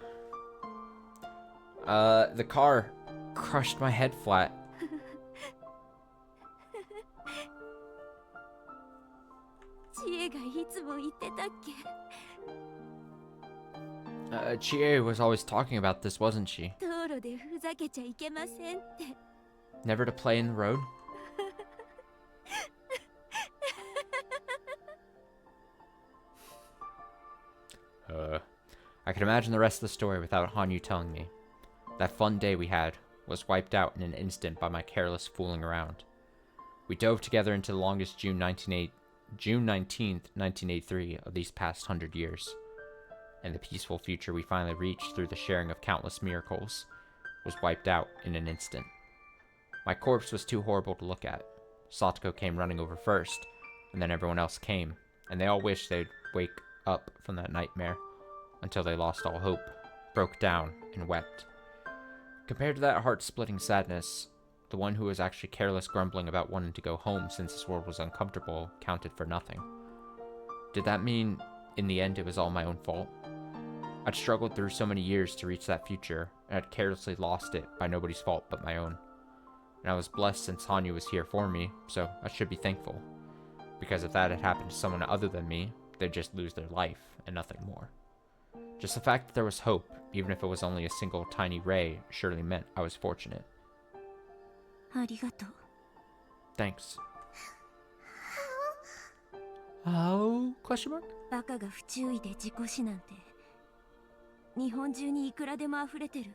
The car crushed my head flat. 知恵がいつも言ってたっけ。 Chie was always talking about this, wasn't she? 道路でふざけちゃいけませんって。 Never to play in the road? I could imagine the rest of the story without Hanyu telling me. That fun day we had was wiped out in an instant by my careless fooling around. We dove together into the longest June 19th, 1983 of these past 100 years. And the peaceful future we finally reached through the sharing of countless miracles was wiped out in an instant. My corpse was too horrible to look at. Satoko came running over first, and then everyone else came, and they all wished they'd wake up from that nightmare, until they lost all hope, broke down, and wept. Compared to that heart-splitting sadness, the one who was actually careless grumbling about wanting to go home since this world was uncomfortable counted for nothing. Did that mean, in the end, it was all my own fault? I'd struggled through so many years to reach that future, and I'd carelessly lost it by nobody's fault but my own. And I was blessed since Hanyu was here for me, so I should be thankful. Because if that had happened to someone other than me, they'd just lose their life, and nothing more. Just the fact that there was hope, even if it was only a single tiny ray, surely meant I was fortunate. ありがとう。 Thanks. How? Question mark? バカが不注意で事故死なんて日本中にいくらでも溢れてる。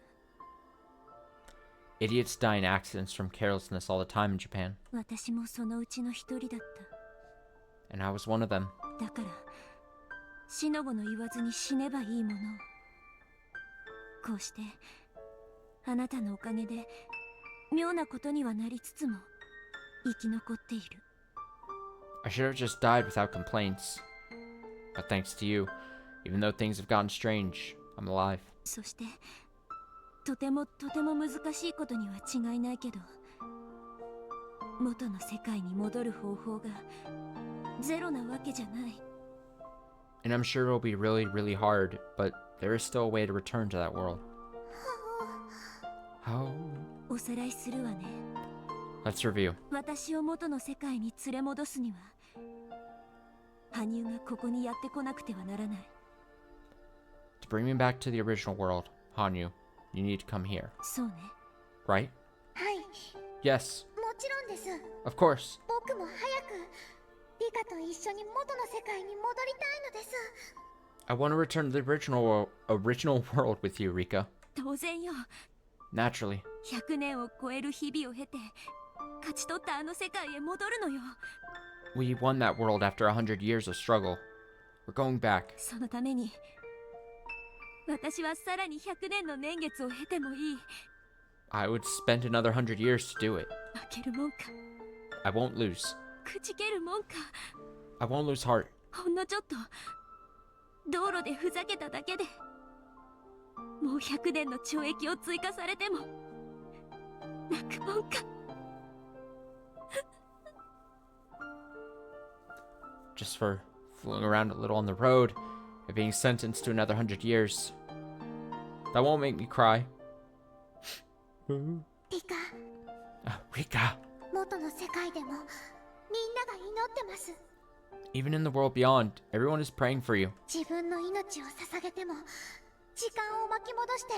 Idiots die in accidents from carelessness all the time in Japan. 私もそのうちの一人だった。 And I was one of them. だからしのぶの言わずに死ねばいいものを。こうしてあなたのおかげで妙なことにはなりつつも生き残っている。 I should have just died without complaints. But thanks to you, even though things have gotten strange, I'm alive. そしてとても難しいことには違いないけど、元の世界に戻る方法がゼロなわけじゃない。 And I'm sure it'll be really, really hard, but there is still a way to return to that world. How? おさらいするわね。 Let's review. 私を元の世界に連れ戻すには羽生がここにやってこなくてはならない。 To bring me back to the original world, Hanyu, you need to come here. そうね。 Right? はい、 Yes, もちろんです。 of course. 僕も早くリカと一緒に元の世界に戻りたいのです。 I want to return to the original world with you, Rika. 当然よ。 Naturally. 100年を超える日々を経て勝ち取ったあの世界へ戻るのよ。 We won that world after 100 years of struggle. We're going back. そのために私はさらに100年の年月を経てもいい。 I would spend another 100 years to do it. 負けるもんか I won't lose. くじけるもんか。 I won't lose heart. ほんのちょっと道路でふざけただけでもう100年の懲役を追加されても泣くもんか。 Just for fooling around a little on the road and being sentenced to another 100 years. That won't make me cry. リカ、 Rika. 元の世界でもみんなが祈ってます。 Even in the world beyond, everyone is praying for you. 自分の命を捧げても時間を巻き戻して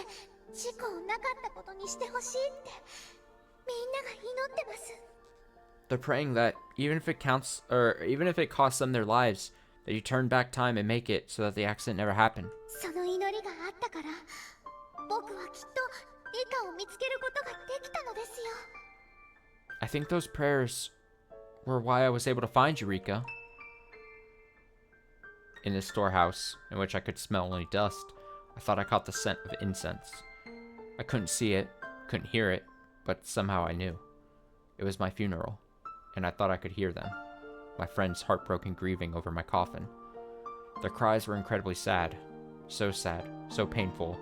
事故をなかったことにしてほしいってみんなが祈ってます。 They're praying that even if it counts, or even if it costs them their lives, that you turn back time and make it so that the accident never happened. その祈りがあったから僕はきっとリカを見つけることができたのですよ。 I think those prayers were why I was able to find you, Rika. In this storehouse, in which I could smell only dust, I thought I caught the scent of incense. I couldn't see it, couldn't hear it, but somehow I knew. It was my funeral, and I thought I could hear them, my friends heartbroken grieving over my coffin. Their cries were incredibly sad, so painful,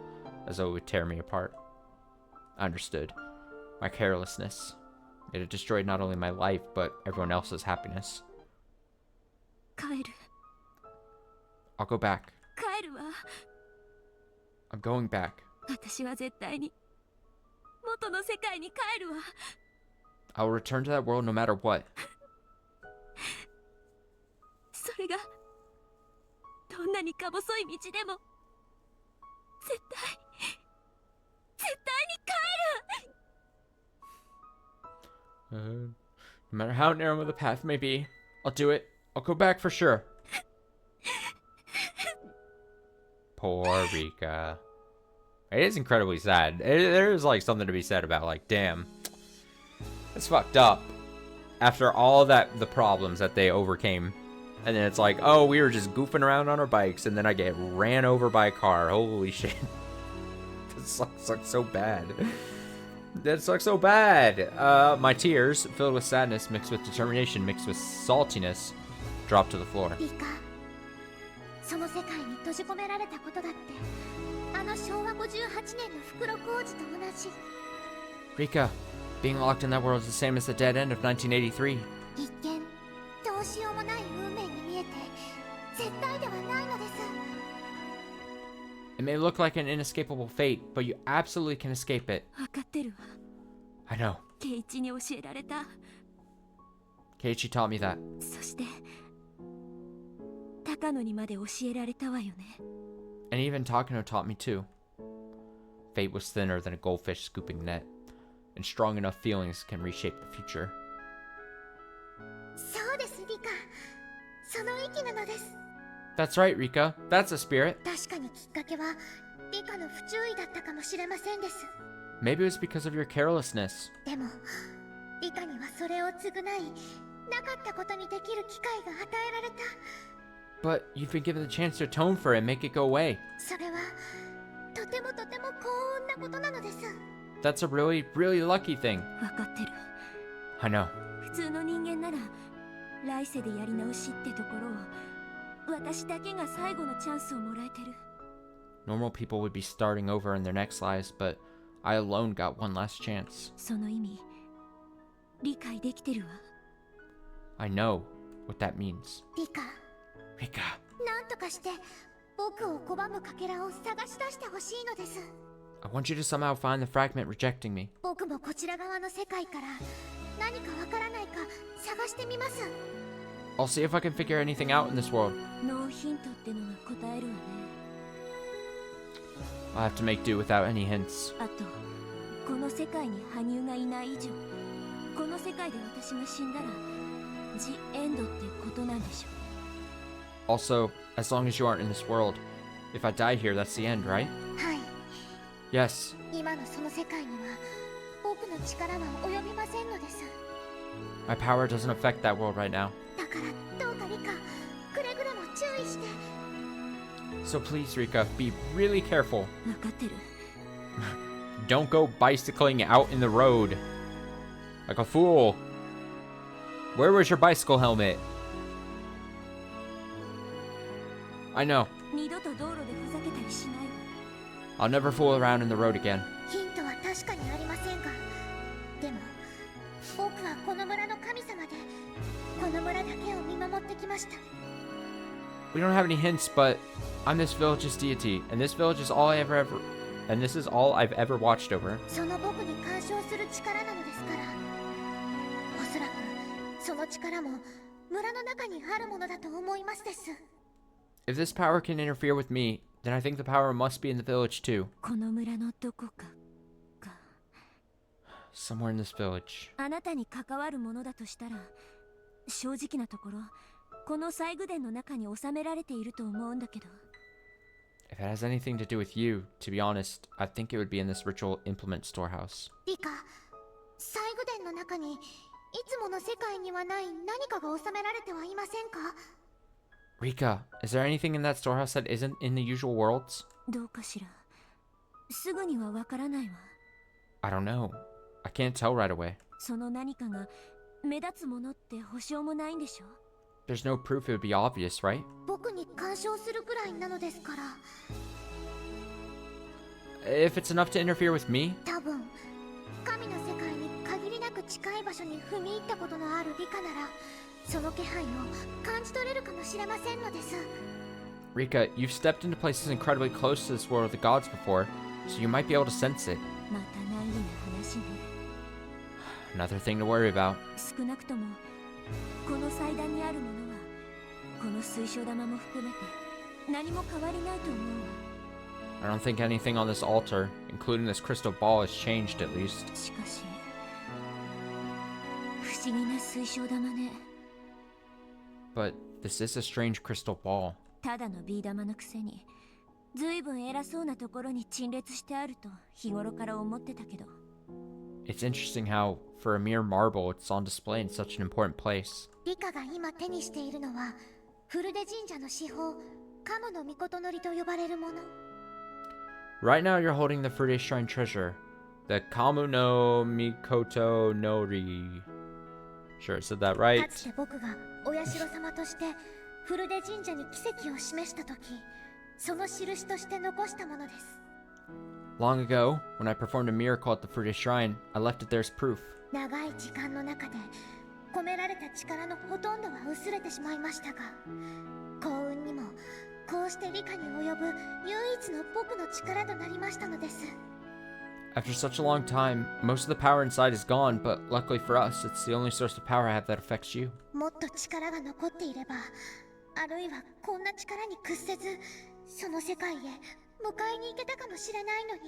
as though it would tear me apart. I understood. My carelessness. It had destroyed not only my life, but everyone else's happiness. 帰る I'll go back. 帰るわ。 I'm going back. 私は絶対に元の世界に帰るわ。 I will return to that world no matter what. それがどんなにか細い道でも絶対に帰る。 No matter how narrow the path may be, I'll do it. I'll go back for sure. Poor Rika. It is incredibly sad. There is like something to be said about like, damn, it's fucked up. After all that, the problems that they overcame, and then it's like, oh, we were just goofing around on our bikes, and then I get ran over by a car. Holy shit. That sucks so bad. That sucks so bad. My tears, filled with sadness, mixed with determination, mixed with saltiness, dropped to the floor. リカ、その世界に閉じ込められたことだってあの昭和58年の袋小路と同じ。 Rika, being locked in that world is the same as the dead end of 1983. 一見どうしようもない運命に見えて絶対ではないのです。It may look like an inescapable fate, but you absolutely can escape it. 分かってるわ。 I know. ケイチに教えられた。 Keiichi taught me that. そして高野にまで教えられたわよね。 And even Takano taught me too. Fate was thinner than a goldfish scooping net, and strong enough feelings can reshape the future. そうですリカ、その息なのです。 That's right, Rika. That's a spirit. 確かにきっかけはリカの不注意だったかもしれませんです。 Maybe it was because of your carelessness. でもリカにはそれを償い、なかったことにできる機会が与えられた。 But you've been given the chance to atone for it and make it go away. それはとても幸運なことなのです。 That's a really, really lucky thing. 分かってる。 I know. 普通の人間なら来世でやり直しってところを私だけが最後のチャンスをもらえてる。 Normal people would be starting over in their next lives, but I alone got one last chance. その意味理解できてるわ。 I know what that means. リカ、 Rika, なんとかして僕を拒むかけらを探し出してほしいのです。 I want you to somehow find the fragment rejecting me. 僕もこちら側の世界から何かわからないか探してみます。 I'll see if I can figure anything out in this world. ノーヒントってのが答えるわね。 I'll have to make do without any hints. あとこの世界に羽生がいない以上、この世界で私が死んだらジ・エンドってことなんでしょ。 Also, as long as you aren't in this world, if I die here, that's the end, right? はい、 Yes. 今のその世界には僕の力は及びませんのです。 My power doesn't affect that world right now. だからどうかリカ、くれぐれも注意して。 So please, Rika, be really careful. 分かってる。 Don't go bicycling out in the road like a fool. Where was your bicycle helmet? I know. 二度と道路でふざけたりしないわ。 I'll never fool around in the road again. ヒントは確かにありませんが、でも僕はこの村の神様でこの村だけを見守ってきました。 We don't have any hints, but I'm this village's deity, and this village is all and this is all I've ever watched over. その僕に干渉する力なのですから、おそらくその力も村の中にあるものだと思いますです。 If this power can interfere with me, then I think the power must be in the village too. この村のどこかか。 Somewhere in this village. あなたに関わるものだとしたら、正直なところこの西宮殿の中に収められていると思うんだけど。 If it has anything to do with you, to be honest, I think it would be in this ritual implement storehouse. リカ、西宮殿の中にいつもの世界にはない何かが収められてはいませんか？ Rika, is there anything in that storehouse that isn't in the usual worlds? どうかしら。すぐにはわからないわ。 I don't know. I can't tell right away. その何かが目立つものって保証もないんでしょ。 There's no proof it would be obvious, right? 僕に干渉するくらいなのですから。 If it's enough to interfere with me? 多分神の世界に限りなく近い場所に踏み入ったことのあるリカなら、その気配を感じ取れるかもしれませんのです。 Rika, you've stepped into places incredibly close to this world of the gods before, so you might be able to sense it. また難儀な話ね。 Another thing to worry about. 少なくともこの祭壇にあるものはこの水晶玉も含めて何も変わりないと思うわ。 I don't think anything on this altar, including this crystal ball, has changed at least. しかし不思議な水晶玉ね。 But this is a strange crystal ball. ただのビー玉のくせにずいぶん偉そうなところに陳列してあると日頃から思ってたけど。 It's interesting how, for a mere marble, it's on display in such an important place. リカが今手にしているのはフルデ神社の至宝カムの御事のりと呼ばれるもの。 Right now, you're holding the Furude Shrine treasure, the Kamu no Mikoto Nori. Sure, I said that か right. つて僕がお社様としてフルデ神社に奇跡を示した時、その印として残したものです。 Long ago, when I performed a miracle at the Furude Shrine, I left it there as proof. 長い時間の中で込められた力のほとんどは薄れてしまいましたが、幸運にもこうして理科に及ぶ唯一の僕の力となりましたのです。 After such a long time, most of the power inside is gone, but luckily for us, it's the only source of power I have that affects you. もっと力が残っていれば、あるいはこんな力に屈せず、その世界へ迎えに行けたかもしれないのに。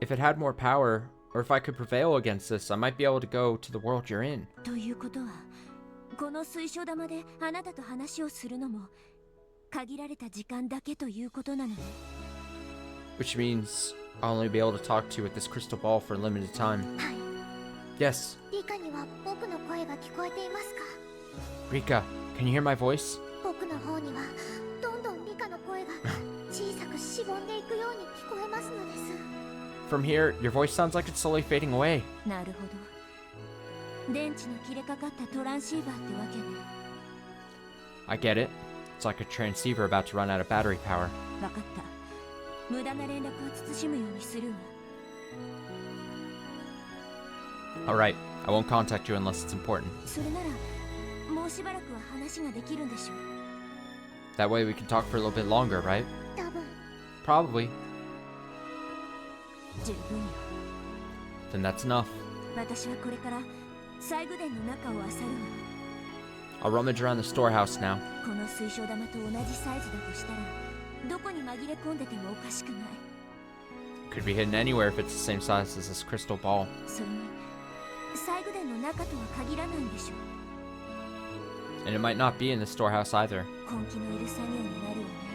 If it had more power, or if I could prevail against this, I might be able to go to the world you're in. ということは、この水晶玉であなたと話をするのも限られた時間だけということなのね。 Which means I'll only be able to talk to you with this crystal ball for a limited time. はい。 Yes, 理科には僕の声が聞こえていますか？ Rika, can you hear my voice? 僕の方にはどんどん理科の声が小さくしぼんでいくように聞こえますのです。 From here, your voice sounds like it's slowly fading away. なるほど。電池の切れかかったトランシーバーってわけね。 I get it. It's like a transceiver about to run out of battery power. わかった。無駄な連絡は慎むようにするわ。 Alright, I won't contact you unless it's important. それならもうしばらくは話ができるんでしょう。 That way we can talk for a little bit longer, right? 多分 Probably. 十分よ。 Then that's enough. 私はこれから細具殿の中を漁るわ。 I'll rummage around the storehouse now. この水晶玉と同じサイズだとしたらどこに紛れ込んでてもおかしくない。 Could be hidden anywhere if it's the same size as this crystal ball. それに細具殿の中とは限らないんでしょう。 And it might not be in the storehouse either. 根気のいる作業になるわね。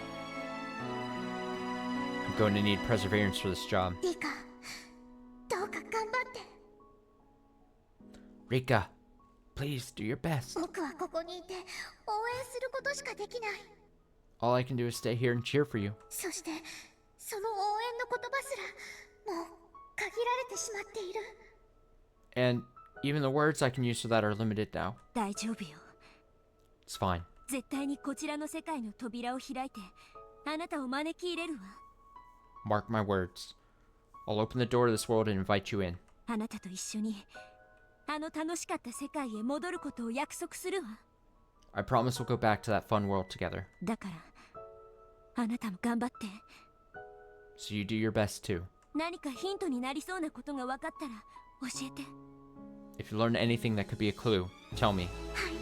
I'm going to need perseverance for this job. 理科、どうか頑張って。 Rika, please do your best. 僕はここにいて応援することしかできない。 All I can do is stay here and cheer for you. そしてその応援の言葉すらもう限られてしまっている。 And even the words I can use for that are limited now. 大丈夫よ。 It's fine. 絶対にこちらの世界の扉を開いてあなたを招き入れるわ。 Mark my words. I'll open the door to this world and invite you in. あなたと一緒にあの楽しかった世界へ戻ることを約束するわ。 I promise we'll go back to that fun world together. だからあなたも頑張って。 So you do your best too. 何かヒントになりそうなことが分かったら教えて。 If you learn anything that could be a clue, tell me. はい。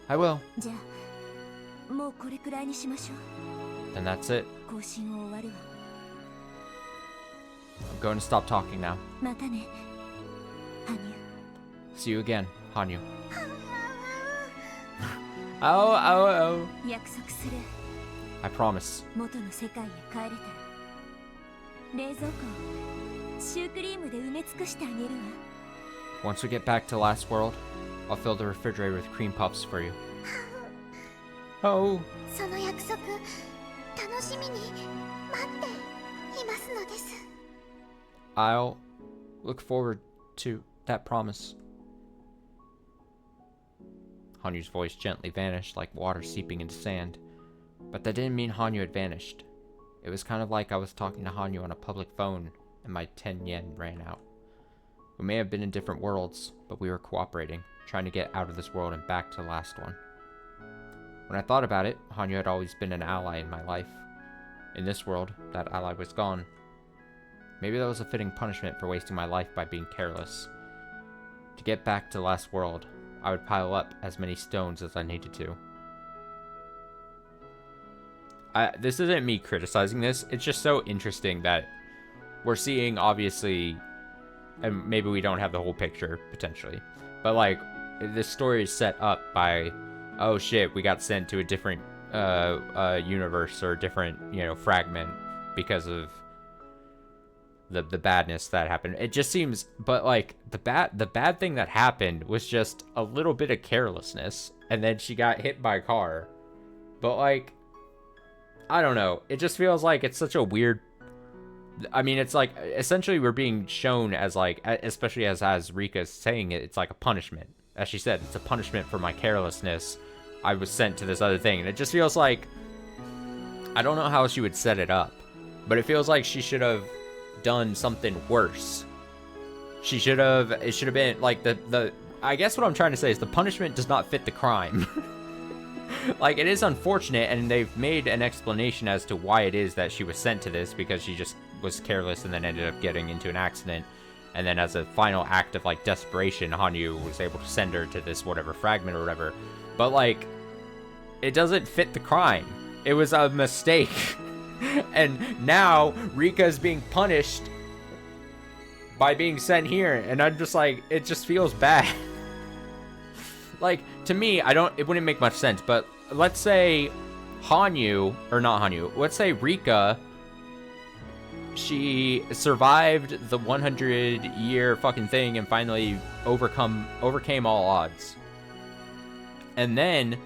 I will. じゃあもうこれくらいにしましょう。 Then that's it. 更新を終わるわ。 I'm going to stop talking now. またね、羽生。 See you again, Hanyu. Oh, oh, oh. 約束する。 I promise. 元の世界へ帰れたら冷蔵庫をシュークリームで埋め尽くしてあげるわ。 Once we get back to Last World, I'll fill the refrigerator with cream puffs for you. Oh. その約束楽しみに待っていますのです。 I'll look forward to that promise. Hanyu's voice gently vanished like water seeping into sand. But that didn't mean Hanyu had vanished. It was kind of like I was talking to Hanyu on a public phone and my 10 yen ran out. We may have been in different worlds, but we were cooperating, trying to get out of this world and back to the last one. When I thought about it, Hanyu had always been an ally in my life. In this world, that ally was gone. Maybe that was a fitting punishment for wasting my life by being careless. To get back to the last world, I would pile up as many stones as I needed to. This isn't me criticizing this, it's just so interesting that we're seeing, obviously, and maybe we don't have the whole picture, potentially, but like, this story is set up by, oh shit, we got sent to a different universe or a different, fragment because of the badness that happened. It just seems, but like, the bad thing that happened was just a little bit of carelessness, and then she got hit by a car. But like, I don't know, it just feels like it's such a weird, I mean, it's like, essentially we're being shown as like, especially as Rika's saying it, it's like a punishment. As she said, it's a punishment for my carelessness. I was sent to this other thing, and it just feels like, I don't know how she would set it up, but it feels like she should have done something worse. It should have been like I guess what I'm trying to say is the punishment does not fit the crime. Like, it is unfortunate, and they've made an explanation as to why it is that she was sent to this, because she just was careless and then ended up getting into an accident. And then as a final act of, like, desperation, Hanyu was able to send her to this whatever fragment or whatever. But, like, it doesn't fit the crime. It was a mistake. And now Rika is being punished by being sent here, and I'm just like, it just feels bad. Like, to me, it wouldn't make much sense, but let's say let's say Rika, she survived the 100-year fucking thing and finally overcame all odds. And then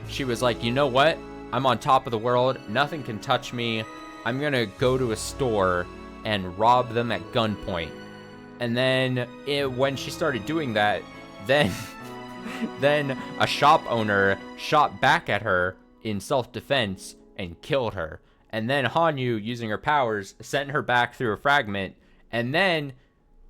she was like, you know what? I'm on top of the world. Nothing can touch me. I'm gonna go to a store and rob them at gunpoint. And then when she started doing that, then a shop owner shot back at her in self-defense and killed her. And then Hanyu, using her powers, sent her back through a fragment. And then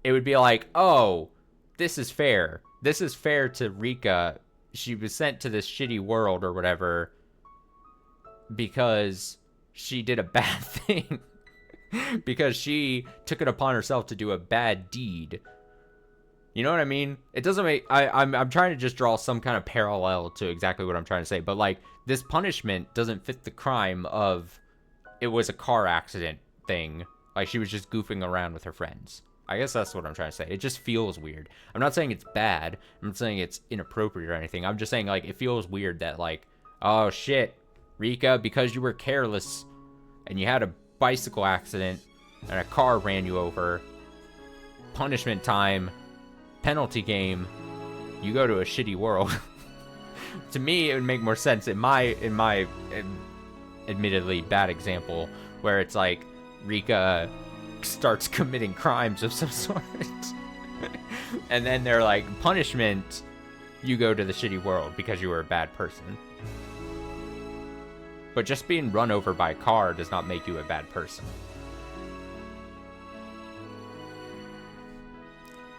it would be like, oh, this is fair. This is fair to Rika. She was sent to this shitty world or whatever because she did a bad thing. Because she took it upon herself to do a bad deed. You know what I mean? It doesn't make... I'm trying to just draw some kind of parallel to exactly what I'm trying to say. But, like, this punishment doesn't fit the crime of... It was a car accident thing. Like, she was just goofing around with her friends. I guess that's what I'm trying to say. It just feels weird. I'm not saying it's bad. I'm not saying it's inappropriate or anything. I'm just saying, like, it feels weird that, like... Oh, shit. Rika, because you were careless and you had a bicycle accident and a car ran you over, punishment time, penalty game, you go to a shitty world. To me, it would make more sense in my admittedly bad example, where it's like Rika starts committing crimes of some sort. And then they're like, punishment, you go to the shitty world because you were a bad person. But just being run over by a car does not make you a bad person.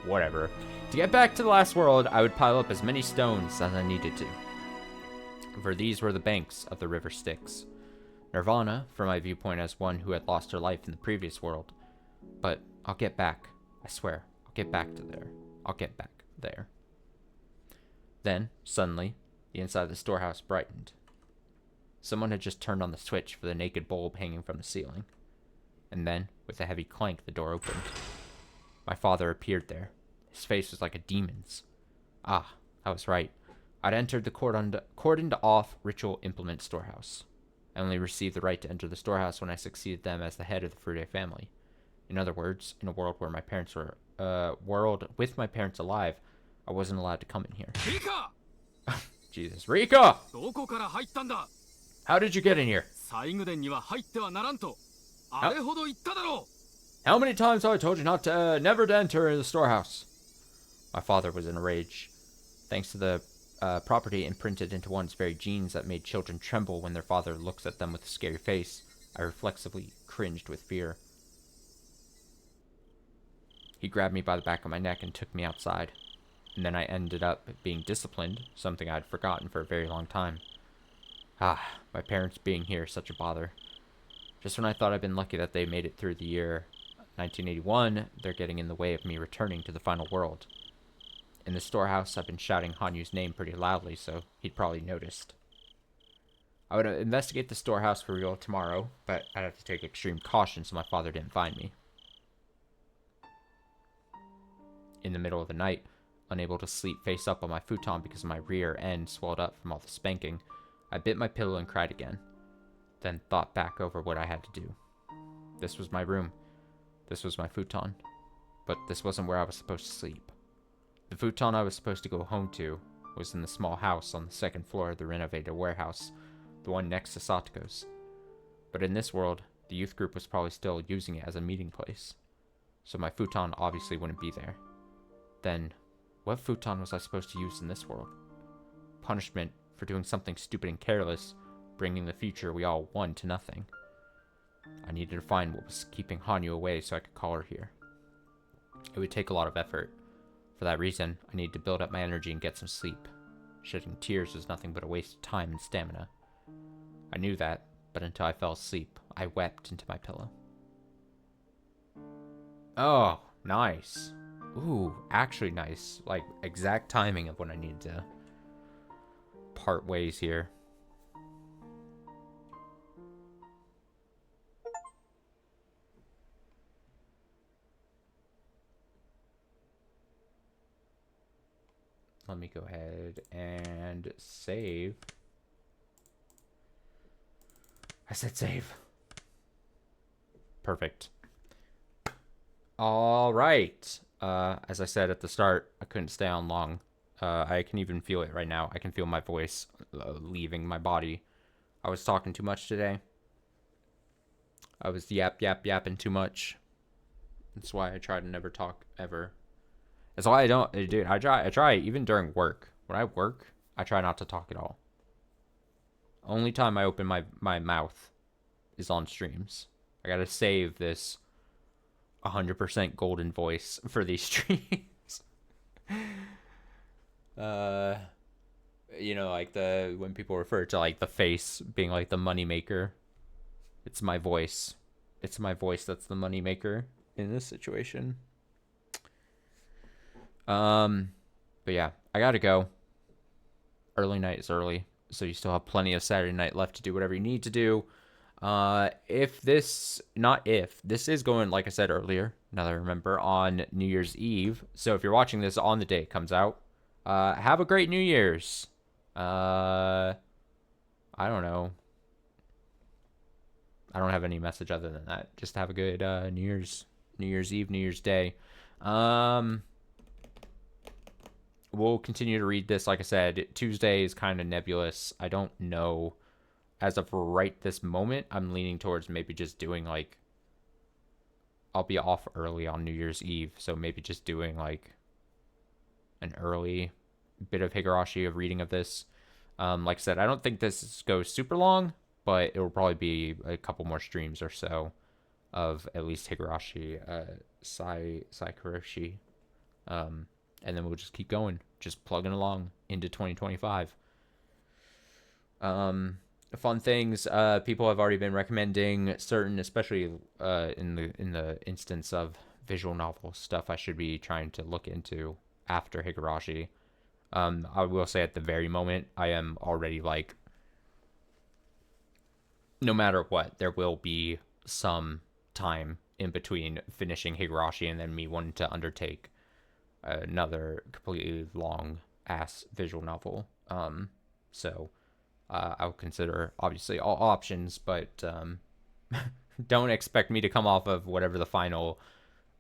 Whatever. To get back to the last world, I would pile up as many stones as I needed to. For these were the banks of the river Styx. Nirvana, from my viewpoint as one who had lost her life in the previous world. But I'll get back. I swear. I'll get back to there. I'll get back there. Then, suddenly, the inside of the storehouse brightened. Someone had just turned on the switch for the naked bulb hanging from the ceiling. And then, with a heavy clank, the door opened. My father appeared there. His face was like a demon's. Ah, I was right. I'd entered the cordoned off ritual implement storehouse. I only received the right to enter the storehouse when I succeeded them as the head of the Fude family. In other words, in a world where my parents were, world with my parents alive, I wasn't allowed to come in here. Rika! Jesus. Rika! どこから入ったんだ? How did you get in here? 西宮殿には入ってはならんとあれほど言っただろう. How many times have I told you not to, never to enter the storehouse? My father was in a rage. Thanks to the property imprinted into one's very genes that made children tremble when their father looks at them with a scary face, I reflexively cringed with fear. He grabbed me by the back of my neck and took me outside. And then I ended up being disciplined, something I'd forgotten for a very long time. Ah, my parents being here, such a bother. Just when I thought I'd been lucky that they made it through the year 1981, they're getting in the way of me returning to the final world. In the storehouse, I've been shouting Hanyu's name pretty loudly, so he'd probably noticed. I would investigate the storehouse for real tomorrow, but I'd have to take extreme caution so my father didn't find me. In the middle of the night, unable to sleep face up on my futon because my rear end swelled up from all the spanking, I bit my pillow and cried again, then thought back over what I had to do. This was my room. This was my futon. But this wasn't where I was supposed to sleep. The futon I was supposed to go home to was in the small house on the second floor of the renovated warehouse, the one next to Satoko's. But in this world, the youth group was probably still using it as a meeting place, so my futon obviously wouldn't be there. Then, what futon was I supposed to use in this world? Punishment for doing something stupid and careless, bringing the future we all won to nothing. I needed to find what was keeping Hanyu away so I could call her here. It would take a lot of effort. For that reason, I needed to build up my energy and get some sleep. Shedding tears was nothing but a waste of time and stamina. I knew that, but until I fell asleep, I wept into my pillow. Oh, nice. Ooh, actually nice. Like, exact timing of when I needed to part ways here. Let me go ahead and save. I said save. Perfect. All right. As I said at the start, I couldn't stay on long. I can even feel it right now. I can feel my voice leaving my body. I was talking too much today. I was yapping too much. That's why I try to never talk ever. That's why I don't, dude. I try even during work. When I work, I try not to talk at all. Only time I open my mouth is on streams. I gotta save this 100% golden voice for these streams. You know, like when people refer to like the face being like the money maker, it's my voice. It's my voice that's the money maker in this situation. But yeah, I gotta go. Early night is early, so you still have plenty of Saturday night left to do whatever you need to do. This is going, like I said earlier, now that I remember, on New Year's Eve. So if you're watching this on the day it comes out, have a great New Year's. I don't know. I don't have any message other than that. Just have a good New Year's Eve, New Year's Day. We'll continue to read this. Like I said, Tuesday is kind of nebulous. I don't know. As of right this moment, I'm leaning towards maybe just doing like, I'll be off early on New Year's Eve, so maybe just doing like an early bit of Higurashi of reading of this. Like I said, I don't think this goes super long, but it will probably be a couple more streams or so of at least Higurashi, Saikoroshi. And then we'll just keep going, just plugging along into 2025. Fun things, people have already been recommending certain, especially in the instance of visual novel stuff I should be trying to look into after Higurashi. I will say at the very moment, I am already like, no matter what, there will be some time in between finishing Higurashi and then me wanting to undertake another completely long ass visual novel. So I'll consider obviously all options, but don't expect me to come off of whatever the final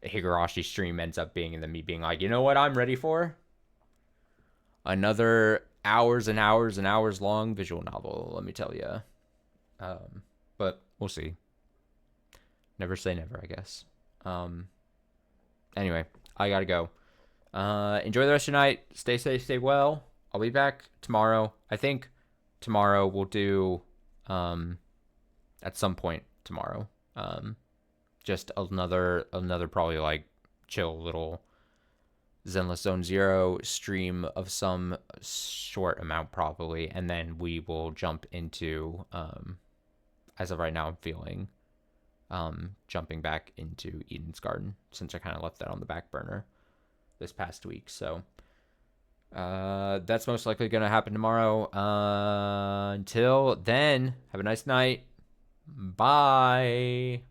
Higurashi stream ends up being and then me being like, you know what I'm ready for? Another hours and hours and hours long visual novel, let me tell you. But we'll see. Never say never, I guess. Anyway, I gotta go. Enjoy the rest of your night. Stay safe, stay well. I'll be back tomorrow. I think tomorrow we'll do, at some point tomorrow, just another probably like chill little Zenless Zone Zero stream of some short amount probably, and then we will jump into, as of right now I'm feeling, jumping back into Eden's Garden, since I kind of left that on the back burner this past week. So that's most likely going to happen tomorrow. Until then, have a nice night. Bye.